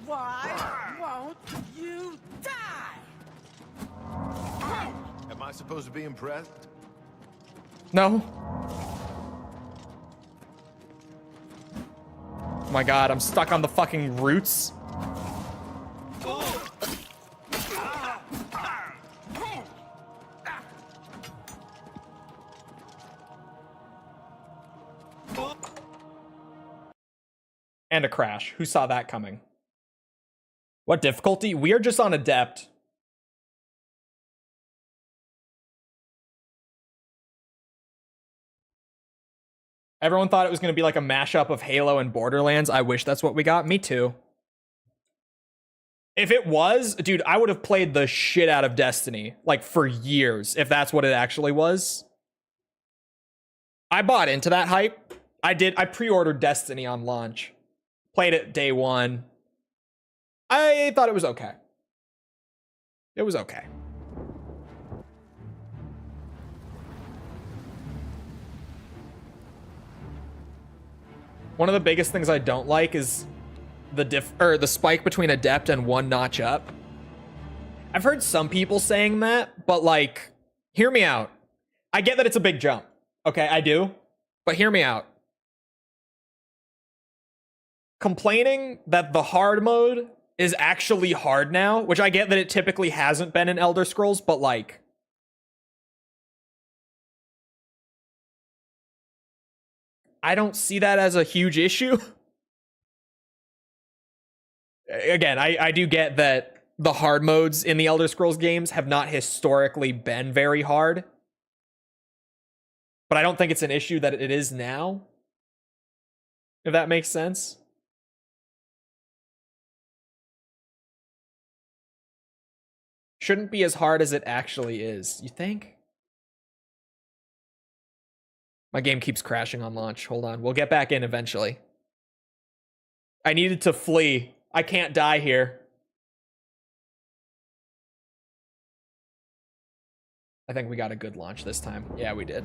Why won't you die? Am I supposed to be impressed? No. Oh my god, I'm stuck on the fucking roots. And a crash. Who saw that coming? What difficulty? We are just on Adept. Everyone thought it was going to be like a mashup of Halo and Borderlands. I wish that's what we got. Me too. If it was, dude, I would have played the shit out of Destiny, like, for years, if that's what it actually was. I bought into that hype. I pre-ordered Destiny on launch. Played it day one. I thought it was okay. It was okay. One of the biggest things I don't like is the spike between Adept and one notch up. I've heard some people saying that, but like, hear me out. I get that it's a big jump. Okay, I do. But hear me out. Complaining that the hard mode is actually hard now, which I get that it typically hasn't been in Elder Scrolls, but like, I don't see that as a huge issue. Again, I do get that the hard modes in the Elder Scrolls games have not historically been very hard, but I don't think it's an issue that it is now, if that makes sense. Shouldn't be as hard as it actually is, you think? My game keeps crashing on launch. Hold on, we'll get back in eventually. I needed to flee. I can't die here. I think we got a good launch this time. Yeah, we did.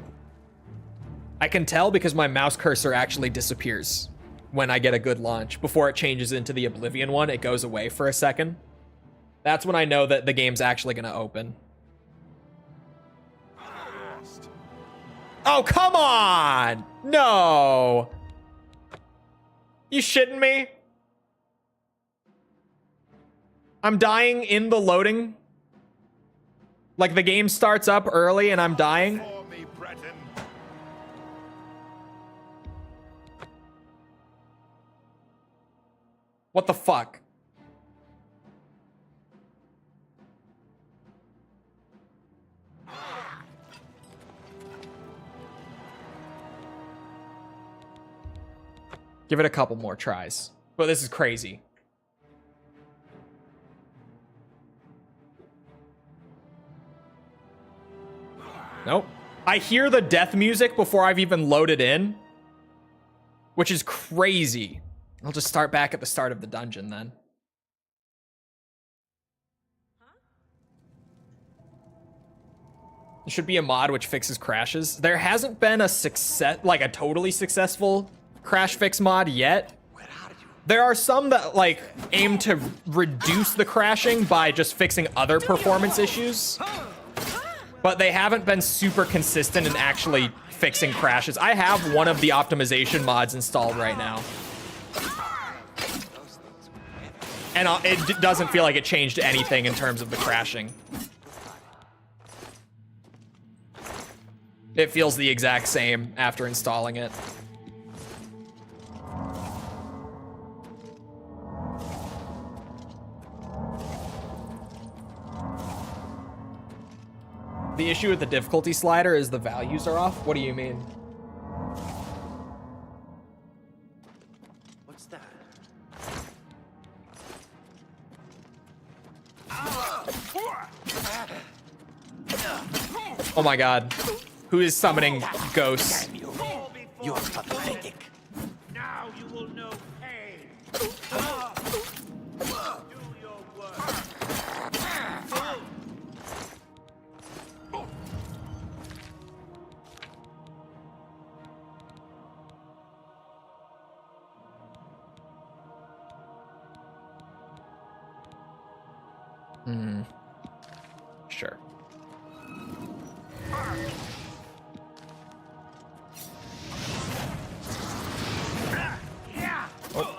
I can tell because my mouse cursor actually disappears when I get a good launch. Before it changes into the Oblivion one, it goes away for a second. That's when I know that the game's actually gonna open. Oh, come on! No! You shitting me? I'm dying in the loading? Like the game starts up early and I'm dying? What the fuck? Give it a couple more tries. But this is crazy. Nope. I hear the death music before I've even loaded in, which is crazy. I'll just start back at the start of the dungeon then. There should be a mod which fixes crashes. There hasn't been a success, like a totally successful crash fix mod yet. There are some that like aim to reduce the crashing by just fixing other performance issues, but they haven't been super consistent in actually fixing crashes. I have one of the optimization mods installed right now, and it doesn't feel like it changed anything in terms of the crashing. It feels the exact same after installing it. The issue with the difficulty slider is the values are off. What do you mean? What's that? Oh my god. Who is summoning ghosts? You're pathetic. Now you will know pain. Do your work. Sure. Oh.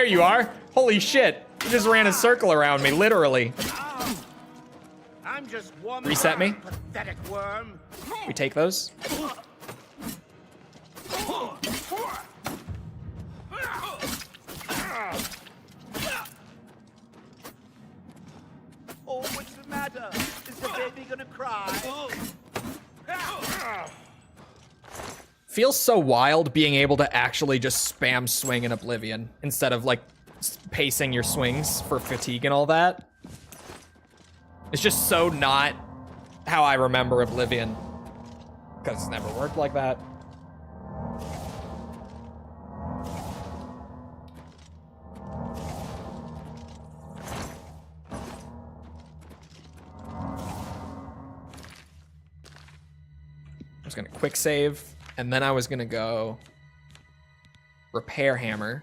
there you are. Holy shit. You just ran a circle around me, literally. I'm just warming Reset me. up, pathetic worm. We take those. Oh, what's the matter? Is the baby gonna cry? Feels so wild being able to actually just spam swing in Oblivion instead of like pacing your swings for fatigue and all that. It's just so not how I remember Oblivion, because it's never worked like that. I was gonna quick save, and then I was gonna go repair hammer.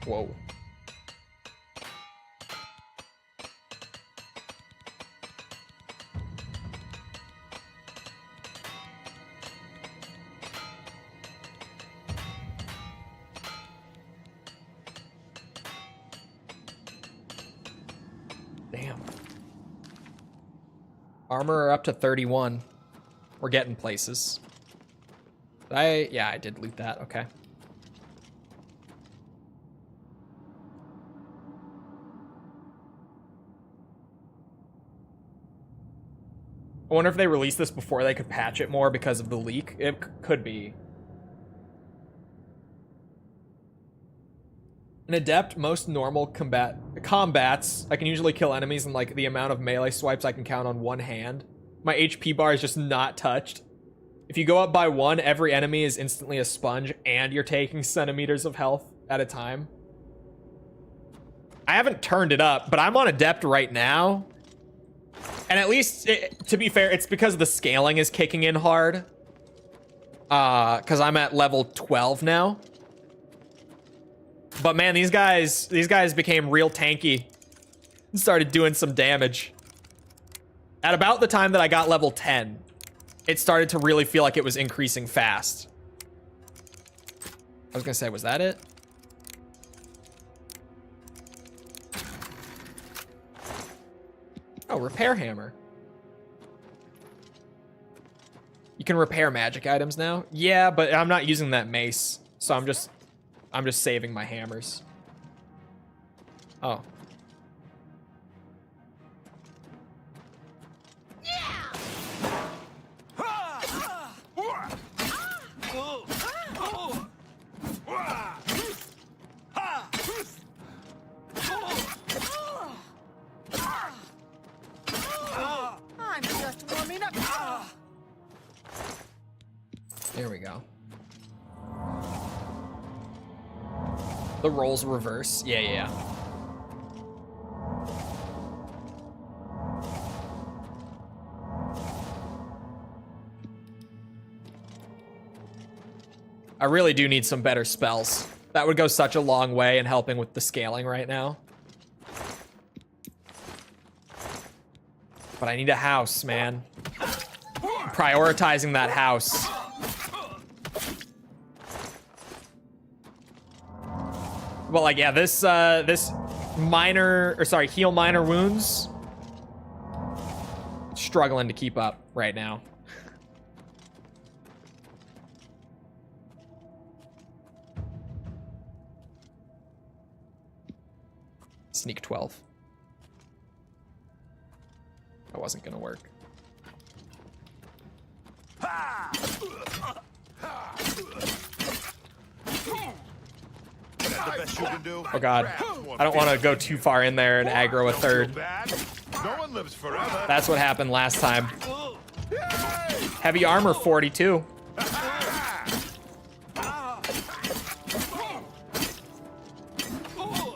Whoa. Damn. Armor up to 31. We're getting places. Yeah, I did loot that. Okay. I wonder if they released this before they could patch it more because of the leak. It could be. An adept, most normal combats, I can usually kill enemies in like the amount of melee swipes I can count on one hand. My HP bar is just not touched. If you go up by one, every enemy is instantly a sponge and you're taking centimeters of health at a time. I haven't turned it up, but I'm on adept right now. And at least, to be fair, it's because the scaling is kicking in hard. Because I'm at level 12 now. But man, these guys became real tanky and started doing some damage. At about the time that I got level 10, it started to really feel like it was increasing fast. I was gonna say, was that it? Oh, repair hammer. You can repair magic items now? Yeah, but I'm not using that mace, so I'm just saving my hammers. Oh. I'm just warming up. There we go. The roles reverse. Yeah. I really do need some better spells. That would go such a long way in helping with the scaling right now. But I need a house, man. I'm prioritizing that house. But like, yeah, this heal minor wounds. Struggling to keep up right now. Sneak 12. That wasn't gonna work. The best you can do? Oh god. I don't want to go too far in there and aggro a third. No one lives forever. That's what happened last time. Heavy armor 42.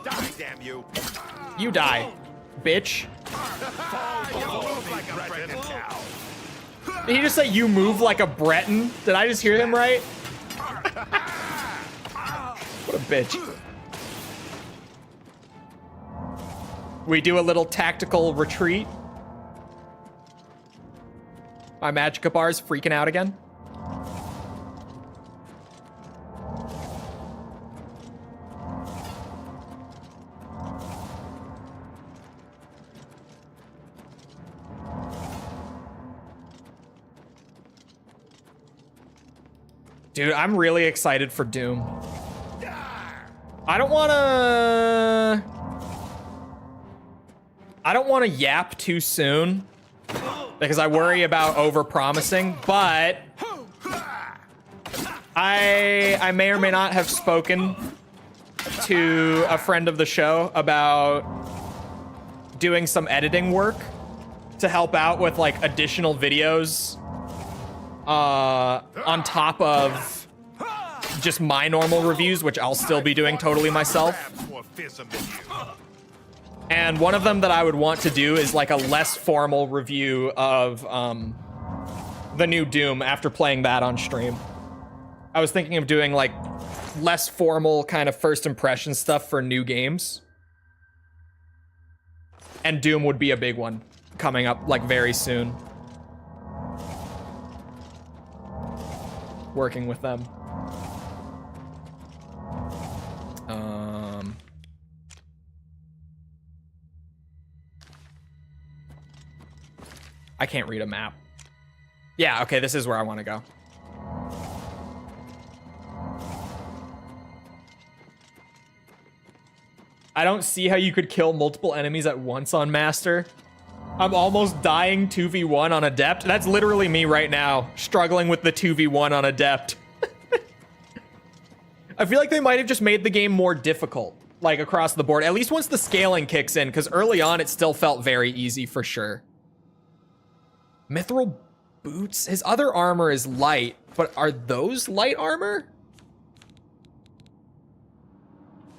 Die, damn you. You die, bitch. You move like a pregnant cow. Did he just say you move like a Breton? Did I just hear him right? What a bitch. We do a little tactical retreat. My magicka bar's freaking out again. Dude, I'm really excited for Doom. I don't wanna yap too soon because I worry about over-promising, but I may or may not have spoken to a friend of the show about doing some editing work to help out with like additional videos on top of just my normal reviews, which I'll still be doing totally myself. And one of them that I would want to do is like a less formal review of the new Doom after playing that on stream. I was thinking of doing like less formal kind of first impression stuff for new games. And Doom would be a big one coming up like very soon. Working with them. I can't read a map. Yeah, okay, this is where I want to go. I don't see how you could kill multiple enemies at once on Master. I'm almost dying 2v1 on Adept. That's literally me right now, struggling with the 2v1 on Adept. I feel like they might have just made the game more difficult, like across the board, at least once the scaling kicks in, because early on it still felt very easy for sure. Mithril boots? His other armor is light, but are those light armor?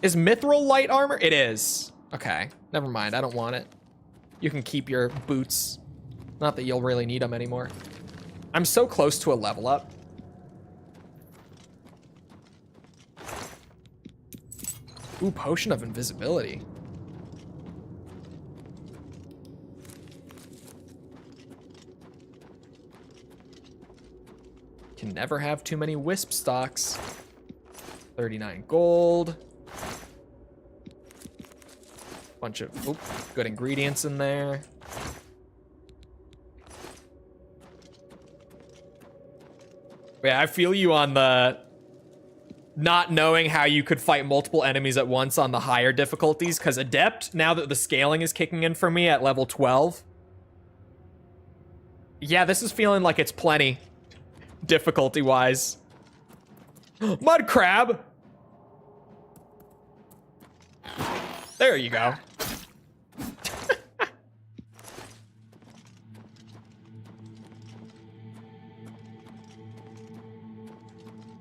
Is Mithril light armor? It is. Okay, never mind, I don't want it. You can keep your boots. Not that you'll really need them anymore. I'm so close to a level up. Ooh, potion of invisibility. Can never have too many wisp stocks. 39 gold. Bunch of good ingredients in there. Yeah, I feel you on the not knowing how you could fight multiple enemies at once on the higher difficulties, because Adept, now that the scaling is kicking in for me at level 12, yeah, this is feeling like it's plenty difficulty-wise. Mud crab! There you go.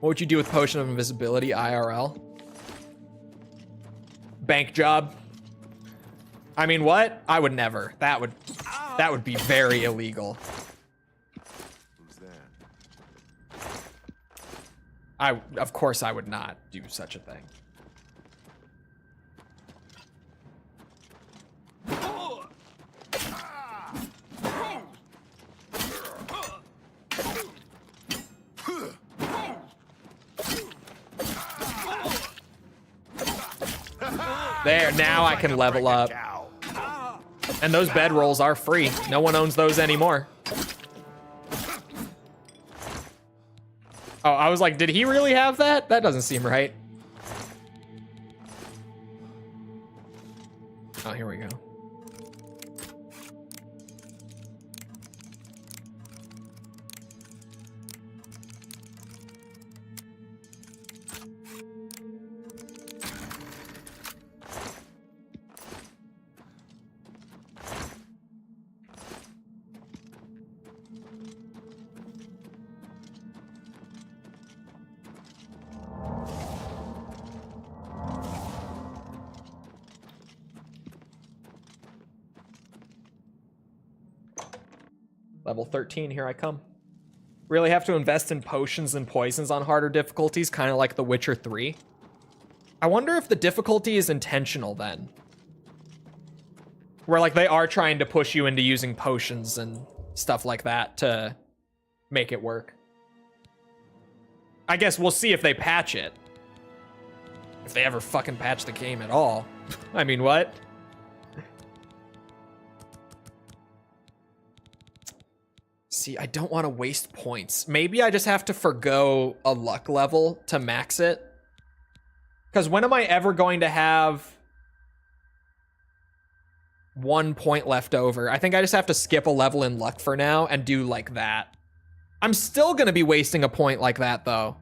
What would you do with Potion of Invisibility IRL? Bank job. I mean, what? I would never. That would be very illegal. Who's that? Of course I would not do such a thing. There, now I can level up. And those bedrolls are free. No one owns those anymore. Oh, I was like, did he really have that? That doesn't seem right. Oh, here we go. Level 13, here I come. Really have to invest in potions and poisons on harder difficulties, kind of like The Witcher 3. I wonder if the difficulty is intentional then. Where like they are trying to push you into using potions and stuff like that to make it work. I guess we'll see if they patch it. If they ever fucking patch the game at all. I mean, what? See, I don't want to waste points. Maybe I just have to forgo a luck level to max it. Because when am I ever going to have 1 point left over? I think I just have to skip a level in luck for now and do like that. I'm still going to be wasting a point like that, though.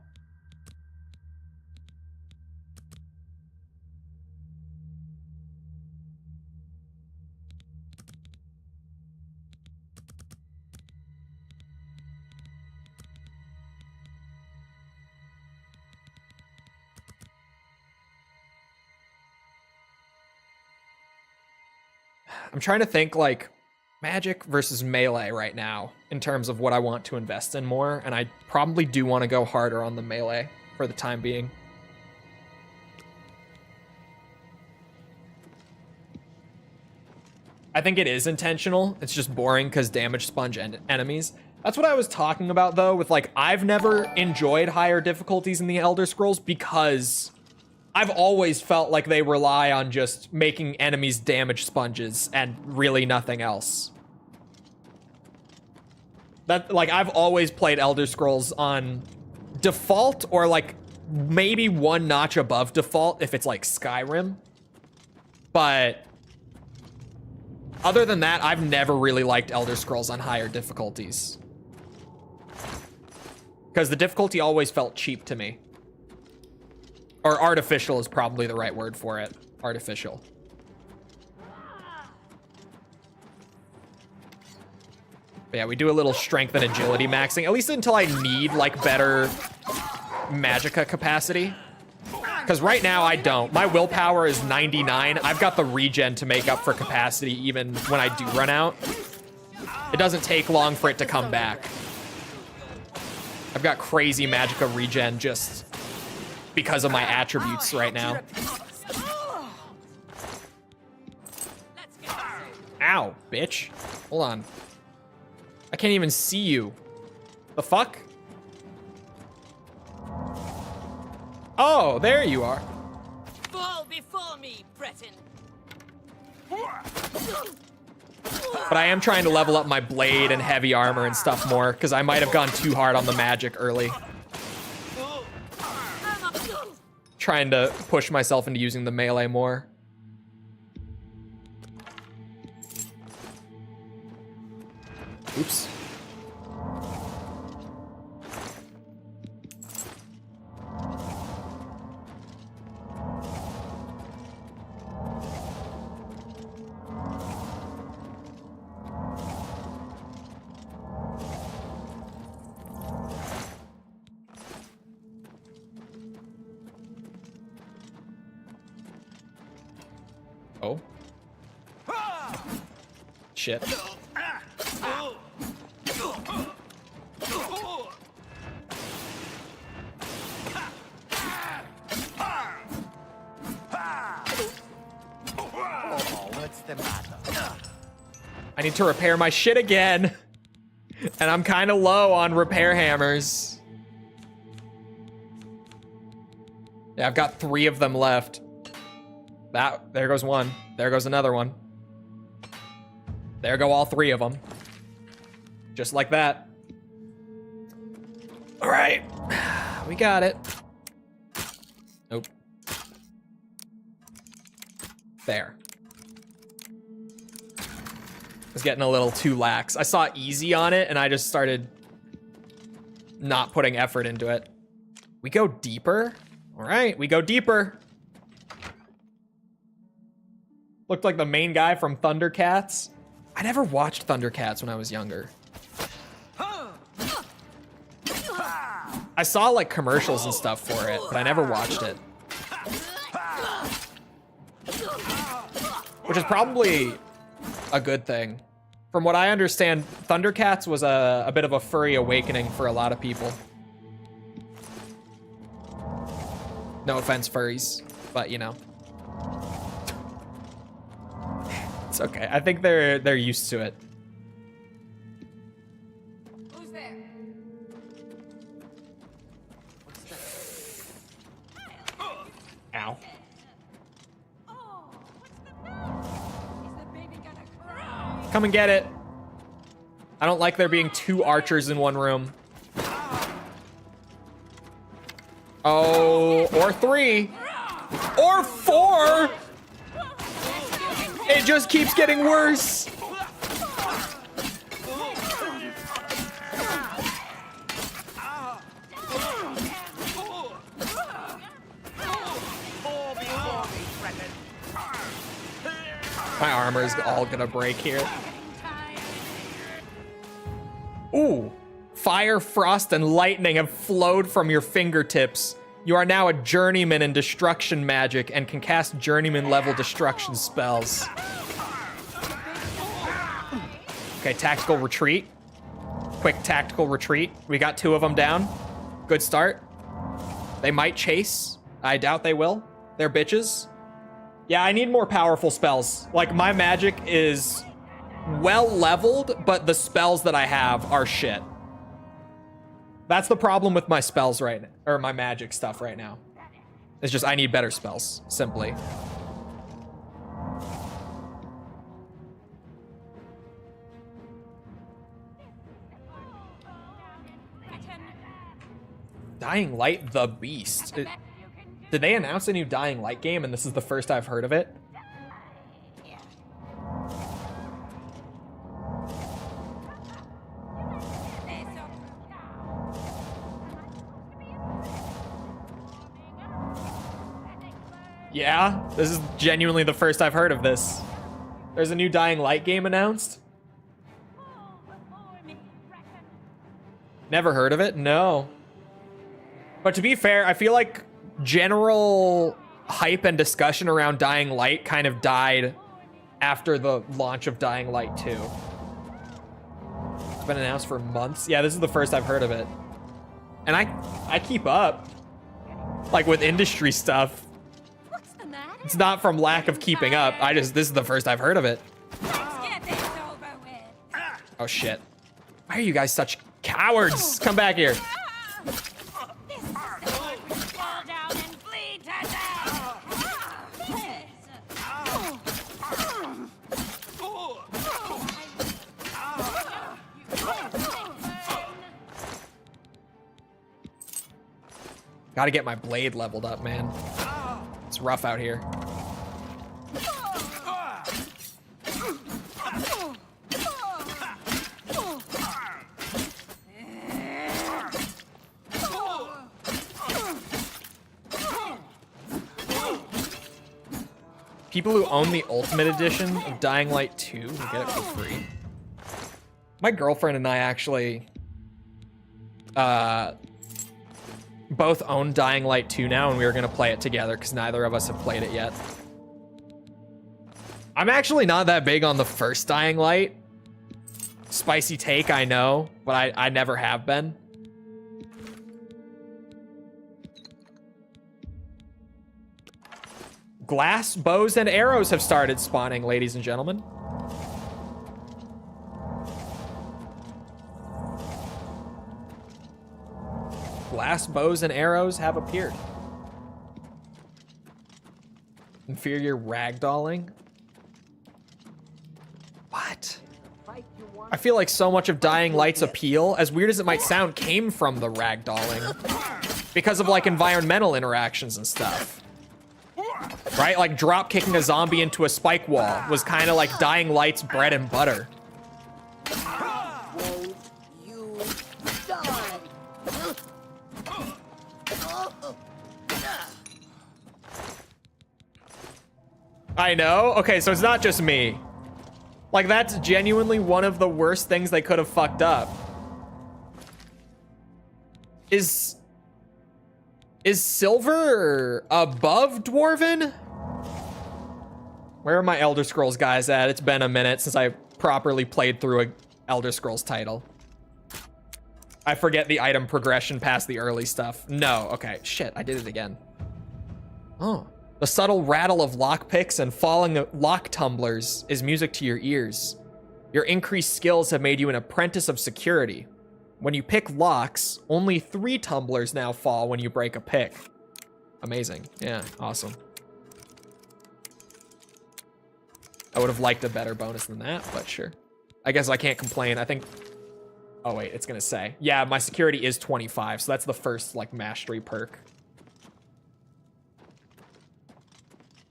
I'm trying to think like magic versus melee right now in terms of what I want to invest in more, and I probably do want to go harder on the melee for the time being. I think it is intentional. It's just boring because damage sponge enemies. That's what I was talking about though with like, I've never enjoyed higher difficulties in the Elder Scrolls because I've always felt like they rely on just making enemies damage sponges and really nothing else. That, like, I've always played Elder Scrolls on default or like maybe one notch above default if it's like Skyrim. But other than that, I've never really liked Elder Scrolls on higher difficulties. Because the difficulty always felt cheap to me. Or artificial is probably the right word for it. Artificial. But yeah, we do a little strength and agility maxing, at least until I need like better magicka capacity. Because right now I don't. My willpower is 99. I've got the regen to make up for capacity even when I do run out. It doesn't take long for it to come back. I've got crazy magicka regen just because of my attributes right now. Ow, bitch. Hold on. I can't even see you. The fuck? Oh, there you are. Fall before me, Breton. But I am trying to level up my blade and heavy armor and stuff more, because I might have gone too hard on the magic early. Trying to push myself into using the melee more. Oops. Oh. Shit. What's the matter? I need to repair my shit again. And I'm kind of low on repair hammers. Yeah, I've got 3 of them left. There goes one. There goes another one. There go all 3 of them. Just like that. All right. We got it. Nope. There. I was getting a little too lax. I saw easy on it and I just started not putting effort into it. We go deeper. All right, we go deeper. Looked like the main guy from Thundercats. I never watched Thundercats when I was younger. I saw like commercials and stuff for it, but I never watched it. Which is probably a good thing. From what I understand, Thundercats was a bit of a furry awakening for a lot of people. No offense, furries, but you know. It's okay. I think they're used to it. Who's there? Ow. Oh, what's the matter? Is the baby gonna cry? Come and get it. I don't like there being 2 archers in one room. Oh, or 3. Or 4! It just keeps getting worse. My armor is all gonna break here. Ooh. Fire, frost, and lightning have flowed from your fingertips. You are now a journeyman in destruction magic and can cast journeyman level destruction spells. Okay, tactical retreat. Quick tactical retreat. We got 2 of them down. Good start. They might chase. I doubt they will. They're bitches. Yeah, I need more powerful spells. Like, my magic is well leveled, but the spells that I have are shit. That's the problem with my spells right now, or my magic stuff right now. It's just I need better spells, simply. Dying Light the Beast. Did they announce a new Dying Light game and this is the first I've heard of it? Yeah, this is genuinely the first I've heard of this. There's a new Dying Light game announced? Never heard of it? No. But to be fair, I feel like general hype and discussion around Dying Light kind of died after the launch of Dying Light 2. It's been announced for months. Yeah, this is the first I've heard of it. And I keep up, like, with industry stuff. It's not from lack of keeping up. This is the first I've heard of it. Oh shit. Why are you guys such cowards? Come back here. Gotta get my blade leveled up, man. It's rough out here. People who own the Ultimate Edition of Dying Light 2 will get it for free. My girlfriend and I actually both own Dying Light 2 now, and we were gonna play it together because neither of us have played it yet. I'm actually not that big on the first Dying Light. Spicy take, I know, but I never have been. Glass, bows, and arrows have started spawning, ladies and gentlemen. Glass, bows, and arrows have appeared. Inferior ragdolling. What? I feel like so much of Dying Light's appeal, as weird as it might sound, came from the ragdolling. Because of, like, environmental interactions and stuff. Right? Like, drop kicking a zombie into a spike wall was kind of like Dying Light's bread and butter. I know. Okay, so it's not just me. Like, that's genuinely one of the worst things they could have fucked up. Is Silver above Dwarven? Where are my Elder Scrolls guys at? It's been a minute since I properly played through a Elder Scrolls title. I forget the item progression past the early stuff. No, okay. Shit, I did it again. Oh. The subtle rattle of lockpicks and falling lock tumblers is music to your ears. Your increased skills have made you an apprentice of security. When you pick locks, only 3 tumblers now fall when you break a pick. Amazing. Yeah, awesome. I would have liked a better bonus than that, but sure. I guess I can't complain. I think Oh wait, it's gonna say. Yeah, my security is 25, so that's the first like mastery perk.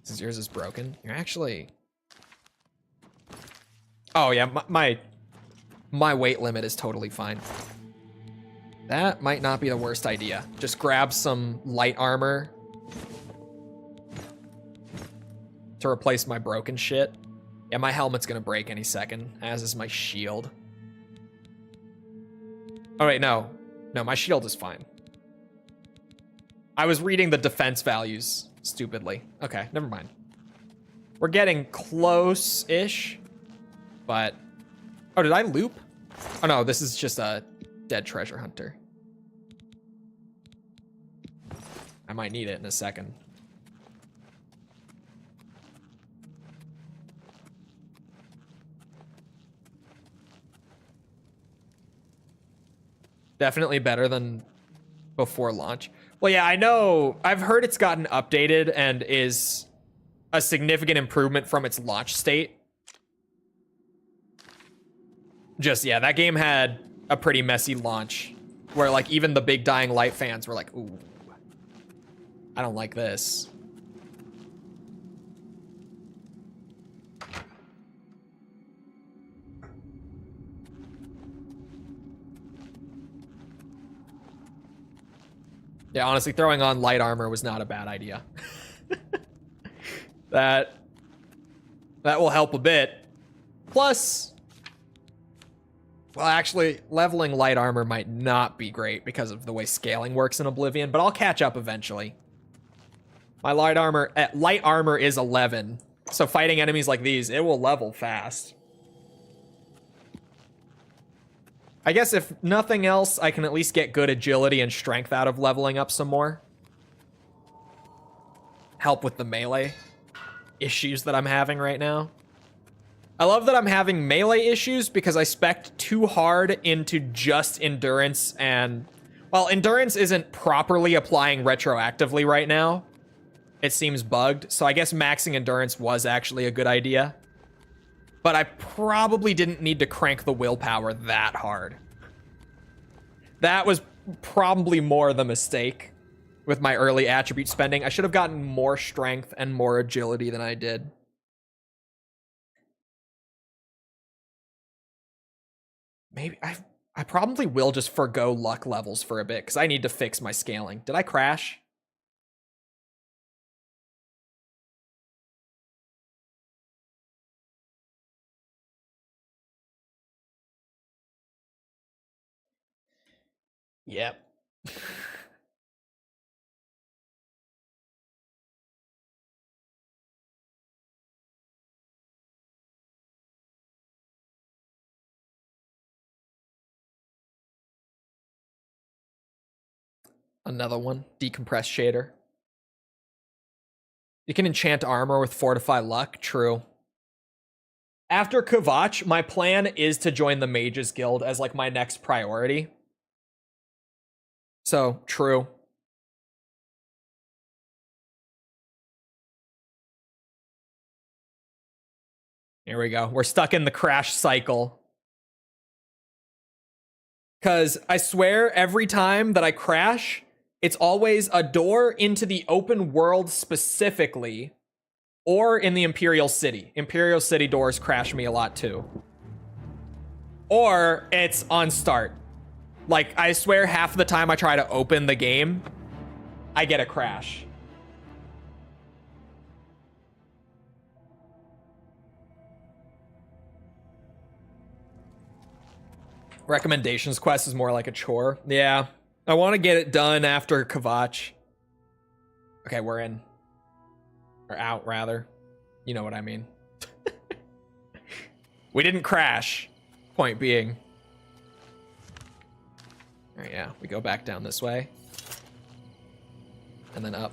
Since yours is broken, you're actually. Oh yeah, my weight limit is totally fine. That might not be the worst idea. Just grab some light armor to replace my broken shit. Yeah, my helmet's gonna break any second, as is my shield. Oh wait, no. No, my shield is fine. I was reading the defense values stupidly. Okay, never mind. We're getting close-ish, but... Oh, did I loop? Oh no, this is just a dead treasure hunter. I might need it in a second. Definitely better than before launch. Well, yeah, I know. I've heard it's gotten updated and is a significant improvement from its launch state. Just, yeah, that game had a pretty messy launch where, like, even the big Dying Light fans were like, ooh, I don't like this. Yeah, honestly, throwing on light armor was not a bad idea. That will help a bit. Plus, well, actually, leveling light armor might not be great because of the way scaling works in Oblivion, but I'll catch up eventually. My light armor is 11, so fighting enemies like these, it will level fast. I guess if nothing else, I can at least get good agility and strength out of leveling up some more. Help with the melee issues that I'm having right now. I love that I'm having melee issues because I spec'd too hard into just endurance and... Well, endurance isn't properly applying retroactively right now. It seems bugged, so I guess maxing endurance was actually a good idea. But I probably didn't need to crank the willpower that hard. That was probably more the mistake with my early attribute spending. I should have gotten more strength and more agility than I did. Maybe I probably will just forgo luck levels for a bit because I need to fix my scaling. Did I crash? Yep. Another one. Decompress shader. You can enchant armor with Fortify Luck. True. After Kvatch, my plan is to join the Mages Guild as like my next priority. So, true. Here we go. We're stuck in the crash cycle. Because I swear every time that I crash, it's always a door into the open world specifically, or in the Imperial City. Imperial City doors crash me a lot too. Or it's on start. Like, I swear half the time I try to open the game, I get a crash. Recommendations quest is more like a chore. Yeah, I want to get it done after Kvatch. Okay, we're in. Or out, rather. You know what I mean. We didn't crash. Point being. All right, yeah, we go back down this way. And then up.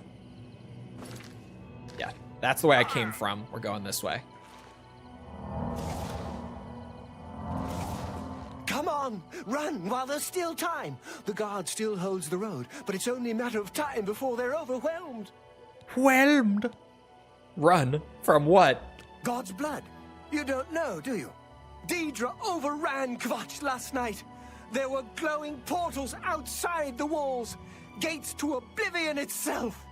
Yeah, that's the way I came from. We're going this way. Come on, run while there's still time. The guard still holds the road, but it's only a matter of time before they're overwhelmed. Whelmed? Run? From what? God's blood. You don't know, do you? Deidre overran Kvatch last night. There were glowing portals outside the walls, gates to Oblivion itself.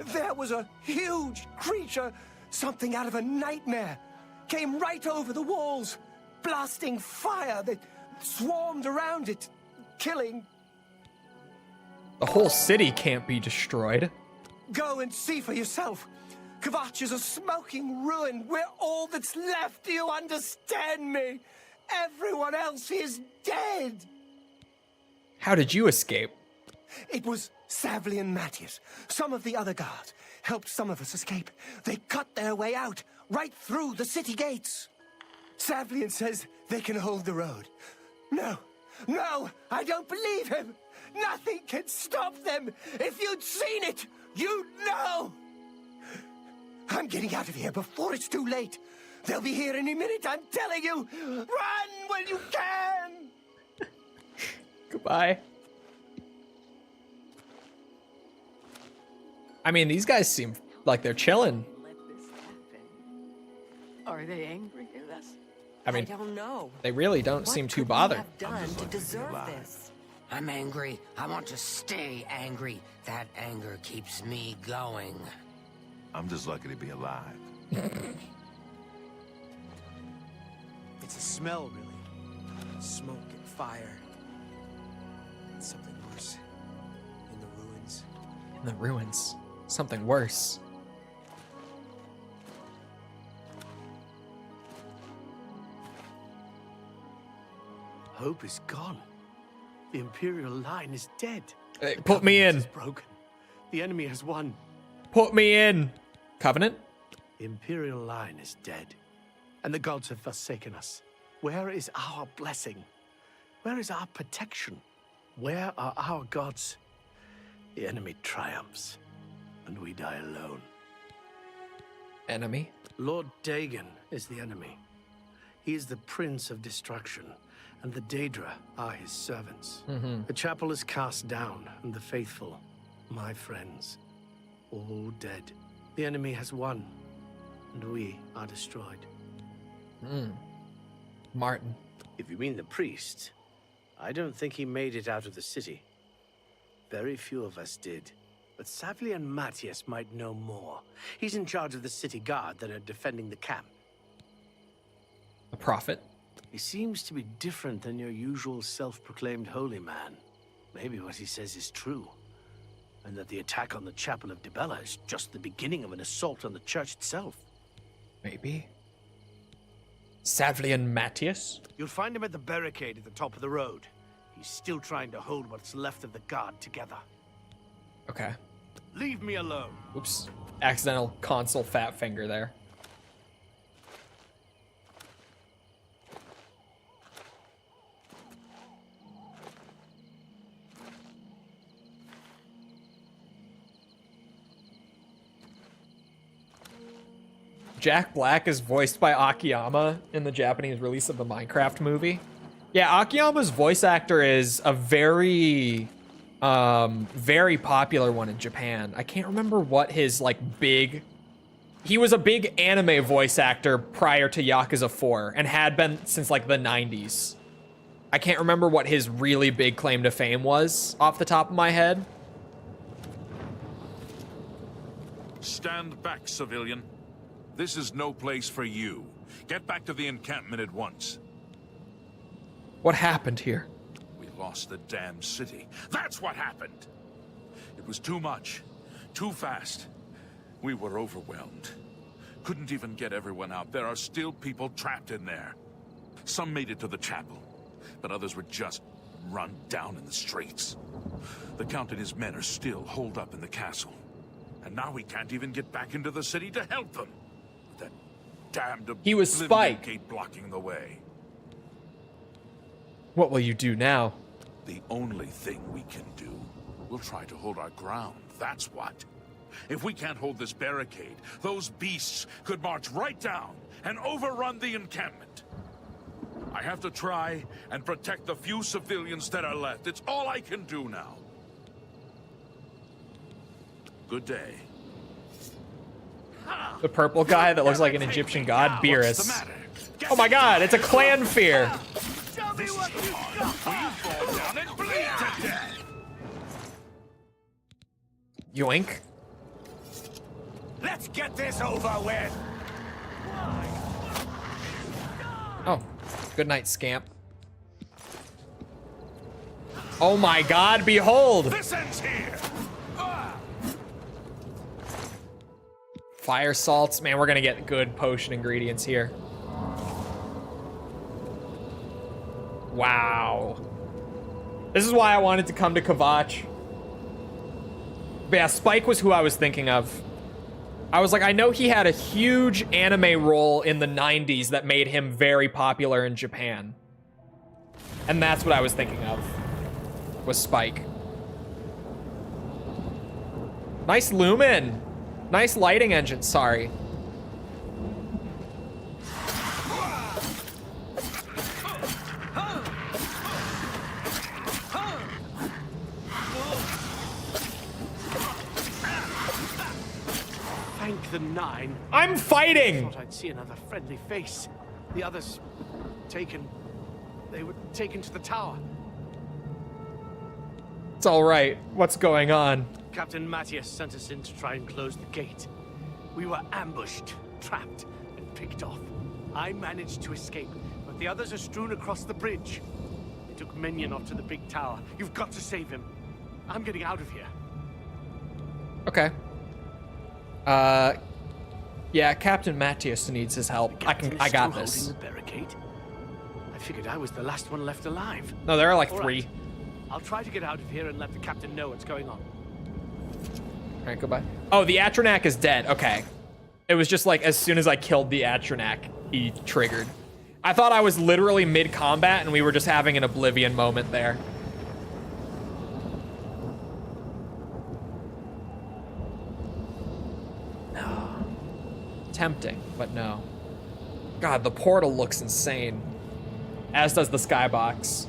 There was a huge creature, something out of a nightmare, came right over the walls, blasting fire that swarmed around it, killing. The whole city can't be destroyed. Go and see for yourself. Kvatch is a smoking ruin. We're all that's left. Do you understand me? Everyone else is dead. How did you escape? It was Savli and Matthias. Some of the other guards helped some of us escape. They cut their way out, right through the city gates. Savlian says they can hold the road. No, I don't believe him. Nothing can stop them. If you'd seen it, you'd know. I'm getting out of here before it's too late. They'll be here any minute, I'm telling you. Run when you can. Goodbye. I mean, these guys seem like they're chilling. Let this happen. Are they angry at us? I mean, don't know. they really don't seem too bothered. Done to deserve this. I'm angry. I want to stay angry. That anger keeps me going. I'm just lucky to be alive. It's a smell, really. Smoke and fire. And something worse. In the ruins. In the ruins. Something worse. Hope is gone. The Imperial line is dead. Hey, put me in. Is broken. The enemy has won. Put me in. Covenant? The Imperial line is dead. And the gods have forsaken us. Where is our blessing? Where is our protection? Where are our gods? The enemy triumphs, and we die alone. Enemy? Lord Dagon is the enemy. He is the Prince of Destruction, and the Daedra are his servants. The chapel is cast down, and the faithful, my friends, all dead. The enemy has won, and we are destroyed. Martin. If you mean the priest, I don't think he made it out of the city. Very few of us did. But Savli and Matthias might know more. He's in charge of the city guard that are defending the camp. A prophet? He seems to be different than your usual self-proclaimed holy man. Maybe what he says is true. And that the attack on the Chapel of Dibella is just the beginning of an assault on the church itself. Maybe. Savli and Matthias? You'll find him at the barricade at the top of the road. He's still trying to hold what's left of the guard together. Okay. Leave me alone. Oops. Accidental console fat finger there. Jack Black is voiced by Akiyama in the Japanese release of the Minecraft movie. Yeah, Akiyama's voice actor is a very popular one in Japan. I can't remember what his he was a big anime voice actor prior to Yakuza 4 and had been since like the 90s. I can't remember what his really big claim to fame was off the top of my head. Stand back, civilian. This is no place for you. Get back to the encampment at once. What happened here? We lost the damn city. That's what happened! It was too much. Too fast. We were overwhelmed. Couldn't even get everyone out. There are still people trapped in there. Some made it to the chapel, but others were just run down in the streets. The Count and his men are still holed up in the castle. And now we can't even get back into the city to help them. That damned He was Oblivion Spike. Gate blocking the way. What will you do now? The only thing we can do, we'll try to hold our ground, that's what. If we can't hold this barricade, those beasts could march right down and overrun the encampment. I have to try and protect the few civilians that are left. It's all I can do now. Good day. The purple guy that looks like an Egyptian god, Beerus. Oh my god, it's a clan fear. Show me what you've got. Yoink. Let's get this over with. Oh, good night, scamp. Oh my god, behold! This ends here. Fire salts. Man, we're gonna get good potion ingredients here. Wow. This is why I wanted to come to Kvatch. But yeah, Spike was who I was thinking of. I was like, I know he had a huge anime role in the 90s that made him very popular in Japan. And that's what I was thinking of, was Spike. Nice lumen. Nice lighting engine, sorry. Thank the Nine. I'm fighting! I thought I'd see another friendly face. The others taken. They were taken to the tower. It's all right. What's going on? Captain Matthias sent us in to try and close the gate. We were ambushed, trapped, and picked off. I managed to escape, but the others are strewn across the bridge. They took Minion off to the big tower. You've got to save him. I'm getting out of here. Okay. Yeah, Captain Matthias needs his help. I got this. Holding the barricade? I figured I was the last one left alive. No, there are like All 3. right. I'll try to get out of here and let the captain know what's going on. All right, goodbye. Oh, the Atronak is dead. Okay. It was just like as soon as I killed the Atronak, he triggered. I thought I was literally mid-combat and we were just having an Oblivion moment there. Tempting, but no. God, the portal looks insane. As does the skybox.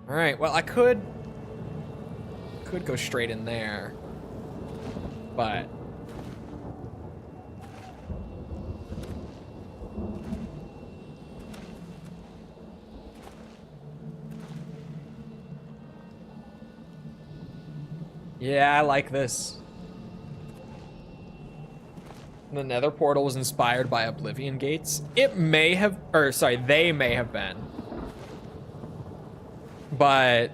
All right, well, I could go straight in there, but yeah, I like this. The Nether portal was inspired by Oblivion gates. It may have, or sorry, they may have been. But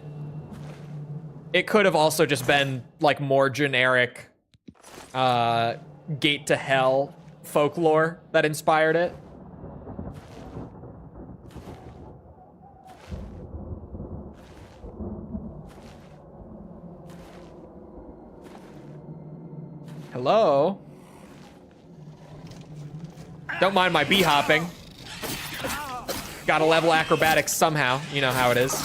it could have also just been like more generic gate to hell folklore that inspired it. Hello? Don't mind my bee hopping. Gotta level acrobatics somehow. You know how it is.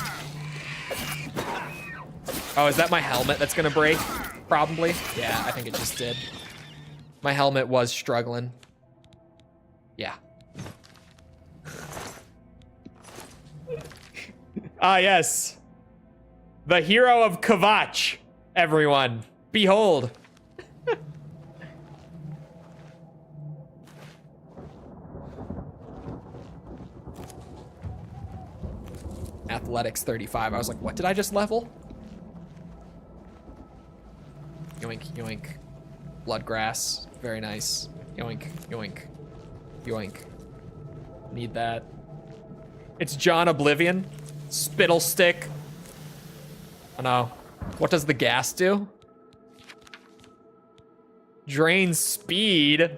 Oh, is that my helmet that's gonna break? Probably. Yeah, I think it just did. My helmet was struggling. Yeah. Ah, yes. The hero of Kvatch, everyone. Behold. Athletics 35. I was like, what did I just level? Yoink, yoink. Bloodgrass. Very nice. Yoink, yoink, yoink. Need that. It's John Oblivion. Spittle stick. Oh no. What does the gas do? Drain speed.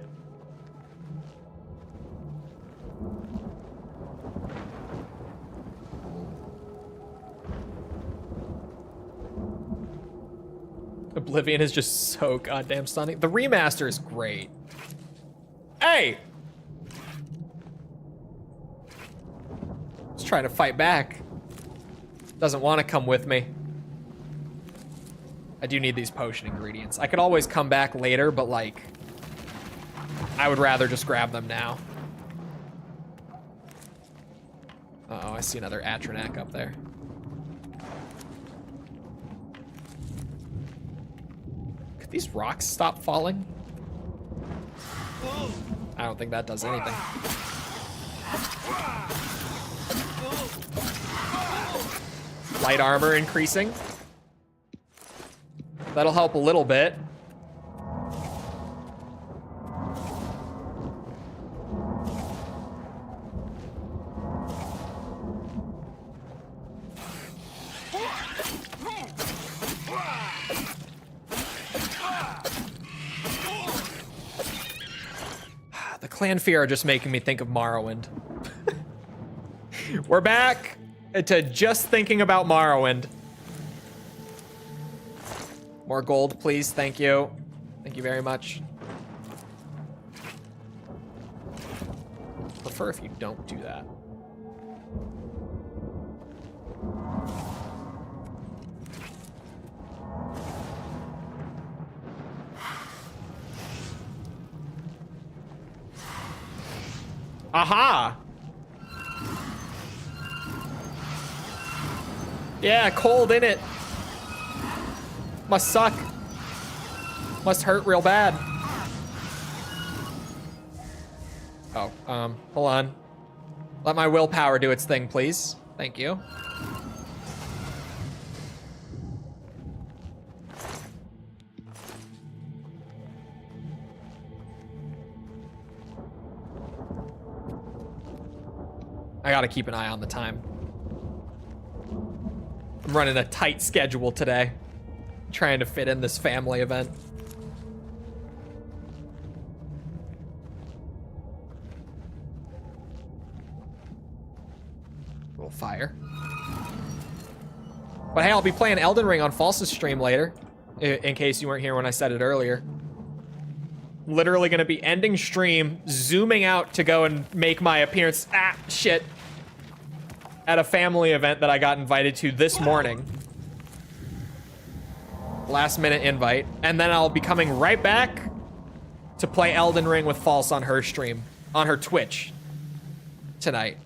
Oblivion is just so goddamn stunning. The remaster is great. Hey! He's trying to fight back. Doesn't want to come with me. I do need these potion ingredients. I could always come back later, but like, I would rather just grab them now. Uh-oh, I see another Atronak up there. Could these rocks stop falling? I don't think that does anything. Light armor increasing. That'll help a little bit. The clan fear are just making me think of Morrowind. We're back to just thinking about Morrowind. More gold, please. Thank you. Thank you very much. Prefer if you don't do that. Aha! Yeah, cold, innit? Must suck. Must hurt real bad. Oh, hold on. Let my willpower do its thing, please. Thank you. I gotta keep an eye on the time. I'm running a tight schedule today. Trying to fit in this family event. A little fire. But hey, I'll be playing Elden Ring on False's stream later, in case you weren't here when I said it earlier. Literally gonna be ending stream, zooming out to go and make my appearance, shit, at a family event that I got invited to this morning. Last minute invite. And then I'll be coming right back to play Elden Ring with False on her stream, on her Twitch tonight.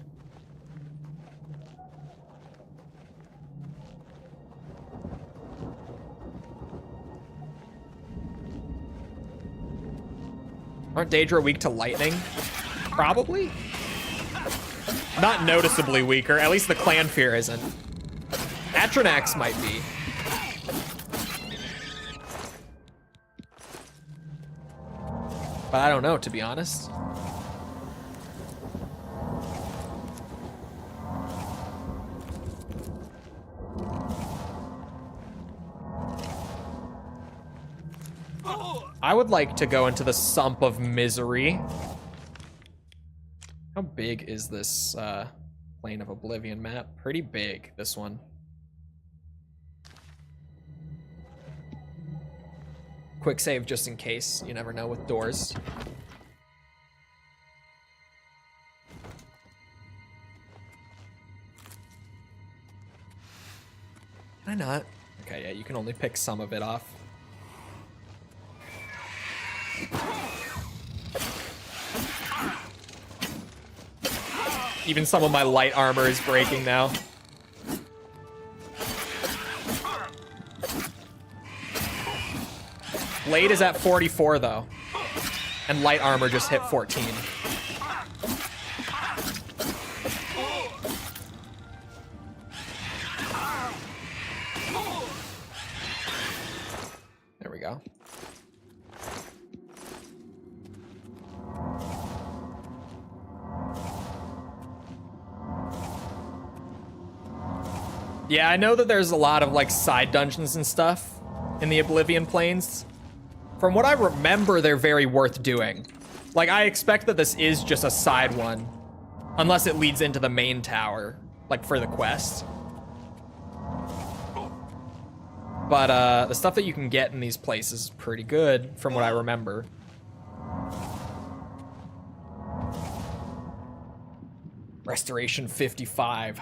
Aren't Daedra weak to lightning? Probably. Not noticeably weaker. At least the clan fear isn't. Atronax might be. But I don't know, to be honest. I would like to go into the Sump of Misery. How big is this Plane of Oblivion map? Pretty big, this one. Quick save just in case. You never know with doors. Can I not? Okay, yeah, you can only pick some of it off. Even some of my light armor is breaking now. Blade is at 44 though, and light armor just hit 14. There we go. Yeah, I know that there's a lot of like side dungeons and stuff in the Oblivion Plains. From what I remember, they're very worth doing. Like, I expect that this is just a side one, unless it leads into the main tower, like for the quest. But the stuff that you can get in these places is pretty good, from what I remember. Restoration 55.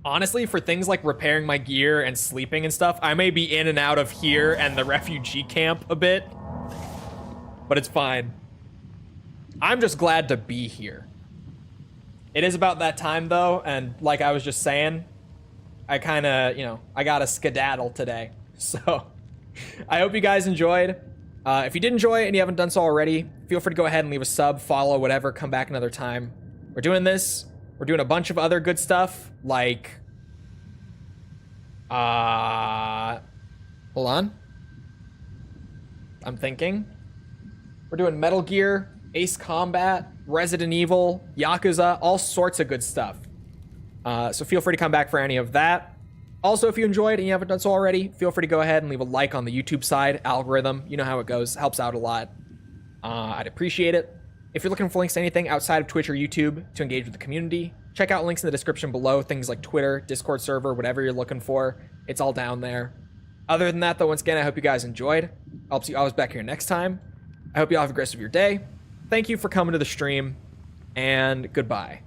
Honestly, for things like repairing my gear and sleeping and stuff, I may be in and out of here and the refugee camp a bit, but it's fine. I'm just glad to be here. It is about that time though, and like I was just saying, I kind of, you know, I got a skedaddle today. So I hope you guys enjoyed. If you did enjoy it and you haven't done so already, feel free to go ahead and leave a sub, follow, whatever, come back another time. We're doing this We're doing a bunch of other good stuff, like... hold on. I'm thinking. We're doing Metal Gear, Ace Combat, Resident Evil, Yakuza, all sorts of good stuff. So feel free to come back for any of that. Also, if you enjoyed and you haven't done so already, feel free to go ahead and leave a like on the YouTube side. Algorithm, you know how it goes. Helps out a lot. I'd appreciate it. If you're looking for links to anything outside of Twitch or YouTube to engage with the community, check out links in the description below. Things like Twitter, Discord server, whatever you're looking for. It's all down there. Other than that, though, once again, I hope you guys enjoyed. I'll see you always back here next time. I hope you all have a great rest of your day. Thank you for coming to the stream, and goodbye.